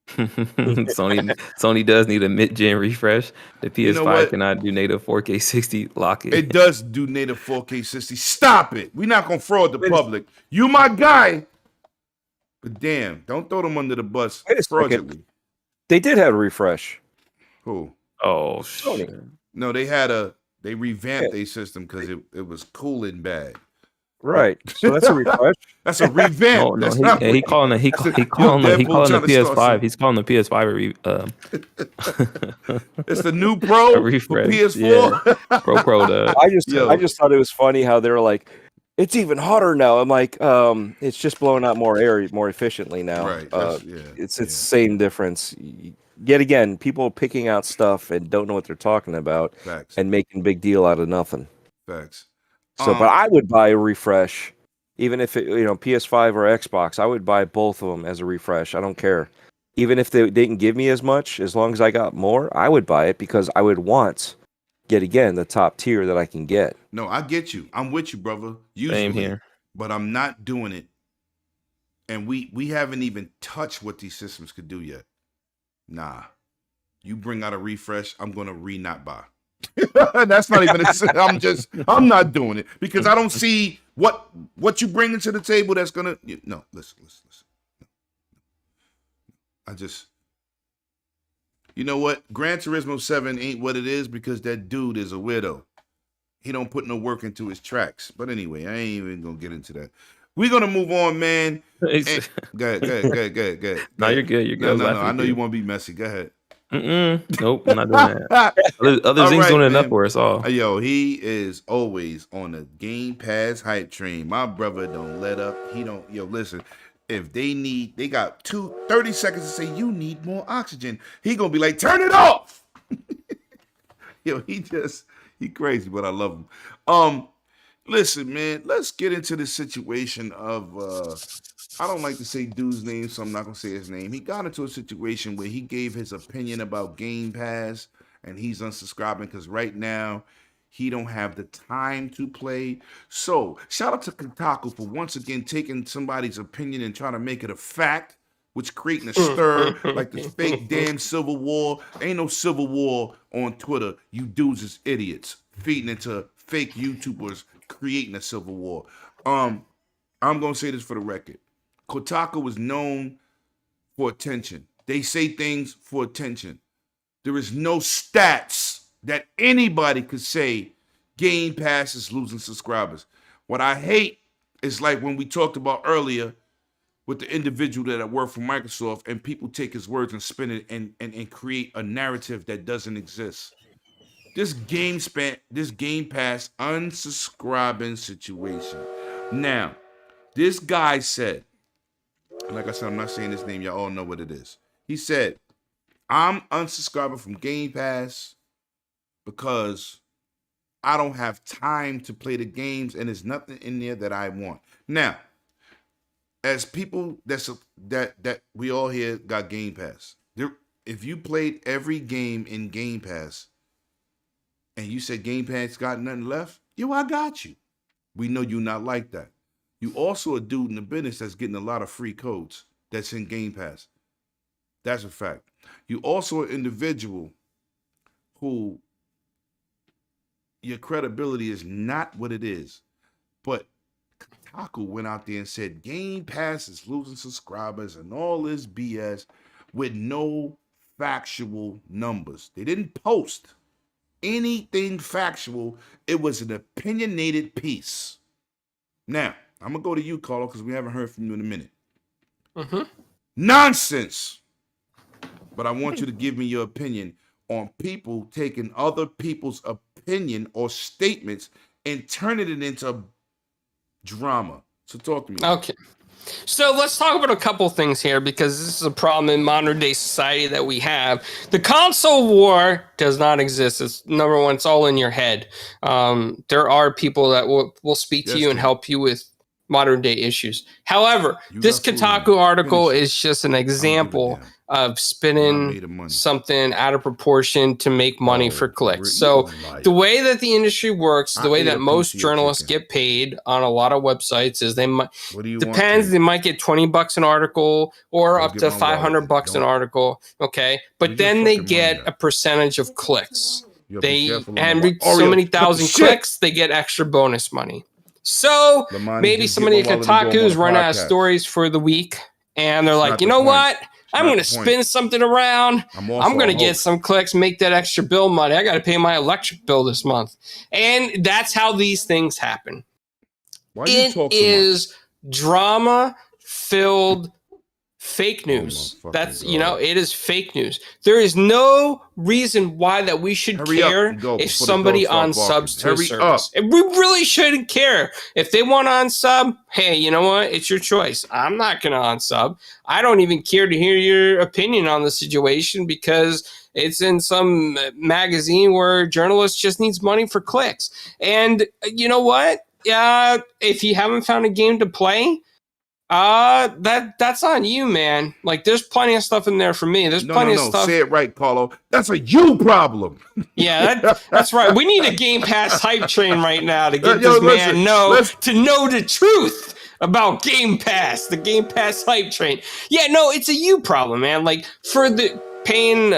Sony does need a mid-gen refresh. The You know PS5 what? cannot do native 4K 60 lock It does do native 4K 60. Stop it. We're not gonna fraud the public. You my guy. But damn, don't throw them under the bus Wait a second. fraudulently. They did have a refresh. Who? Oh Sony. shit. No, they revamped their system because it was cooling bad. Right. So that's a refresh. That's a revamp. No, That's not he calling the Deadpool PS5. He's calling the PS5 It's the new Pro a for refresh. PS4. Yeah. Pro the I just thought it was funny how they were like, it's even hotter now. I'm like, it's just blowing out more air more efficiently now. Right. It's the same difference. Yet again, people picking out stuff and don't know what they're talking about Facts. and making big deal out of nothing. Facts. So, but I would buy a refresh, even if it, PS5 or Xbox. I would buy both of them as a refresh. I don't care. Even if they didn't give me as much, as long as I got more, I would buy it because I would want, yet again, the top tier that I can get. No, I get you. I'm with you, brother. Usually, Same here. But I'm not doing it. And we haven't even touched what these systems could do yet. Nah. You bring out a refresh, I'm gonna not buy. That's not even I'm not doing it because I don't see what you bringing to the table that's gonna listen. I just, you know what? Gran Turismo 7 ain't what it is because that dude is a weirdo. He don't put no work into his tracks. But anyway, I ain't even gonna get into that. We're gonna move on, man. Go ahead. No, you're good. You're good. No. I know you want to be messy. Go ahead. Nope, I'm not doing that. Other Zing's doing enough for us all. Yo, he is always on the Game Pass hype train. My brother don't let up. He don't. Yo, listen. If they got 30 seconds to say you need more oxygen. He gonna be like, turn it off. Yo, he crazy, but I love him. Listen, man, let's get into the situation of I don't like to say dude's name, so I'm not gonna say his name. He got into a situation where he gave his opinion about Game Pass, and he's unsubscribing because right now he don't have the time to play. So shout out to Kotaku for once again taking somebody's opinion and trying to make it a fact, which creating a stir like the fake damn Civil War. Ain't no Civil War on Twitter. You dudes is idiots feeding into fake YouTubers creating a Civil War. I'm gonna say this for the record. Kotaku is known for attention. They say things for attention. There is no stats that anybody could say Game Pass is losing subscribers. What I hate is like when we talked about earlier with the individual that worked for Microsoft and people take his words and spin it and create a narrative that doesn't exist. This Game Pass unsubscribing situation. Now, this guy said, like I said, I'm not saying his name. Y'all all know what it is. He said, I'm unsubscribing from Game Pass because I don't have time to play the games and there's nothing in there that I want. Now, as people that we all here got Game Pass, if you played every game in Game Pass and you said Game Pass got nothing left, I got you. We know you not like that. You also a dude in the business that's getting a lot of free codes that's in Game Pass. That's a fact. You also an individual who your credibility is not what it is. But Kotaku went out there and said Game Pass is losing subscribers and all this BS with no factual numbers. They didn't post anything factual. It was an opinionated piece. Now, I'm going to go to you, Carlo, because we haven't heard from you in a minute. Mm-hmm. Nonsense! But I want you to give me your opinion on people taking other people's opinion or statements and turning it into drama. So talk to me. Okay. So let's talk about a couple things here because this is a problem in modern day society that we have. The console war does not exist. It's number one. It's all in your head. There are people that will speak to you and help you with modern day issues. However, this Kotaku article is just an example of made spinning of money. something out of proportion to make money for clicks. You So a liar. the way that the industry works, I the way ate that a most piece of journalists chicken. get paid on a lot of websites is they might What do you depends. want? They might get $20 an article or Go up get to my wallet. $500 an Don't- article. Okay, but Where's your then they fucking get money a at? percentage of clicks. You gotta be They careful on and my reach so Oreo. many Cut the thousand shit. clicks, they get extra bonus money. So Lamani, maybe just somebody get at my wallet and go. I'm on Kotaku's a run out of podcast. stories for the week, and they're It's like, not you the know point. what? I'm not going the to point. spin something around. I'm also I'm going a to get host. some clicks, make that extra bill money. I got to pay my electric bill this month. And that's how these things happen. Why you It talk so is drama filled fake news. my fucking That's, God. it is fake news. There is no reason why that we should Hurry up care and go if before the somebody dog start barking. unsubs to a Hurry service. And we really shouldn't care. If they want to unsub, hey, you know what? It's your choice. I'm not going to unsub. I don't even care to hear your opinion on the situation because it's in some magazine where journalists just needs money for clicks. And you know what? If you haven't found a game to play, that's on you, man. Like, there's plenty of stuff in there for me. There's plenty of stuff. Say it right, Carlo. That's a you problem. Yeah, that's right. We need a Game Pass hype train right now to get Yo, this listen, man know the truth about Game Pass, the Game Pass hype train. Yeah, no, it's a you problem, man. Like, for the paying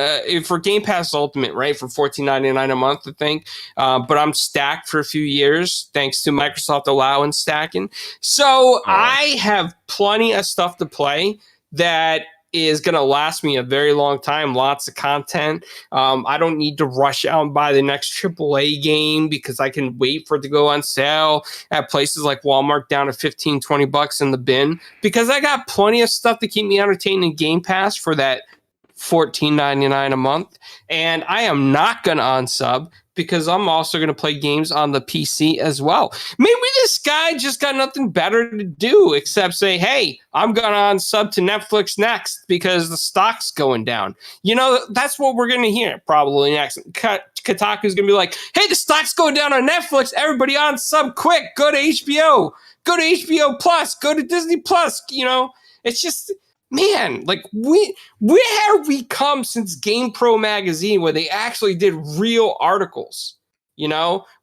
for Game Pass Ultimate, right, for $14.99 a month, I think. But I'm stacked for a few years thanks to Microsoft allowing stacking. So I have plenty of stuff to play that is going to last me a very long time. Lots of content. I don't need to rush out and buy the next AAA game because I can wait for it to go on sale at places like Walmart down to $15-20 in the bin, because I got plenty of stuff to keep me entertained in Game Pass for that $14.99 a month. And I am not going to unsub because I'm also going to play games on the PC as well. Maybe this guy just got nothing better to do except say, hey, I'm going to unsub to Netflix next because the stock's going down. That's what we're going to hear probably next. Kotaku's going to be like, hey, the stock's going down on Netflix. Everybody unsub quick. Go to HBO. Go to HBO Plus. Go to Disney Plus. It's just... Man, like where have we come since GamePro magazine where they actually did real articles?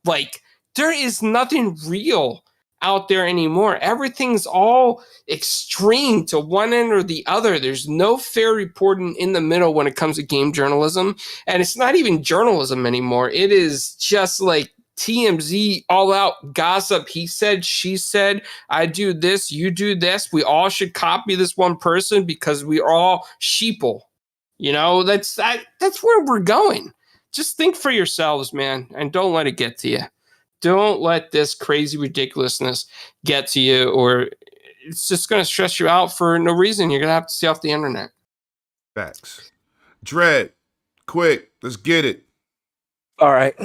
Like there is nothing real out there anymore. Everything's all extreme to one end or the other. There's no fair reporting in the middle when it comes to game journalism. And it's not even journalism anymore. It is just like TMZ all out gossip. He said, she said, I do this, you do this. We all should copy this one person because we are all sheeple. That's where we're going. Just think for yourselves, man, and don't let it get to you. Don't let this crazy ridiculousness get to you, or it's just going to stress you out for no reason. You're going to have to stay off the internet. Facts. Dread, quick, let's get it. All right.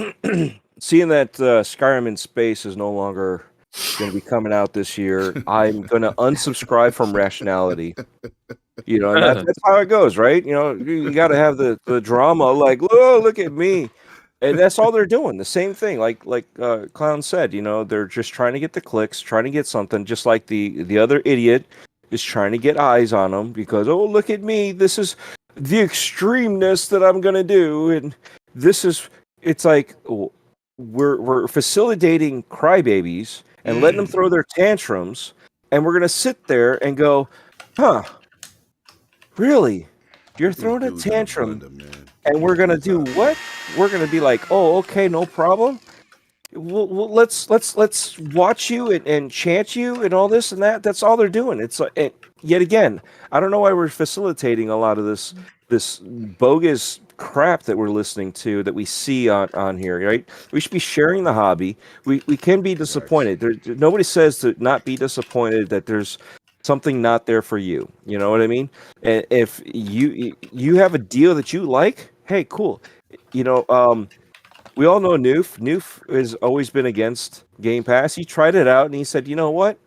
Seeing that Skyrim in Space is no longer going to be coming out this year, I'm going to unsubscribe from Rationality. And that's how it goes, right? You got to have the drama, like, oh, look at me. And that's all they're doing. The same thing, like Clown said, they're just trying to get the clicks, trying to get something, just like the other idiot is trying to get eyes on them because, oh, look at me. This is the extremeness that I'm going to do. And it's like... We're facilitating crybabies and letting them throw their tantrums, and we're gonna sit there and go, huh? Really? You're throwing a tantrum, and we're gonna do what? We're gonna be like, oh, okay, no problem. Well, let's watch you and chant you and all this and that. That's all they're doing. It's like, yet again, I don't know why we're facilitating a lot of this bogus crap that we're listening to, that we see on here, right? We should be sharing the hobby. We can be disappointed. Nobody says to not be disappointed that there's something not there for you. You know what I mean? And if you have a deal that you like, hey, cool. We all know Noof. Noof has always been against Game Pass. He tried it out and he said, you know what?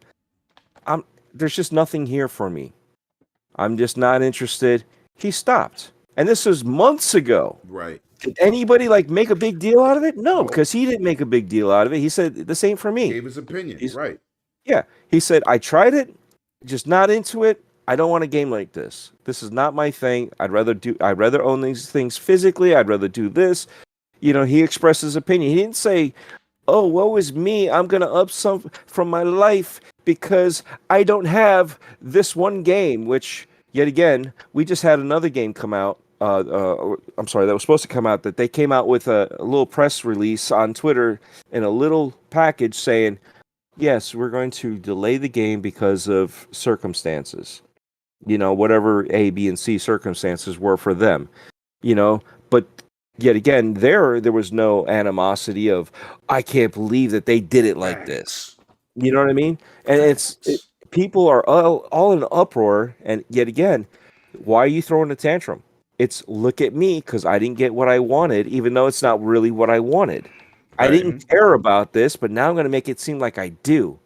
There's just nothing here for me. I'm just not interested. He stopped. And this was months ago. Right. Did anybody make a big deal out of it? No, because he didn't make a big deal out of it. He said the same for me. Gave his opinion. Right. Yeah. He said, I tried it, just not into it. I don't want a game like this. This is not my thing. I'd rather own these things physically. I'd rather do this. He expressed his opinion. He didn't say, "Oh, woe is me. I'm going to up some from my life because I don't have this one game," which yet again, we just had another game come out. I'm sorry, that was supposed to come out, that they came out with a little press release on Twitter in a little package saying, yes, we're going to delay the game because of circumstances. Whatever A, B, and C circumstances were for them. But yet again, there was no animosity of, I can't believe that they did it like this. You know what I mean? And people are all in uproar, and yet again, why are you throwing a tantrum? It's look at me because I didn't get what I wanted, even though it's not really what I wanted. I didn't care about this, but now I'm going to make it seem like I do.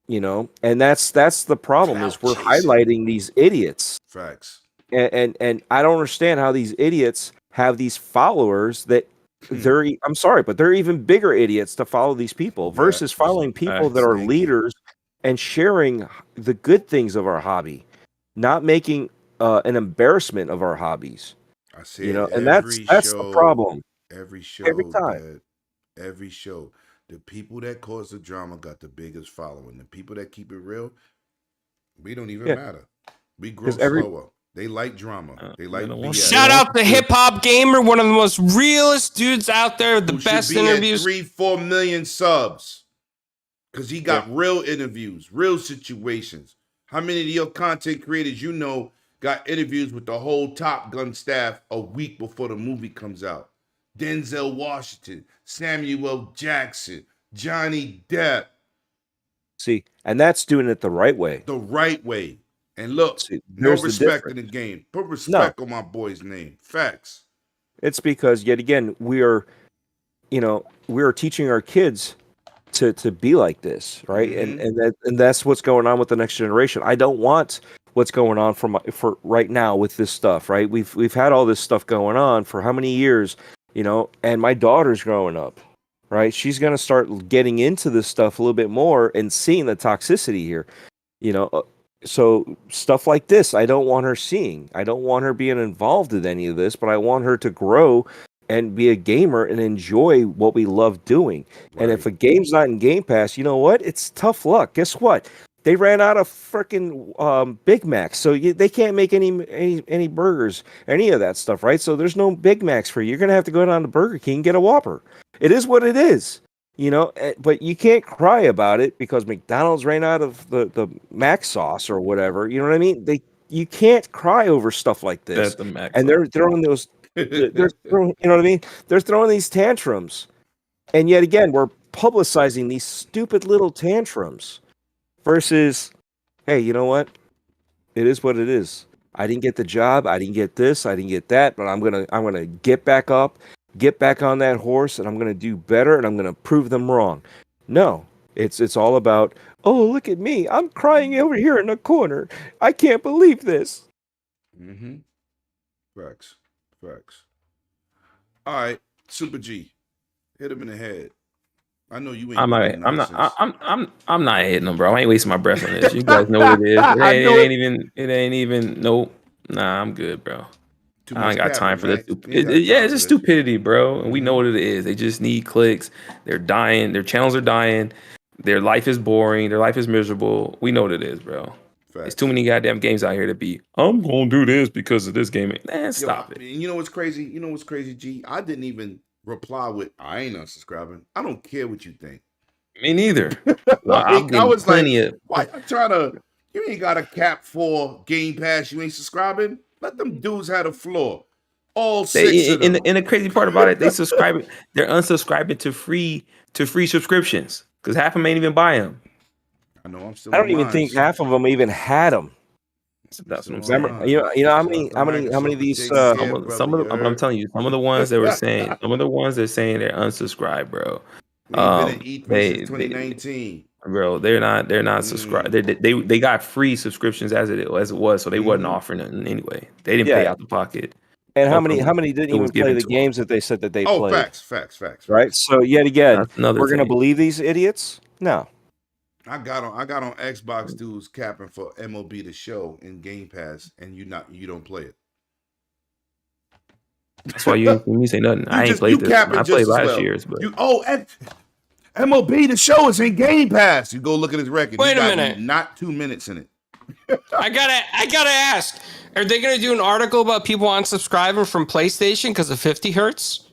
And that's the problem is we're highlighting these idiots. Facts. And I don't understand how these idiots have these followers that I'm sorry, but they're even bigger idiots to follow these people versus following people that are leaders and sharing the good things of our hobby, not making an embarrassment of our hobbies. I see and that's the problem. Every show, every time. Every show. The people that cause the drama got the biggest following. The people that keep it real, we don't even matter. We grow slower. They like drama. They like BS. Shout out to Hip Hop Gamer, one of the most realest dudes out there, the best interviews. 3-4 million subs. Because he got real interviews, real situations. How many of your content creators got interviews with the whole Top Gun staff a week before the movie comes out? Denzel Washington, Samuel Jackson, Johnny Depp. See, and that's doing it the right way. The right way. And look, no respect in the game. Put respect on my boy's name. Facts. It's because, yet again, we are teaching our kids to be like this, right? Mm-hmm. And that's what's going on with the next generation. I don't want what's going on for right now with this stuff, right? We've had all this stuff going on for how many years, and my daughter's growing up, right? She's going to start getting into this stuff a little bit more and seeing the toxicity here, So stuff like this, I don't want her seeing. I don't want her being involved in any of this, but I want her to grow and be a gamer and enjoy what we love doing. Right. And if a game's not in Game Pass, you know what? It's tough luck. Guess what? They ran out of freaking Big Macs, so they can't make any burgers, any of that stuff, right? So there's no Big Macs for you. You're gonna have to go down to Burger King and get a Whopper. It is what it is. But you can't cry about it because McDonald's ran out of the Mac sauce or whatever. You know what I mean? You can't cry over stuff like this. That's the Mac and they're throwing those. They're throwing, you know what I mean? They're throwing these tantrums, and yet again, we're publicizing these stupid little tantrums. Versus, hey, you know what? It is what it is. I didn't get the job. I didn't get this. I didn't get that. But I'm gonna get back up. Get back on that horse, and I'm going to do better, and I'm going to prove them wrong. No, it's all about, oh, look at me. I'm crying over here in the corner. I can't believe this. Mm-hmm. Facts. All right, Super G, hit him in the head. I know you ain't. I'm not hitting them, bro. I ain't wasting my breath on this. You guys know what it is. It ain't even. Nope. Nah, I'm good, bro. I ain't got time for that. It's just stupidity, bro. And we know what it is. They just need clicks. They're dying. Their channels are dying. Their life is boring. Their life is miserable. We know what it is, bro. Facts. There's too many goddamn games out here to be, I'm going to do this because of this game. Stop it. You know what's crazy? G? I didn't even reply with, I ain't unsubscribing. I don't care what you think. Me neither. I was like, why you trying to, you ain't got a cap for Game Pass. You ain't subscribing? Let them dudes have the floor. All six of them. And the crazy part about it, they're unsubscribing to free subscriptions because half of them ain't even buy them. I know. I don't even think half of them even had them. That's what I'm saying. Remember, how many of these? I'm telling you, some of the ones that were saying, they're unsubscribed, bro. Been since 2019. Bro, they're not subscribed. They got free subscriptions as it was, so they wasn't offering it anyway. They didn't pay out the pocket. And how many didn't even play the games that they said that they played? Facts. Right. So yet again, we're gonna believe these idiots? No. I got on Xbox dudes capping for MLB The Show in Game Pass, and you don't play it. That's why you ain't seen me say nothing. I ain't played this. Capping I just played as last well. year's, but And MLB The Show is in Game Pass. You go look at his record. Wait He a got minute. Not 2 minutes in it. I gotta ask: are they gonna do an article about people unsubscribing from PlayStation because of 50 hertz?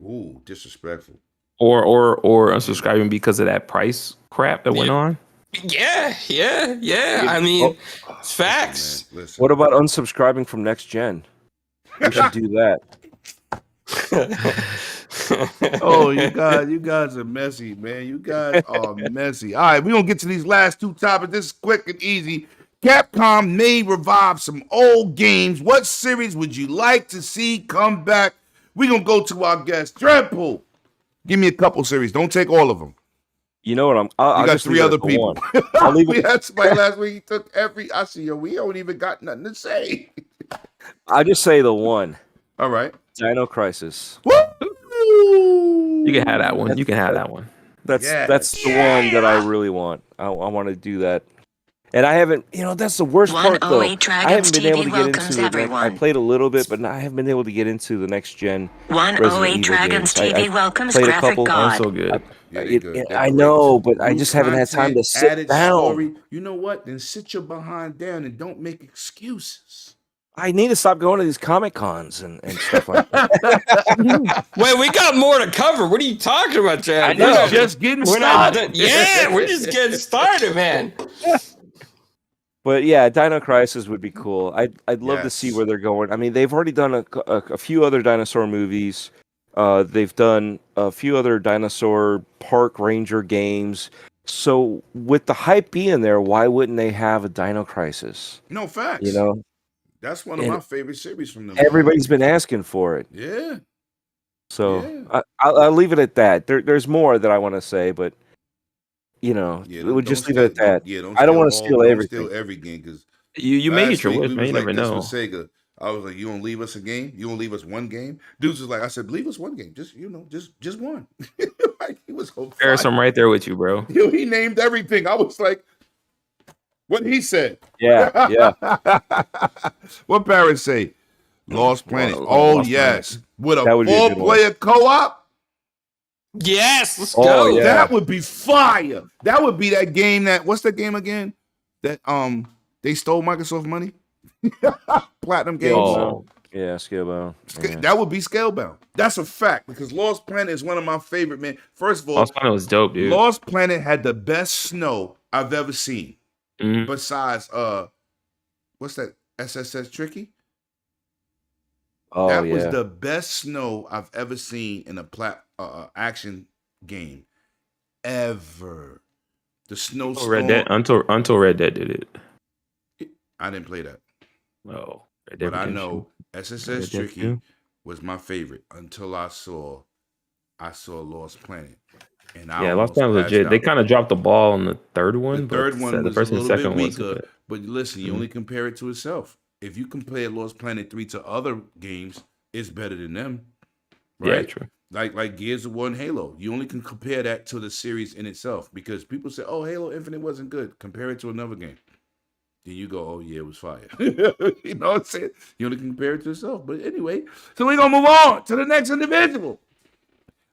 Ooh, disrespectful. or unsubscribing because of that price crap that went on. Yeah. I mean, it's facts. Listen. What about unsubscribing from next gen? We should do that. Oh, you guys are messy, man. You guys are messy. All right, we're gonna get to these last two topics. This is quick and easy. Capcom may revive some old games. What series would you like to see come back? We're gonna go to our guest, Dreadpool. Give me a couple series. Don't take all of them. You know what? You got just three leave it other at the people. one. I'll leave We it. had somebody last week. He took every. I see you. We don't even got nothing to say. I just say the one. All right. Dino Crisis. Woo! You can have that one. You can have that one. That's Yes. the one that I really want. I want to do that. And I haven't, that's the worst part though. 108 I haven't been able to TV get welcomes into the I everyone. played a little bit, but I haven't been able to get into the next gen. 108 Evil Dragons games. TV I welcomes played a Graphic couple. God. So good. Yeah, they good. They're I great. know, but I New just haven't had time to content, sit added down. Story. You know what? Then sit your behind down and don't make excuses. I need to stop going to these Comic Cons and stuff like that. Wait, we got more to cover. What are you talking about, Chad? I know. We're just getting We're not started. done. Yeah, we're just getting started, man. But yeah, Dino Crisis would be cool. I'd love to see Yes. where they're going. I mean, they've already done a few other dinosaur movies. They've done a few other dinosaur park ranger games. So with the hype being there, why wouldn't they have a Dino Crisis? No facts. You know, That's one of And my favorite series from them. everybody's been asking for it. Yeah. So Yeah. I'll leave it at that. There's more that I want to say, but Yeah, we'll just don't leave it at steal- that. don't I don't steal wanna all- steal don't everything. steal every game because You made last your week wish, we man. was You like never this know. with Sega. I was like, you gonna leave us a game? You gonna leave us one game? Dudes was like, I said, leave us one game. Just just one. Like he was on There's fire. some right there with you, bro. He named everything. I was like, what he said. Yeah. What Barrett say? Lost Planet. Lost Oh Planet. yes, with a That would be a good 4-player co-op. Yes, let's Oh, go. yeah. That would be fire. That would be that game what's that game again? That they stole Microsoft money? Platinum Games. Oh. Yeah, Skillbound. Yeah. That would be Scalebound. That's a fact because Lost Planet is one of my favorite, man. First of all, Lost Planet was dope, dude. Lost Planet had the best snow I've ever seen. Mhm. Besides what's that? SSS Tricky? Oh That yeah. was the best snow I've ever seen in a action game ever. The snow Until Red Dead, until Red Dead did it. I didn't play that, Oh, Red Dead but I Redemption. know SSS Red Dead Tricky 2. was my favorite until I saw Lost Planet. And Yeah, Lost Planet was passed legit. They out. kind of dropped the ball on the third one. The third one the was first a and little second bit was weaker, but listen, you only compare it to itself. If you compare Lost Planet 3 to other games, it's better than them. yeah, Right? true. Like Gears of War and Halo. You only can compare that to the series in itself because people say, oh, Halo Infinite wasn't good. Compare it to another game. Then you go, oh yeah, it was fire. You know what I'm saying? You only can compare it to itself. But anyway, so we're gonna move on to the next individual.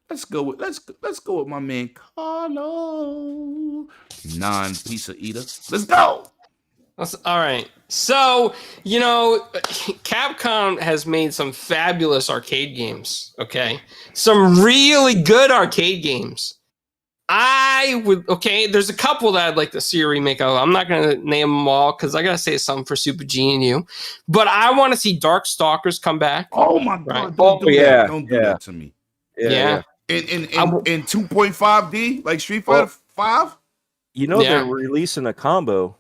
Let's go with my man Carlo. Non-pizza eater. Let's go. All right. So, Capcom has made some fabulous arcade games. Okay. Some really good arcade games. There's a couple that I'd like to see a remake of. I'm not going to name them all because I got to say something for Super G and you. But I want to see Dark Stalkers come back. Oh my Right. God. Don't do yeah, that. Don't do yeah. that to me. Yeah. In 2.5D, like Street Fighter 5? You know Yeah. they're releasing a combo.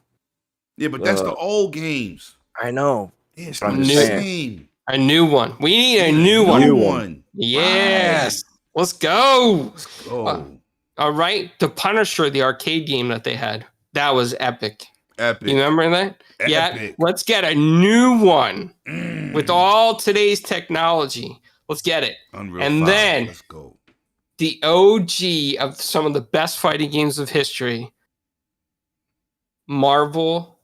Yeah, but that's the old games. I know. Yeah, it's But not I'm the just same. A new one. We need a new one. New one. Yes. Let's go. Let's go. All right. The Punisher, the arcade game that they had. That was epic. Epic. You remember that? Yeah. Epic. Let's get a new one Mm. with all today's technology. Let's get it. Unreal and 5. then- Let's go. The OG of some of the best fighting games of history, Marvel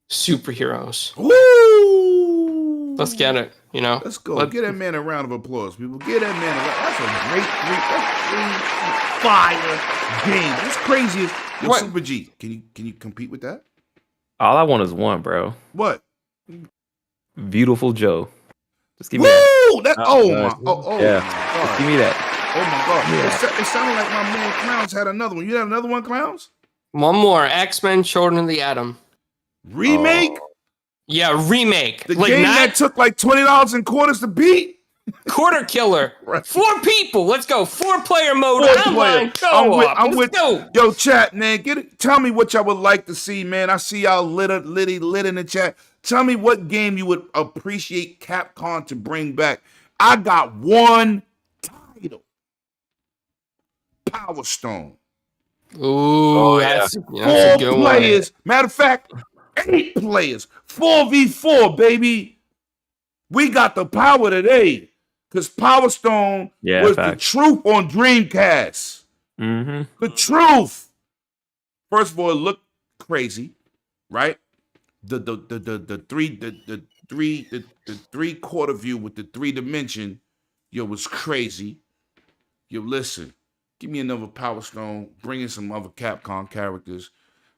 superheroes. Woo! Let's get it. You know, Let's go. Give that man a round of applause, people. Give that man a round. That's a great fire game. It's crazy. Yo, What? Super G, can you compete with that? All I want is one, bro. What? Beautiful Joe. Just give me Woo! that. Nice. Yeah. My Just God. give me that. Oh my God. Yeah. It sounded like my man Clowns had another one. You have another one, Clowns? One more. X-Men Children of the Atom. Remake? Yeah, remake. The like game not that took like $20 in quarters to beat? quarter killer. Right. 4 people. Let's go. 4-player mode. Four Online. player. I'm Let's with. go. Yo, chat, man. Tell me what y'all would like to see, man. I see y'all lit in the chat. Tell me what game you would appreciate Capcom to bring back. I got one title. Power Stone. Ooh, yeah. that's a Four good players. Matter of fact, 8 players. 4v4, baby. We got the power today. Because Power Stone Yeah, was facts. the truth on Dreamcast. Mm-hmm. The truth. First of all, it looked crazy, right? The 3/4 view with the 3 dimension, yo, was crazy. Yo, listen, give me another Power Stone. Bring in some other Capcom characters.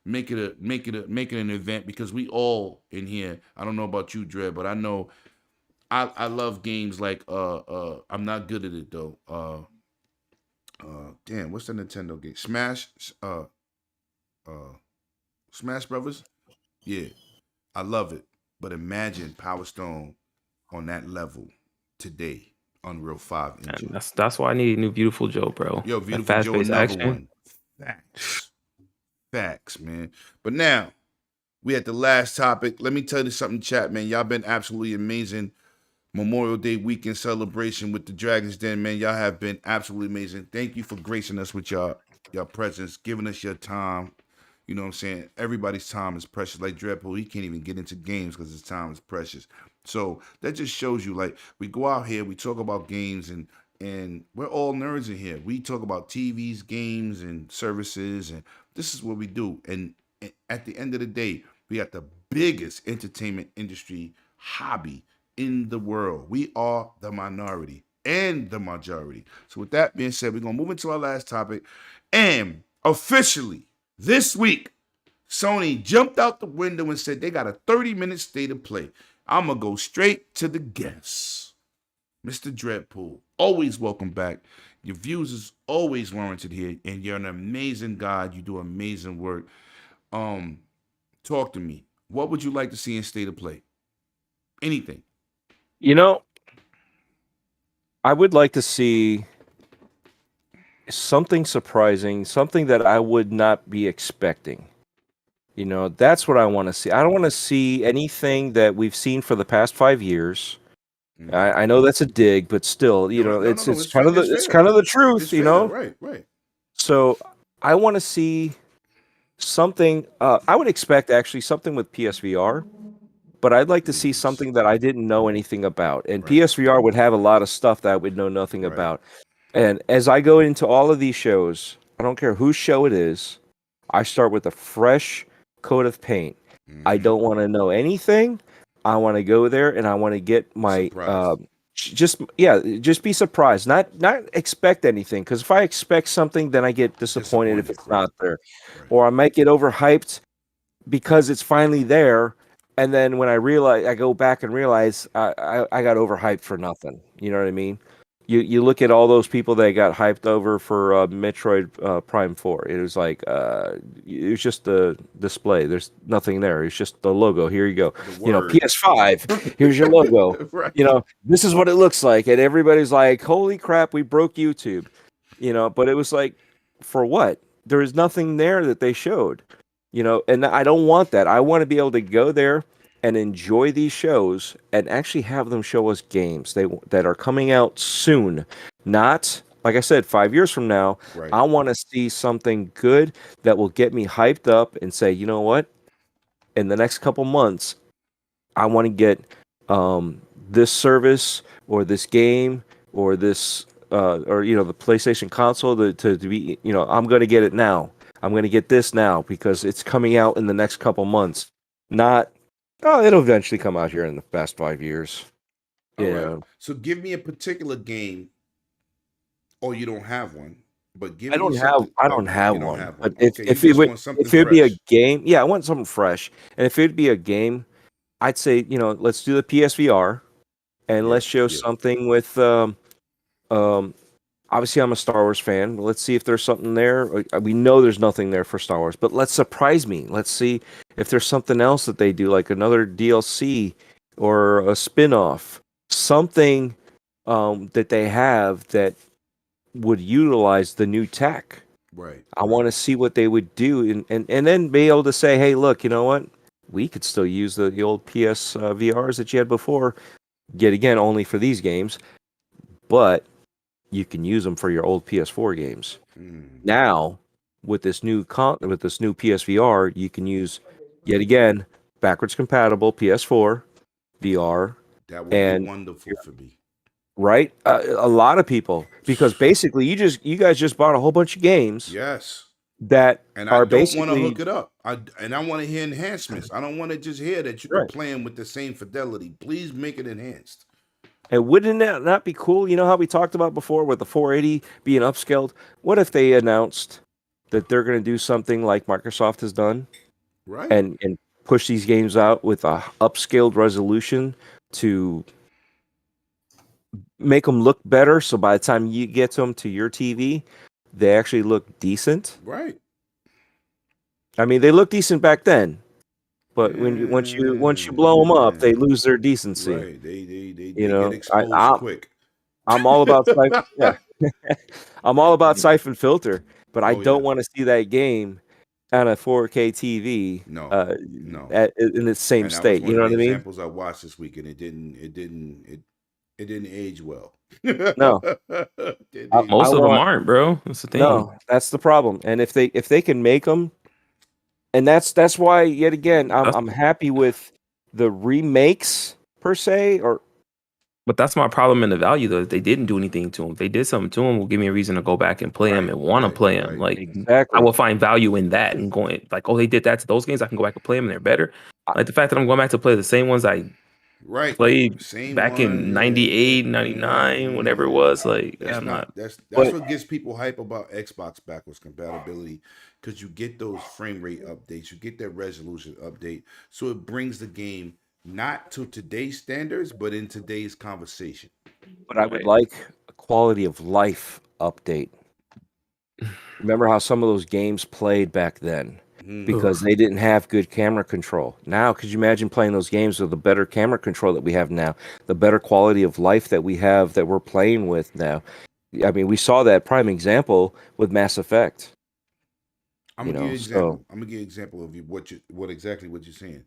Make it an event because we all in here. I don't know about you, Dre, but I know I love games like I'm not good at it though. Damn, what's the Nintendo game? Smash Brothers? Yeah. I love it. But imagine Power Stone on that level today. Unreal 5 engine. And that's why I need new Beautiful Joe, bro. Yo, That Beautiful Joe, fast-paced another action. one. Facts, man. But now, we at the last topic. Let me tell you something, chat, man. Y'all been absolutely amazing. Memorial Day weekend celebration with the Dragon's Den, man. Y'all have been absolutely amazing. Thank you for gracing us with your presence, giving us your time. You know what I'm saying? Everybody's time is precious. Like Dreadpool, he can't even get into games because his time is precious. So that just shows you, like, we go out here, we talk about games, and we're all nerds in here. We talk about TVs, games, and services, and this is what we do. And at the end of the day, we got the biggest entertainment industry hobby in the world. We are the minority and the majority. So with that being said, we're going to move into our last topic. And officially, this week, Sony jumped out the window and said they got a 30-minute state of play. I'm going to go straight to the guests. Mr. Dreadpool, always welcome back. Your views is always warranted here, and you're an amazing guy. You do amazing work. Talk to me. What would you like to see in state of play? Anything. You know, I would like to see something surprising, something that I would not be expecting. You know, that's what I want to see. I don't want to see anything that we've seen for the past 5 years. I know that's a dig, but still, you know, it's kind of the truth, It's you fair. know. Right. So I want to see something. I would expect actually something with PSVR, but I'd like to see something that I didn't know anything about. And Right. PSVR would have a lot of stuff that I would know nothing Right. about. And as I go into all of these shows, I don't care whose show it is, I start with a fresh coat of paint. I don't want to know anything. I want to go there and I want to get my just be surprised. Not expect anything, because if I expect something, then I get disappointed if it's not there. Right. Or I might get overhyped because it's finally there, and then when I go back and realize I got overhyped for nothing. You know what I mean? You look at all those people that got hyped over for Metroid Prime 4. It was like it was just the display. There's nothing there. It's just the logo. Here you go. You know, PS5. Here's your logo. Right. You know, this is what it looks like, and everybody's like, "Holy crap, we broke YouTube." You know, but it was like, for what? There is nothing there that they showed. You know, and I don't want that. I want to be able to go there and enjoy these shows and actually have them show us games that are coming out soon. Not, like I said, 5 years from now. Right. I want to see something good that will get me hyped up and say, you know what? In the next couple months, I want to get this service or this game or this or you know, the PlayStation console to be, you know, I'm going to get it now. I'm going to get this now because it's coming out in the next couple months. Not, oh, it'll eventually come out here in the past 5 years. All Yeah. right. So give me a particular game, or you don't have one, but give I me don't have something. I don't Okay, have you don't one. have one. But if Okay, you it just would want something if it would be a fresh. game, yeah, I want something fresh. And if it'd be a game, I'd say, let's do the PSVR and Yeah, let's show yeah. something with um obviously I'm a Star Wars fan. But let's see if there's something there. We know there's nothing there for Star Wars, but let's surprise me. Let's see if there's something else that they do, like another DLC or a spin-off. Something that they have that would utilize the new tech. Right. I want to see what they would do and then be able to say, hey, look, you know what? We could still use the old PS VRs that you had before, yet again, only for these games, but you can use them for your old PS4 games. Mm. Now, with this new PSVR, you can use, yet again, backwards compatible PS4 VR, That would be and wonderful for me. right, a lot of people, because basically you guys just bought a whole bunch of games Yes. that And I are don't want to basically hook it up. I want to hear enhancements. I don't want to just hear that you can right. play them with the same fidelity. Please make it enhanced. And wouldn't that not be cool? You know how we talked about before with the 480 being upscaled? What if they announced that they're going to do something like Microsoft has done Right. and push these games out with a upscaled resolution to make them look better, so by the time you get them to your TV, they actually look decent? Right. I mean, they look decent back then, but once you blow them up, they lose their decency. Right. You They get know, exposed quick. I'm all about yeah. I'm all about siphon filter, but I Oh yeah. don't want to see that game on a 4K TV No. No. in the same And that was state. one You of know the what I mean? examples I watched this week, and it didn't age well. No, Didn't I, age I Most of well. them want aren't, bro. That's the thing. no. That's the problem. And if they can make them, and that's why yet again I'm happy with the remakes per se, or But that's my problem in the value though. If they didn't do anything to them, if they did something to them, will give me a reason to go back and play them Right. and want to Right. play them. Right. Like I exactly. will find value in that and going like, oh, they did that to those games. I can go back and play them and they're better. I- Like the fact that I'm going back to play the same ones I Right. played Same back one. in Yeah. 98, Yeah. 99, whatever it was. Like That's I'm not not. that's But what gets people hype about Xbox backwards compatibility, because you get those frame rate updates, you get that resolution update, so it brings the game not to today's standards, but in today's conversation. I would Right. like a quality of life update. Remember how some of those games played back then? Because they didn't have good camera control. Now, could you imagine playing those games with the better camera control that we have now, the better quality of life that we have that we're playing with now? I mean, we saw that prime example with Mass Effect. I'm You gonna give you know, an so example. I'm gonna give you an example of what exactly what you're saying.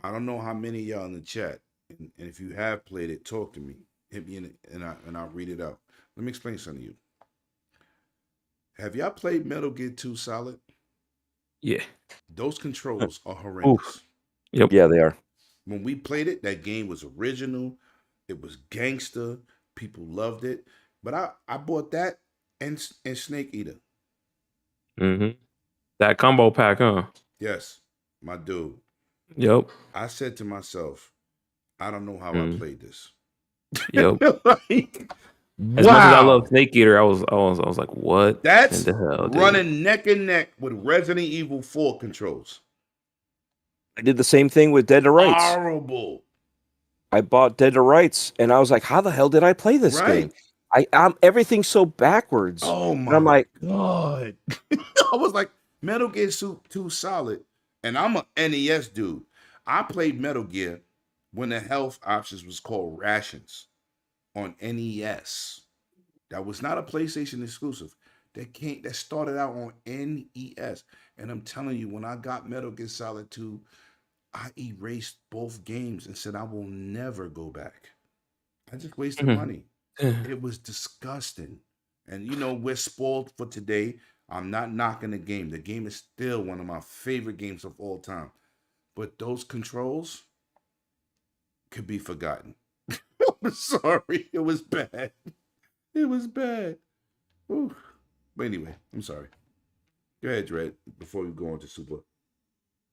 I don't know how many of y'all in the chat, and if you have played it, talk to me. Hit me in it, and I'll read it out. Let me explain something to you. Have y'all played Metal Gear 2 Solid? Yeah. Those controls are oof, horrendous. Yep. yeah, they are. When we played it, that game was original. It was gangster. People loved it. But I bought that and Snake Eater. hmm That combo pack, huh? Yes, my dude. Yep. I said to myself, I don't know how I Mm. played this. Yep. Like, As much as I love wow. Snake Eater, I was like, what in That's the hell, dude? running neck and neck with Resident Evil 4 controls. I did the same thing with Dead to Rights. Horrible. I bought Dead to Rights, and I was like, how the hell did I play this Right. game? I'm everything's so backwards. Oh And I'm my like, God. I was like, Metal Gear 2 Solid, and I'm a NES dude. I played Metal Gear when the health options was called rations on NES. That was not a PlayStation exclusive. That started out on NES. And I'm telling you, when I got Metal Gear Solid 2, I erased both games and said I will never go back. I just wasted money. It was disgusting. And we're spoiled for today. I'm not knocking the game. The game is still one of my favorite games of all time. But those controls could be forgotten. I'm sorry. It was bad. It was bad. Ooh. But anyway, I'm sorry. Go ahead, Dredd, before we go on to Super.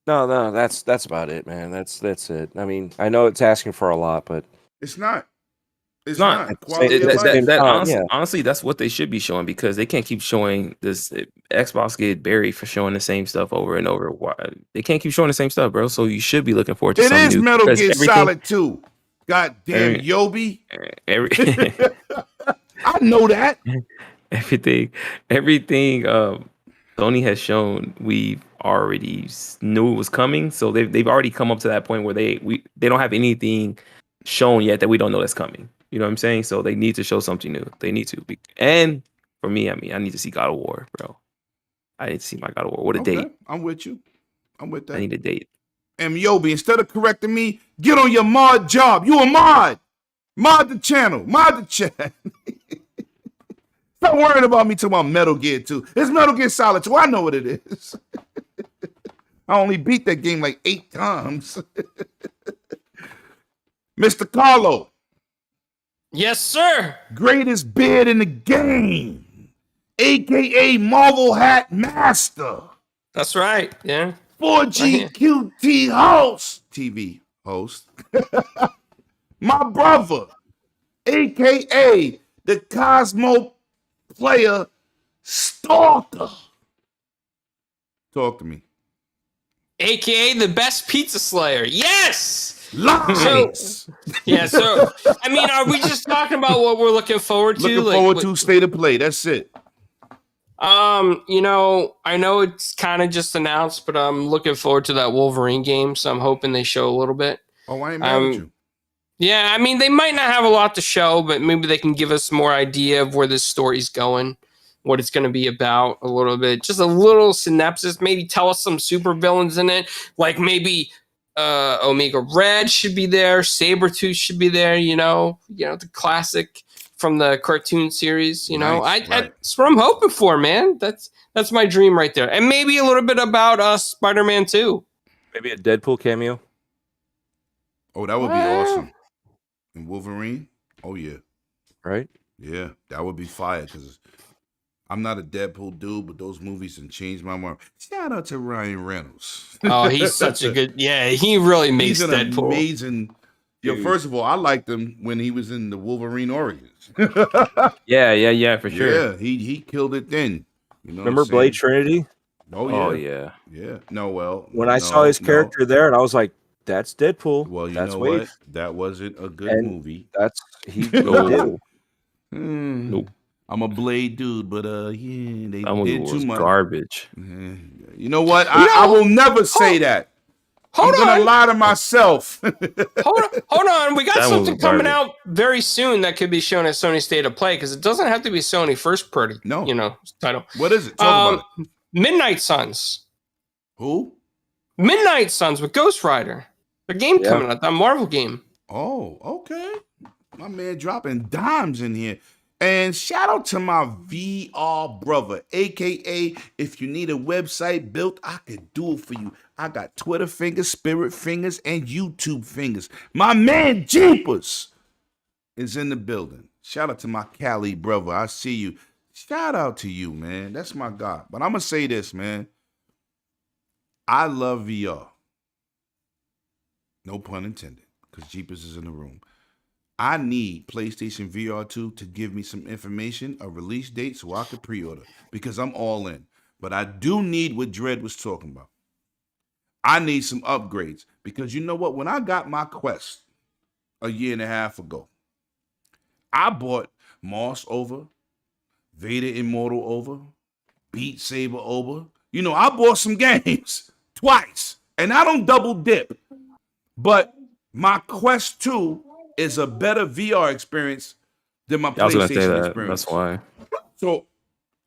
No, that's about it, man. That's it. I mean, I know it's asking for a lot, but It's not. It's not. not. at the Quality same, of at the life. same time, Honestly, yeah. honestly, that's what they should be showing because they can't keep showing this. Xbox get buried for showing the same stuff over and over. Why? They can't keep showing the same stuff, bro. So you should be looking forward to It something is new. Metal because Gear everything, Solid 2. Goddamn every, Yobi. every I know that. everything Sony has shown, we already knew it was coming. So they've already come up to that point where they don't have anything shown yet that we don't know that's coming. You know what I'm saying? So they need to show something new. They need to. And for me, I mean, I need to see God of War, bro. I need to see my God of War. What a date. I'm with you. I'm with that. I need a date. And Yobi, instead of correcting me, get on your mod job. You a mod. Mod the channel. Mod the chat. Stop worrying about me talking about Metal Gear 2. It's Metal Gear Solid 2. I know what it is. I only beat that game like 8 times. Mr. Carlo. Yes, sir. Greatest beard in the game. AKA Marvel Hat Master. That's right. Yeah. 4G QT host. TV host. My brother. AKA the Cosmo player stalker. Talk to me. AKA the best pizza slayer. Yes. Lies. Yeah. So, I mean, are we just talking about what we're looking forward to? Looking forward to State of Play. That's it. You know, I know it's kind of just announced, but I'm looking forward to that Wolverine game. So I'm hoping they show a little bit. Oh, I ain't mad at you. Yeah, I mean, they might not have a lot to show, but maybe they can give us more idea of where this story's going, what it's going to be about a little bit. Just a little synopsis. Maybe tell us some supervillains in it. Like maybe Omega Red should be there. Sabretooth should be there, you know, the classic from the cartoon series, you know. Right. That's what I'm hoping for, man. That's my dream right there. And maybe a little bit about Spider-Man 2. Maybe a Deadpool cameo. Oh, that would be awesome. And Wolverine? Oh, yeah. Right? Yeah, that would be fire because I'm not a Deadpool dude, but those movies can change my mind. Shout out to Ryan Reynolds. Oh, he's such a good... Yeah, he really makes He's an Deadpool. amazing... Yo, first of all, I liked him when he was in the Wolverine Origins. Yeah, for sure. Yeah, he killed it then. You know Remember Blade Trinity? Oh, yeah. Yeah. No, well... When I saw his character there, and I was like, that's Deadpool. Well, you that's know Wade. what? That wasn't a good movie. That's... He did. Nope. I'm a Blade dude, but yeah, they That movie did too was much. garbage. You know what? I will never say that. I'm gonna lie to myself. Hold on. We got That something was coming garbage. out very soon that could be shown at Sony State of Play because it doesn't have to be Sony first party. No. Title. What is it? Talk about it. Midnight Suns. Who? Midnight Suns with Ghost Rider. The game coming out. That Marvel game. Oh, okay. My man dropping dimes in here. And shout out to my VR brother, aka if you need a website built, I could do it for you. I got Twitter fingers, Spirit fingers, and YouTube fingers. My man Jeepers is in the building. Shout out to my Cali brother. I see you. Shout out to you, man. That's my guy. But I'm gonna say this, man. I love VR. No pun intended, because Jeepers is in the room. I need PlayStation VR 2 to give me some information, a release date, so I could pre-order, because I'm all in. But I do need what Dredd was talking about. I need some upgrades, because you know what? When I got my Quest a year and a half ago, I bought Moss over, Vader Immortal over, Beat Saber over. You know, I bought some games twice, and I don't double dip. But my Quest 2 is a better VR experience than my I was gonna say PlayStation that. experience. That's why. So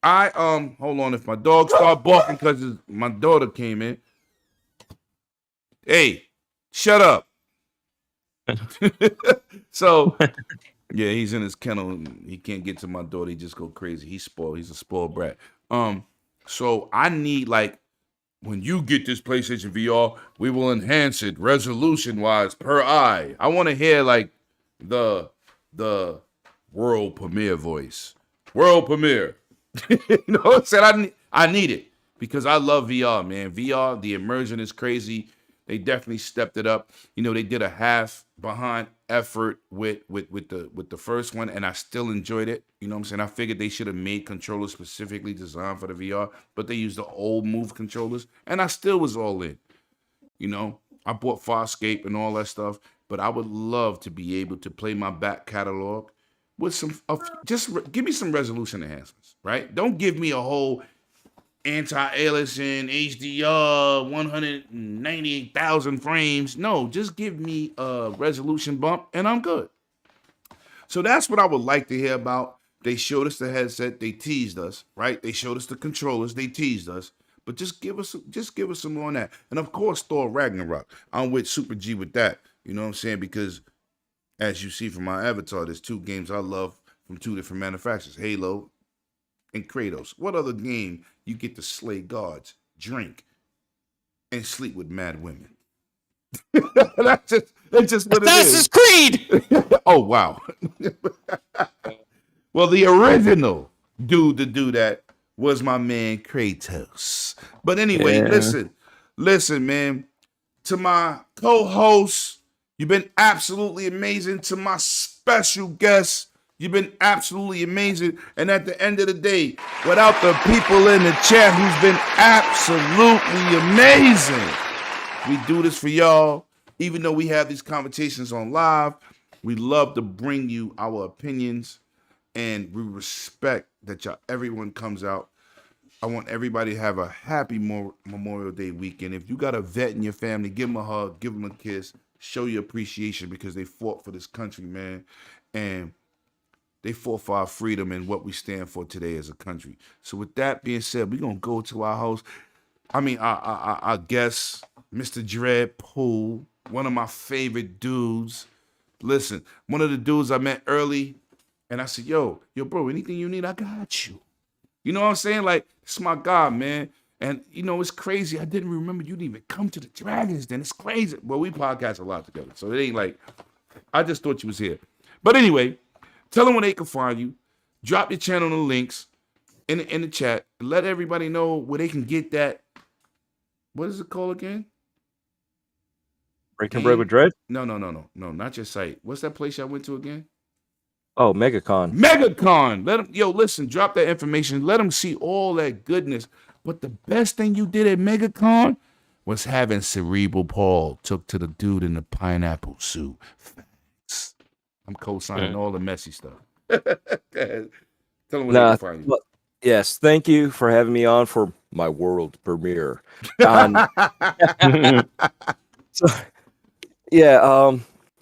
I hold on, if my dog start barking because my daughter came in. Hey, shut up. So yeah, he's in his kennel and he can't get to my daughter. He just go crazy. He's spoiled. He's a spoiled brat. So I need, like, when you get this PlayStation VR, we will enhance it resolution-wise per eye. I want to hear, like, the world premiere voice. World premiere. You know what I'm saying? I need it. because I love VR, man. VR, the immersion is crazy. They definitely stepped it up. You know, they did a half behind effort with the first one, and I still enjoyed it. You know what I'm saying? I figured they should have made controllers specifically designed for the VR, but they used the old Move controllers, and I still was all in. You know, I bought Farscape and all that stuff, but I would love to be able to play my back catalog with give me some resolution enhancements, right? Don't give me a whole anti-aliasing HDR 198,000 frames. No, just give me a resolution bump and I'm good. So that's what I would like to hear about. They showed us the headset, they teased us, right? They showed us the controllers, they teased us. But just give us some more on that. And of course, Thor Ragnarok. I'm with Super G with that. You know what I'm saying? Because as you see from my avatar, there's two games I love from two different manufacturers, Halo and Kratos. What other game you get to slay gods, drink, and sleep with mad women? that's just what it is. Assassin's Creed. Oh wow. Well, the original dude to do that was my man Kratos. But anyway, Yeah. listen, man. To my co-host, you've been absolutely amazing. To my special guest, you've been absolutely amazing. And at the end of the day, without the people in the chat who's been absolutely amazing, we do this for y'all. Even though we have these conversations on live, we love to bring you our opinions, and we respect that everyone comes out. I want everybody to have a happy Memorial Day weekend. If you got a vet in your family, give them a hug, give them a kiss, show your appreciation because they fought for this country, man. And they fought for our freedom and what we stand for today as a country. So with that being said, we're going to go to our host. Our guest, Mr. Dread Poole, one of my favorite dudes. Listen, one of the dudes I met early, and I said, yo, bro, anything you need, I got you. You know what I'm saying? Like, it's my guy, man. And, you know, it's crazy. I didn't remember you didn't even come to the Dragons then. It's crazy. Well, we podcast a lot together. So it ain't like, I just thought you was here. But anyway, tell them where they can find you. Drop your channel in the links in the chat. And let everybody know where they can get that. What is it called again? Breaking Bread with Dread? No, not your site. What's that place y'all went to again? Oh, Megacon. Megacon. Let them, listen, drop that information. Let them see all that goodness. But the best thing you did at Megacon was having Cerebral Paul took to the dude in the pineapple suit. Facts. I'm co-signing all the messy stuff. Tell them where they can find you. Yes, thank you for having me on for my world premiere.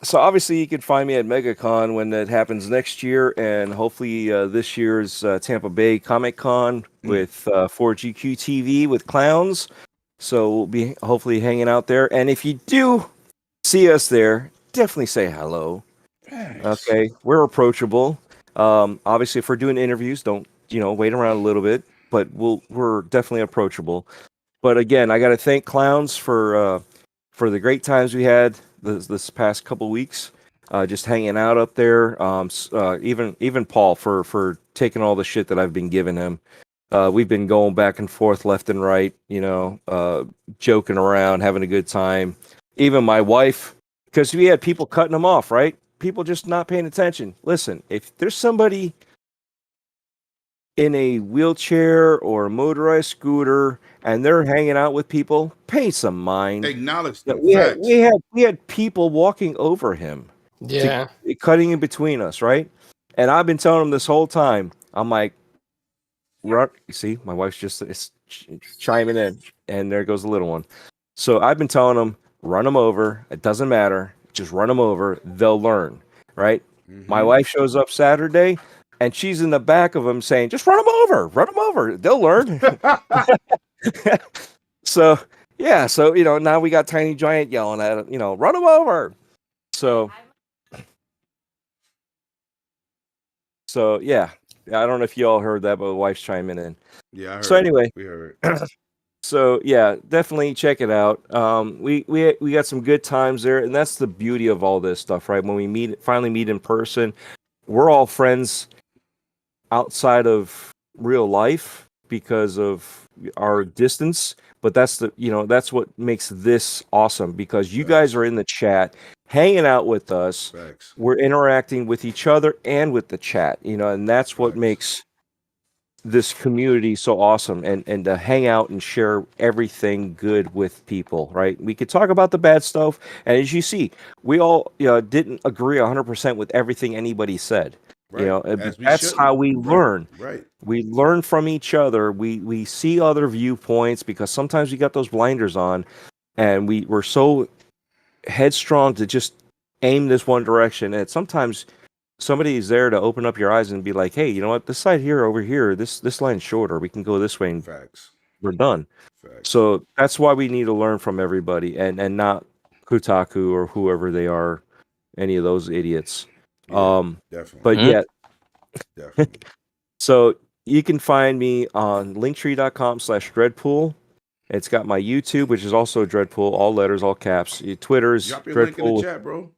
So obviously you can find me at Megacon when that happens next year, and hopefully this year's Tampa Bay Comic Con with 4GQ TV with clowns. So we'll be hopefully hanging out there. And if you do see us there, definitely say hello. Thanks. Okay, we're approachable. Obviously, if we're doing interviews, don't wait around a little bit, but we're definitely approachable. But again, I got to thank clowns for the great times we had this past couple weeks, just hanging out up there. Even Paul for taking all the shit that I've been giving him. We've been going back and forth, left and right, joking around, having a good time. Even my wife, because we had people cutting them off, right? People just not paying attention. Listen, if there's somebody in a wheelchair or a motorized scooter and they're hanging out with people, pay some mind. Acknowledge that. We had people walking over him. Yeah. Cutting in between us, right? And I've been telling them this whole time. I'm like, you see, my wife's just chiming in, and there goes the little one. So I've been telling them, run them over. It doesn't matter. Just run them over. They'll learn, right? Mm-hmm. My wife shows up Saturday, and she's in the back of them saying, just run them over. Run them over. They'll learn. So, yeah. So, now we got Tiny Giant yelling at it, run them over. So, yeah. I don't know if you all heard that, but my wife's chiming in. Yeah, I heard. So anyway, we heard it. So yeah, definitely check it out. We got some good times there, and that's the beauty of all this stuff, right? When we finally meet in person, we're all friends outside of real life because of our distance, but that's that's what makes this awesome, because you guys are in the chat, hanging out with us. Facts. We're interacting with each other and with the chat, and that's what Facts. makes this community so awesome, and to hang out and share everything good with people, right? We could talk about the bad stuff, and as you see, we all didn't agree 100% with everything anybody said. Right. But As we that's shouldn't. how we learn. Right. We learn from each other. We see other viewpoints, because sometimes we got those blinders on, and we're so headstrong to just aim this one direction, and sometimes somebody's there to open up your eyes and be like, hey, you know what, this side here, over here, this line's shorter, we can go this way, and Facts. we're done. Facts. So that's why we need to learn from everybody, and not Kotaku or whoever they are, any of those idiots. Definitely. But Mhm. Definitely. So you can find me on linktree.com/dreadpool. It's got my YouTube, which is also Dreadpool, all letters, all caps. Twitter's Drop your link in Dreadpool. the chat, bro.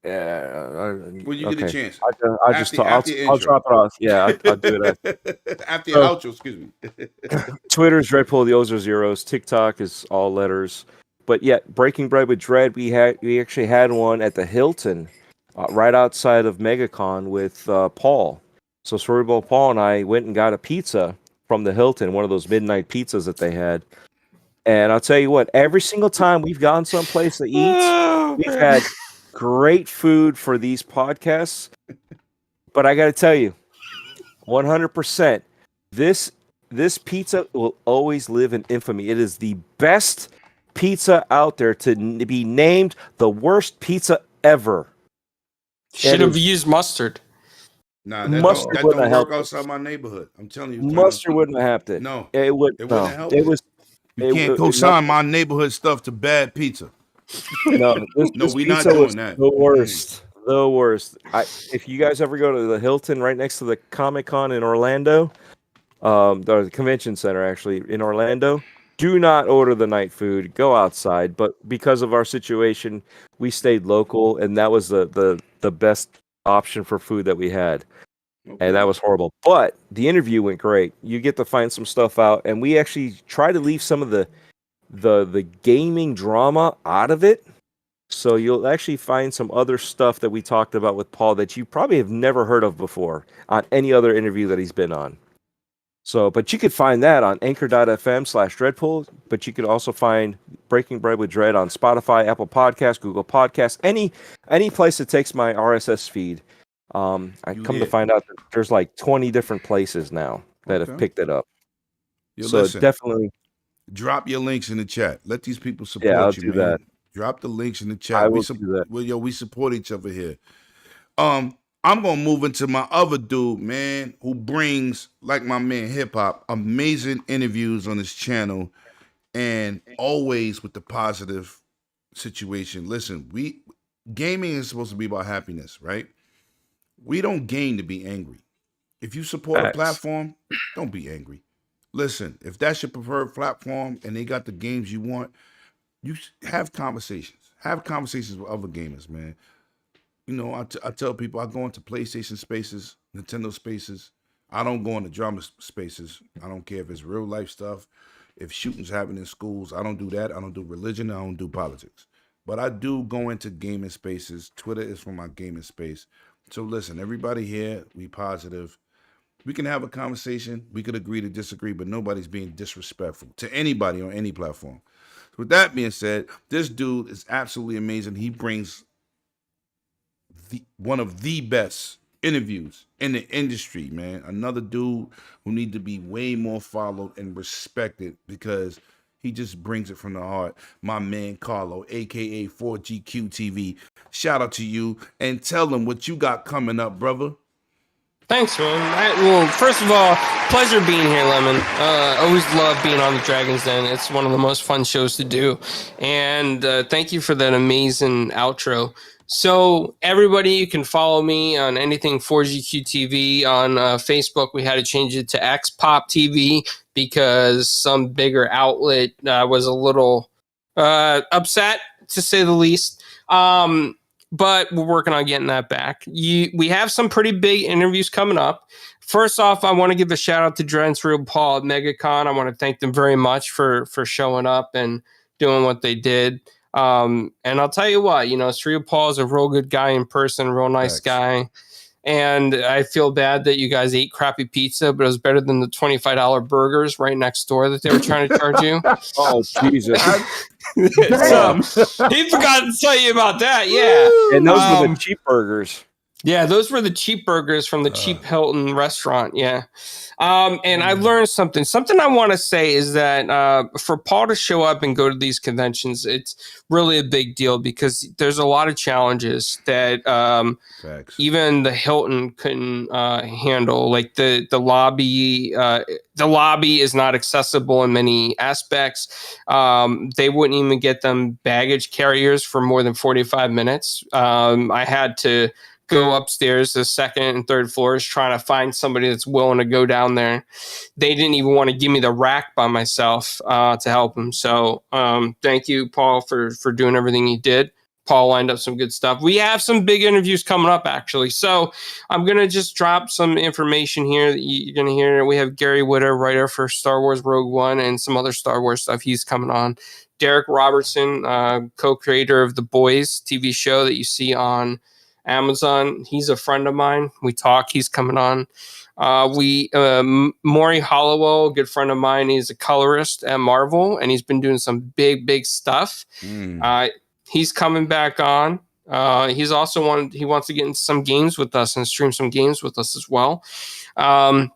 When you get a chance. I'll drop it off. Yeah, I'll do it after your outro, excuse me. Twitter's Dreadpool, the O's are zeros. TikTok is all letters. But yeah, Breaking Bread with Dread, we actually had one at the Hilton, right outside of Megacon with Paul. So Cerebral Paul and I went and got a pizza from the Hilton, one of those midnight pizzas that they had. And I'll tell you what, every single time we've gone someplace to eat, we've had great food for these podcasts. But I got to tell you, 100%, this pizza will always live in infamy. It is the best pizza out there, to be named the worst pizza ever. Should have used mustard. Nah, Mustard that wouldn't don't have work helped. outside my neighborhood. I'm telling you. Mustard wouldn't have helped it. No. It wouldn't have helped. It was. You can't co-sign my neighborhood stuff to bad pizza. No, this we not pizza doing was that. the worst. The worst. If you guys ever go to the Hilton right next to the Comic-Con in Orlando, the convention center actually in Orlando, do not order the night food. Go outside. But because of our situation, we stayed local, and that was the best option for food that we had. Okay. And that was horrible. But the interview went great. You get to find some stuff out, and we actually try to leave some of the gaming drama out of it. So you'll actually find some other stuff that we talked about with Paul that you probably have never heard of before on any other interview that he's been on. So, but you could find that on anchor.fm/Dreadpool, but you could also find Breaking Bread with Dread on Spotify, Apple Podcasts, Google Podcasts, any place that takes my RSS feed. To find out that there's like 20 different places now that have picked it up. So listen, definitely drop your links in the chat. Let these people support I'll you, do man. that. Drop the links in the chat. I will do that. We support each other here. I'm gonna move into my other dude, man, who brings, like my man Hip Hop, amazing interviews on his channel, and always with the positive situation. Listen, gaming is supposed to be about happiness, right? We don't game to be angry. If you support a platform, don't be angry. Listen, if that's your preferred platform and they got the games you want, you have conversations. Have conversations with other gamers, man. I tell people I go into PlayStation spaces, Nintendo spaces. I don't go into drama spaces. I don't care if it's real life stuff. If shooting's happening in schools, I don't do that. I don't do religion. I don't do politics. But I do go into gaming spaces. Twitter is for my gaming space. So listen, everybody here, we positive. We can have a conversation. We could agree to disagree, but nobody's being disrespectful to anybody on any platform. With that being said, this dude is absolutely amazing. He brings one of the best interviews in the industry, man. Another dude who need to be way more followed and respected because he just brings it from the heart. My man Carlo, aka 4GQ TV. Shout out to you and tell them what you got coming up, brother. Thanks, man. Well, first of all, pleasure being here, Lemon. Always love being on the Dragon's Den. It's one of the most fun shows to do. And thank you for that amazing outro. So, everybody, you can follow me on anything 4GQ TV. On Facebook, we had to change it to XPop TV because some bigger outlet was a little upset, to say the least. But we're working on getting that back. We have some pretty big interviews coming up. First off, I want to give a shout out to Dre and Cerebral Paul at Megacon. I want to thank them very much for showing up and doing what they did. And I'll tell you what, Cerebral Paul is a real good guy in person, real nice guy. And I feel bad that you guys ate crappy pizza, but it was better than the $25 burgers right next door that they were trying to charge you. Oh, Jesus. So, he forgot to tell you about that. Yeah. And those were the cheap burgers. Yeah, those were the cheap burgers from the cheap Hilton restaurant. Yeah. And I learned something. Something I want to say is that for Paul to show up and go to these conventions, it's really a big deal because there's a lot of challenges that even the Hilton couldn't handle. Like the lobby, is not accessible in many aspects. They wouldn't even get them baggage carriers for more than 45 minutes. I had to go upstairs to the second and third floors trying to find somebody that's willing to go down there. They didn't even want to give me the rack by myself to help them. So thank you, Paul, for doing everything you did. Paul lined up some good stuff. We have some big interviews coming up, actually. So I'm going to just drop some information here that you're going to hear. We have Gary Whitta, writer for Star Wars Rogue One and some other Star Wars stuff. He's coming on. Derek Robertson, co-creator of The Boys TV show that you see on Amazon. He's a friend of mine. We talk. He's coming on. Maury Hollowell, a good friend of mine. He's a colorist at Marvel, and he's been doing some big stuff. He's coming back on. He's also he wants to get into some games with us and stream some games with us as well. I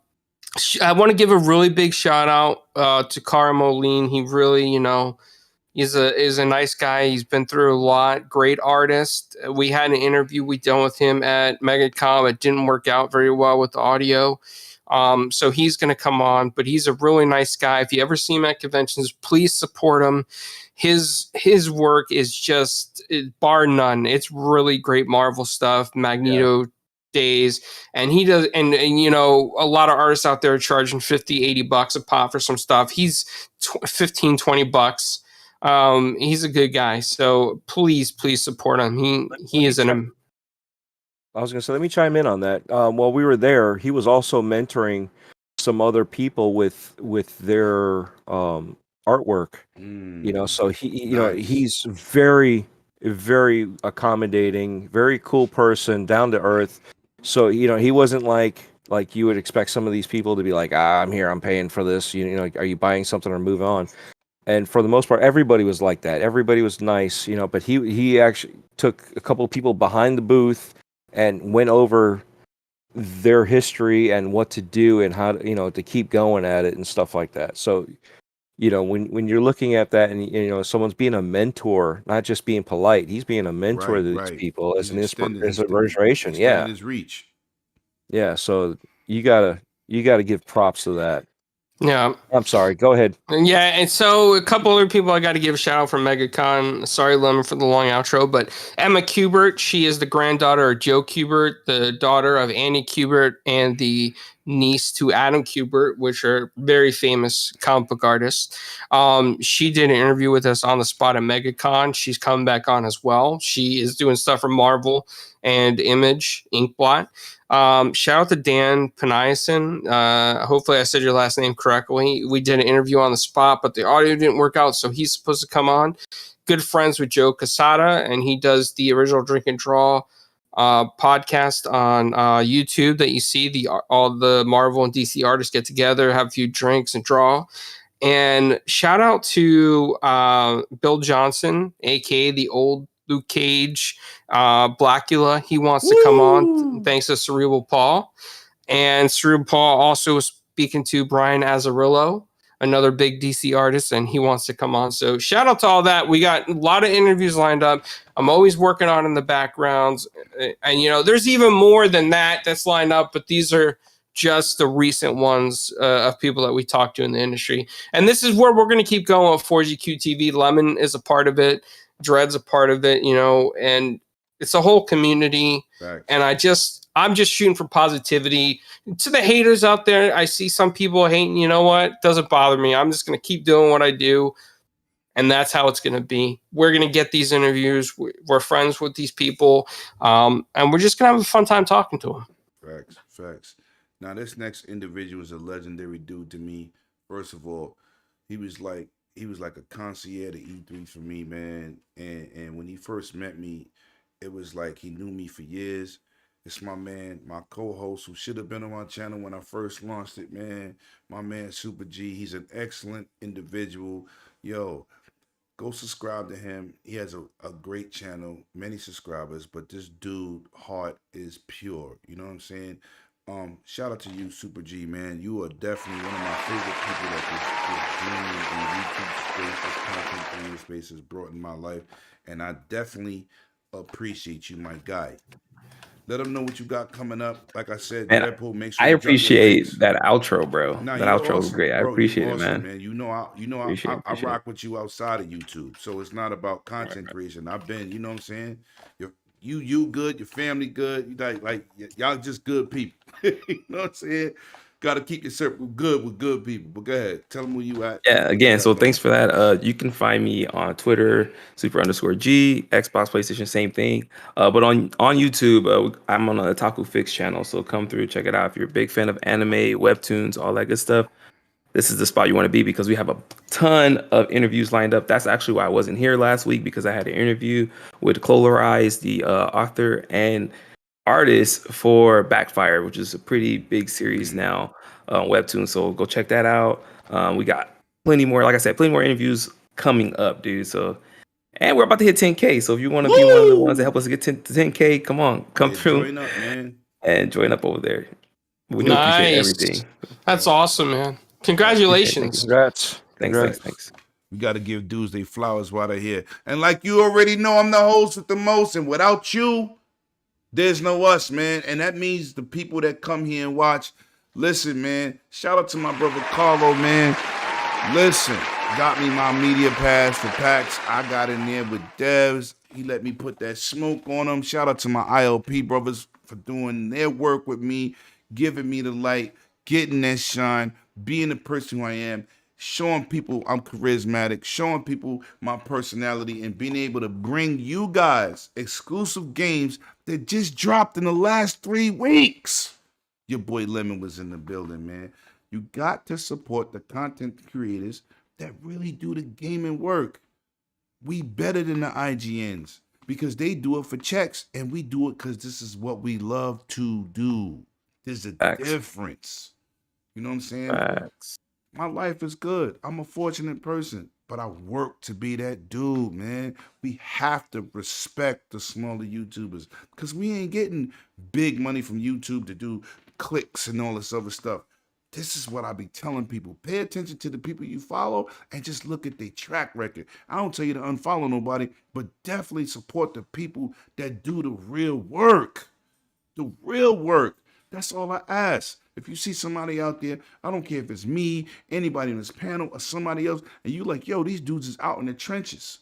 want to give a really big shout out to Cara Moline. He really, is a nice guy. He's been through a lot. Great artist. We had an interview we done with him at Megacon. It didn't work out very well with the audio. So he's going to come on, but he's a really nice guy. If you ever see him at conventions, please support him. His work is just bar none. It's really great Marvel stuff, Magneto days. And he does, and a lot of artists out there are charging $50-$80 a pop for some stuff. He's $15-$20. He's a good guy, so please support him. He is an. I was gonna say, let me chime in on that. While we were there, he was also mentoring some other people with their artwork. So he's very accommodating, very cool person, down to earth. So he wasn't like you would expect some of these people to be like, I'm here, I'm paying for this. Are you buying something or move on? And for the most part, everybody was like that. Everybody was nice, but he actually took a couple of people behind the booth and went over their history and what to do and how to, to keep going at it and stuff like that. So, when you're looking at that and, someone's being a mentor, not just being polite, he's being a mentor to these people as an inspiration. Yeah. His reach. Yeah. So you gotta give props to that. Yeah. I'm sorry. Go ahead. Yeah, and so a couple other people I got to give a shout out from Megacon. Sorry, Lemon, for the long outro, but Emma Kubert, she is the granddaughter of Joe Kubert, the daughter of Annie Kubert, and the niece to Adam Kubert, which are very famous comic book artists. She did an interview with us on the spot at Megacon. She's coming back on as well. She is doing stuff for Marvel and Image, Inkblot. Shout out to Dan Paniason. Hopefully I said your last name correctly. We did an interview on the spot, but the audio didn't work out, so he's supposed to come on. Good friends with Joe Casada, and he does the original Drink and Draw podcast on YouTube that you see. All the Marvel and DC artists get together, have a few drinks, and draw. And shout out to Bill Johnson, aka the old Luke Cage, Blackula. He wants to come on thanks to Cerebral Paul. And Cerebral Paul also was speaking to Brian Azzarello, another big DC artist, and he wants to come on. So shout out to all that. We got a lot of interviews lined up. I'm always working on in the backgrounds. And, there's even more than that's lined up, but these are just the recent ones of people that we talked to in the industry. And this is where we're going to keep going with 4GQ TV. Lemon is a part of it. Dread's a part of it, and it's a whole community. Right. And I'm just shooting for positivity. To the haters out there, I see some people hating. You know what? It doesn't bother me. I'm just going to keep doing what I do. And that's how it's going to be. We're going to get these interviews. We're friends with these people. And we're just going to have a fun time talking to them. Facts. Now, this next individual is a legendary dude to me. First of all, he was like a concierge at E3 for me, man. And when he first met me, it was like he knew me for years. It's my man, my co-host who should have been on my channel when I first launched it, man. My man Super G. He's an excellent individual. Yo, go subscribe to him. He has a great channel, many subscribers, but this dude heart is pure. You know what I'm saying? Shout out to you, Super G, man. You are definitely one of my favorite people that is doing in YouTube space, this content creator space has brought in my life. And I definitely appreciate you, my guy. Let them know what you got coming up. Like I said, Man, Deadpool, make sure I you drop your appreciate links. that outro, bro. Nah, That you're outro was awesome, great. I bro. You appreciate it, awesome, man. man. You know, Appreciate I it. rock with you outside of YouTube, so it's not about content creation. I've been, you know what I'm saying. You good, your family good. You like y'all just good people. You know what I'm saying. Got to keep your circle good with good people. But go ahead, tell them where you at. Yeah, What you again, got so going. thanks for that. You can find me on Twitter, super_G, Xbox, PlayStation, same thing. But on YouTube, I'm on a Taku Fix channel, so come through, check it out. If you're a big fan of anime, webtoons, all that good stuff, this is the spot you want to be because we have a ton of interviews lined up. That's actually why I wasn't here last week because I had an interview with Colorize, the author and artist for Backfire, which is a pretty big series now on Webtoon. So go check that out. We got plenty more, like I said, plenty more interviews coming up, dude. So, and we're about to hit 10K. So if you want to be one of the ones that help us get 10K, come on, come through Join up, man. and join up over there. We do appreciate Nice. everything. That's awesome, man. Thank you. Congratulations. Congrats. Thanks. We got to give dudes their flowers while they're here. And like you already know, I'm the host with the most. And without you, there's no us, man. And that means the people that come here and watch. Listen, man. Shout out to my brother Carlo, man. Listen, got me my media pass for PAX. I got in there with Devs. He let me put that smoke on him. Shout out to my ILP brothers for doing their work with me, giving me the light, getting that shine, being the person who I am, showing people I'm charismatic, showing people my personality, and being able to bring you guys exclusive games that just dropped in the last 3 weeks. Your boy Lemon was in the building, man. You got to support the content creators that really do the gaming work. We better than the IGNs because they do it for checks and we do it because this is what we love to do. There's a Facts. difference. You know what I'm saying? Facts. My life is good. I'm a fortunate person, but I work to be that dude, man. We have to respect the smaller YouTubers because we ain't getting big money from YouTube to do clicks and all this other stuff. This is what I be telling people. Pay attention to the people you follow and just look at their track record. I don't tell you to unfollow nobody, but definitely support the people that do the real work. The real work. That's all I ask. If you see somebody out there, I don't care if it's me, anybody on this panel, or somebody else, and you like, yo, these dudes is out in the trenches.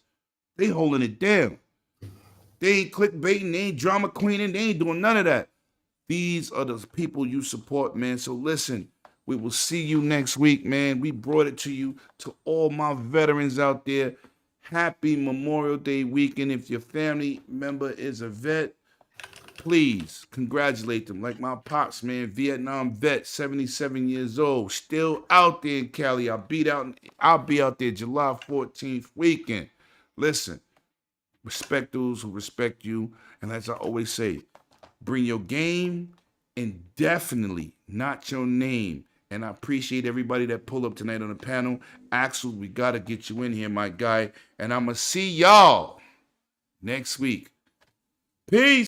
They holding it down. They ain't clickbaiting, they ain't drama queening, they ain't doing none of that. These are the people you support, man. So listen, we will see you next week, man. We brought it to you, to all my veterans out there. Happy Memorial Day weekend. If your family member is a vet, please congratulate them. Like my pops, man, Vietnam vet, 77 years old, still out there in Cali. I'll be out there July 14th weekend. Listen, respect those who respect you. And as I always say, bring your game and definitely not your name. And I appreciate everybody that pulled up tonight on the panel. Axel, we got to get you in here, my guy. And I'm going to see y'all next week. Peace.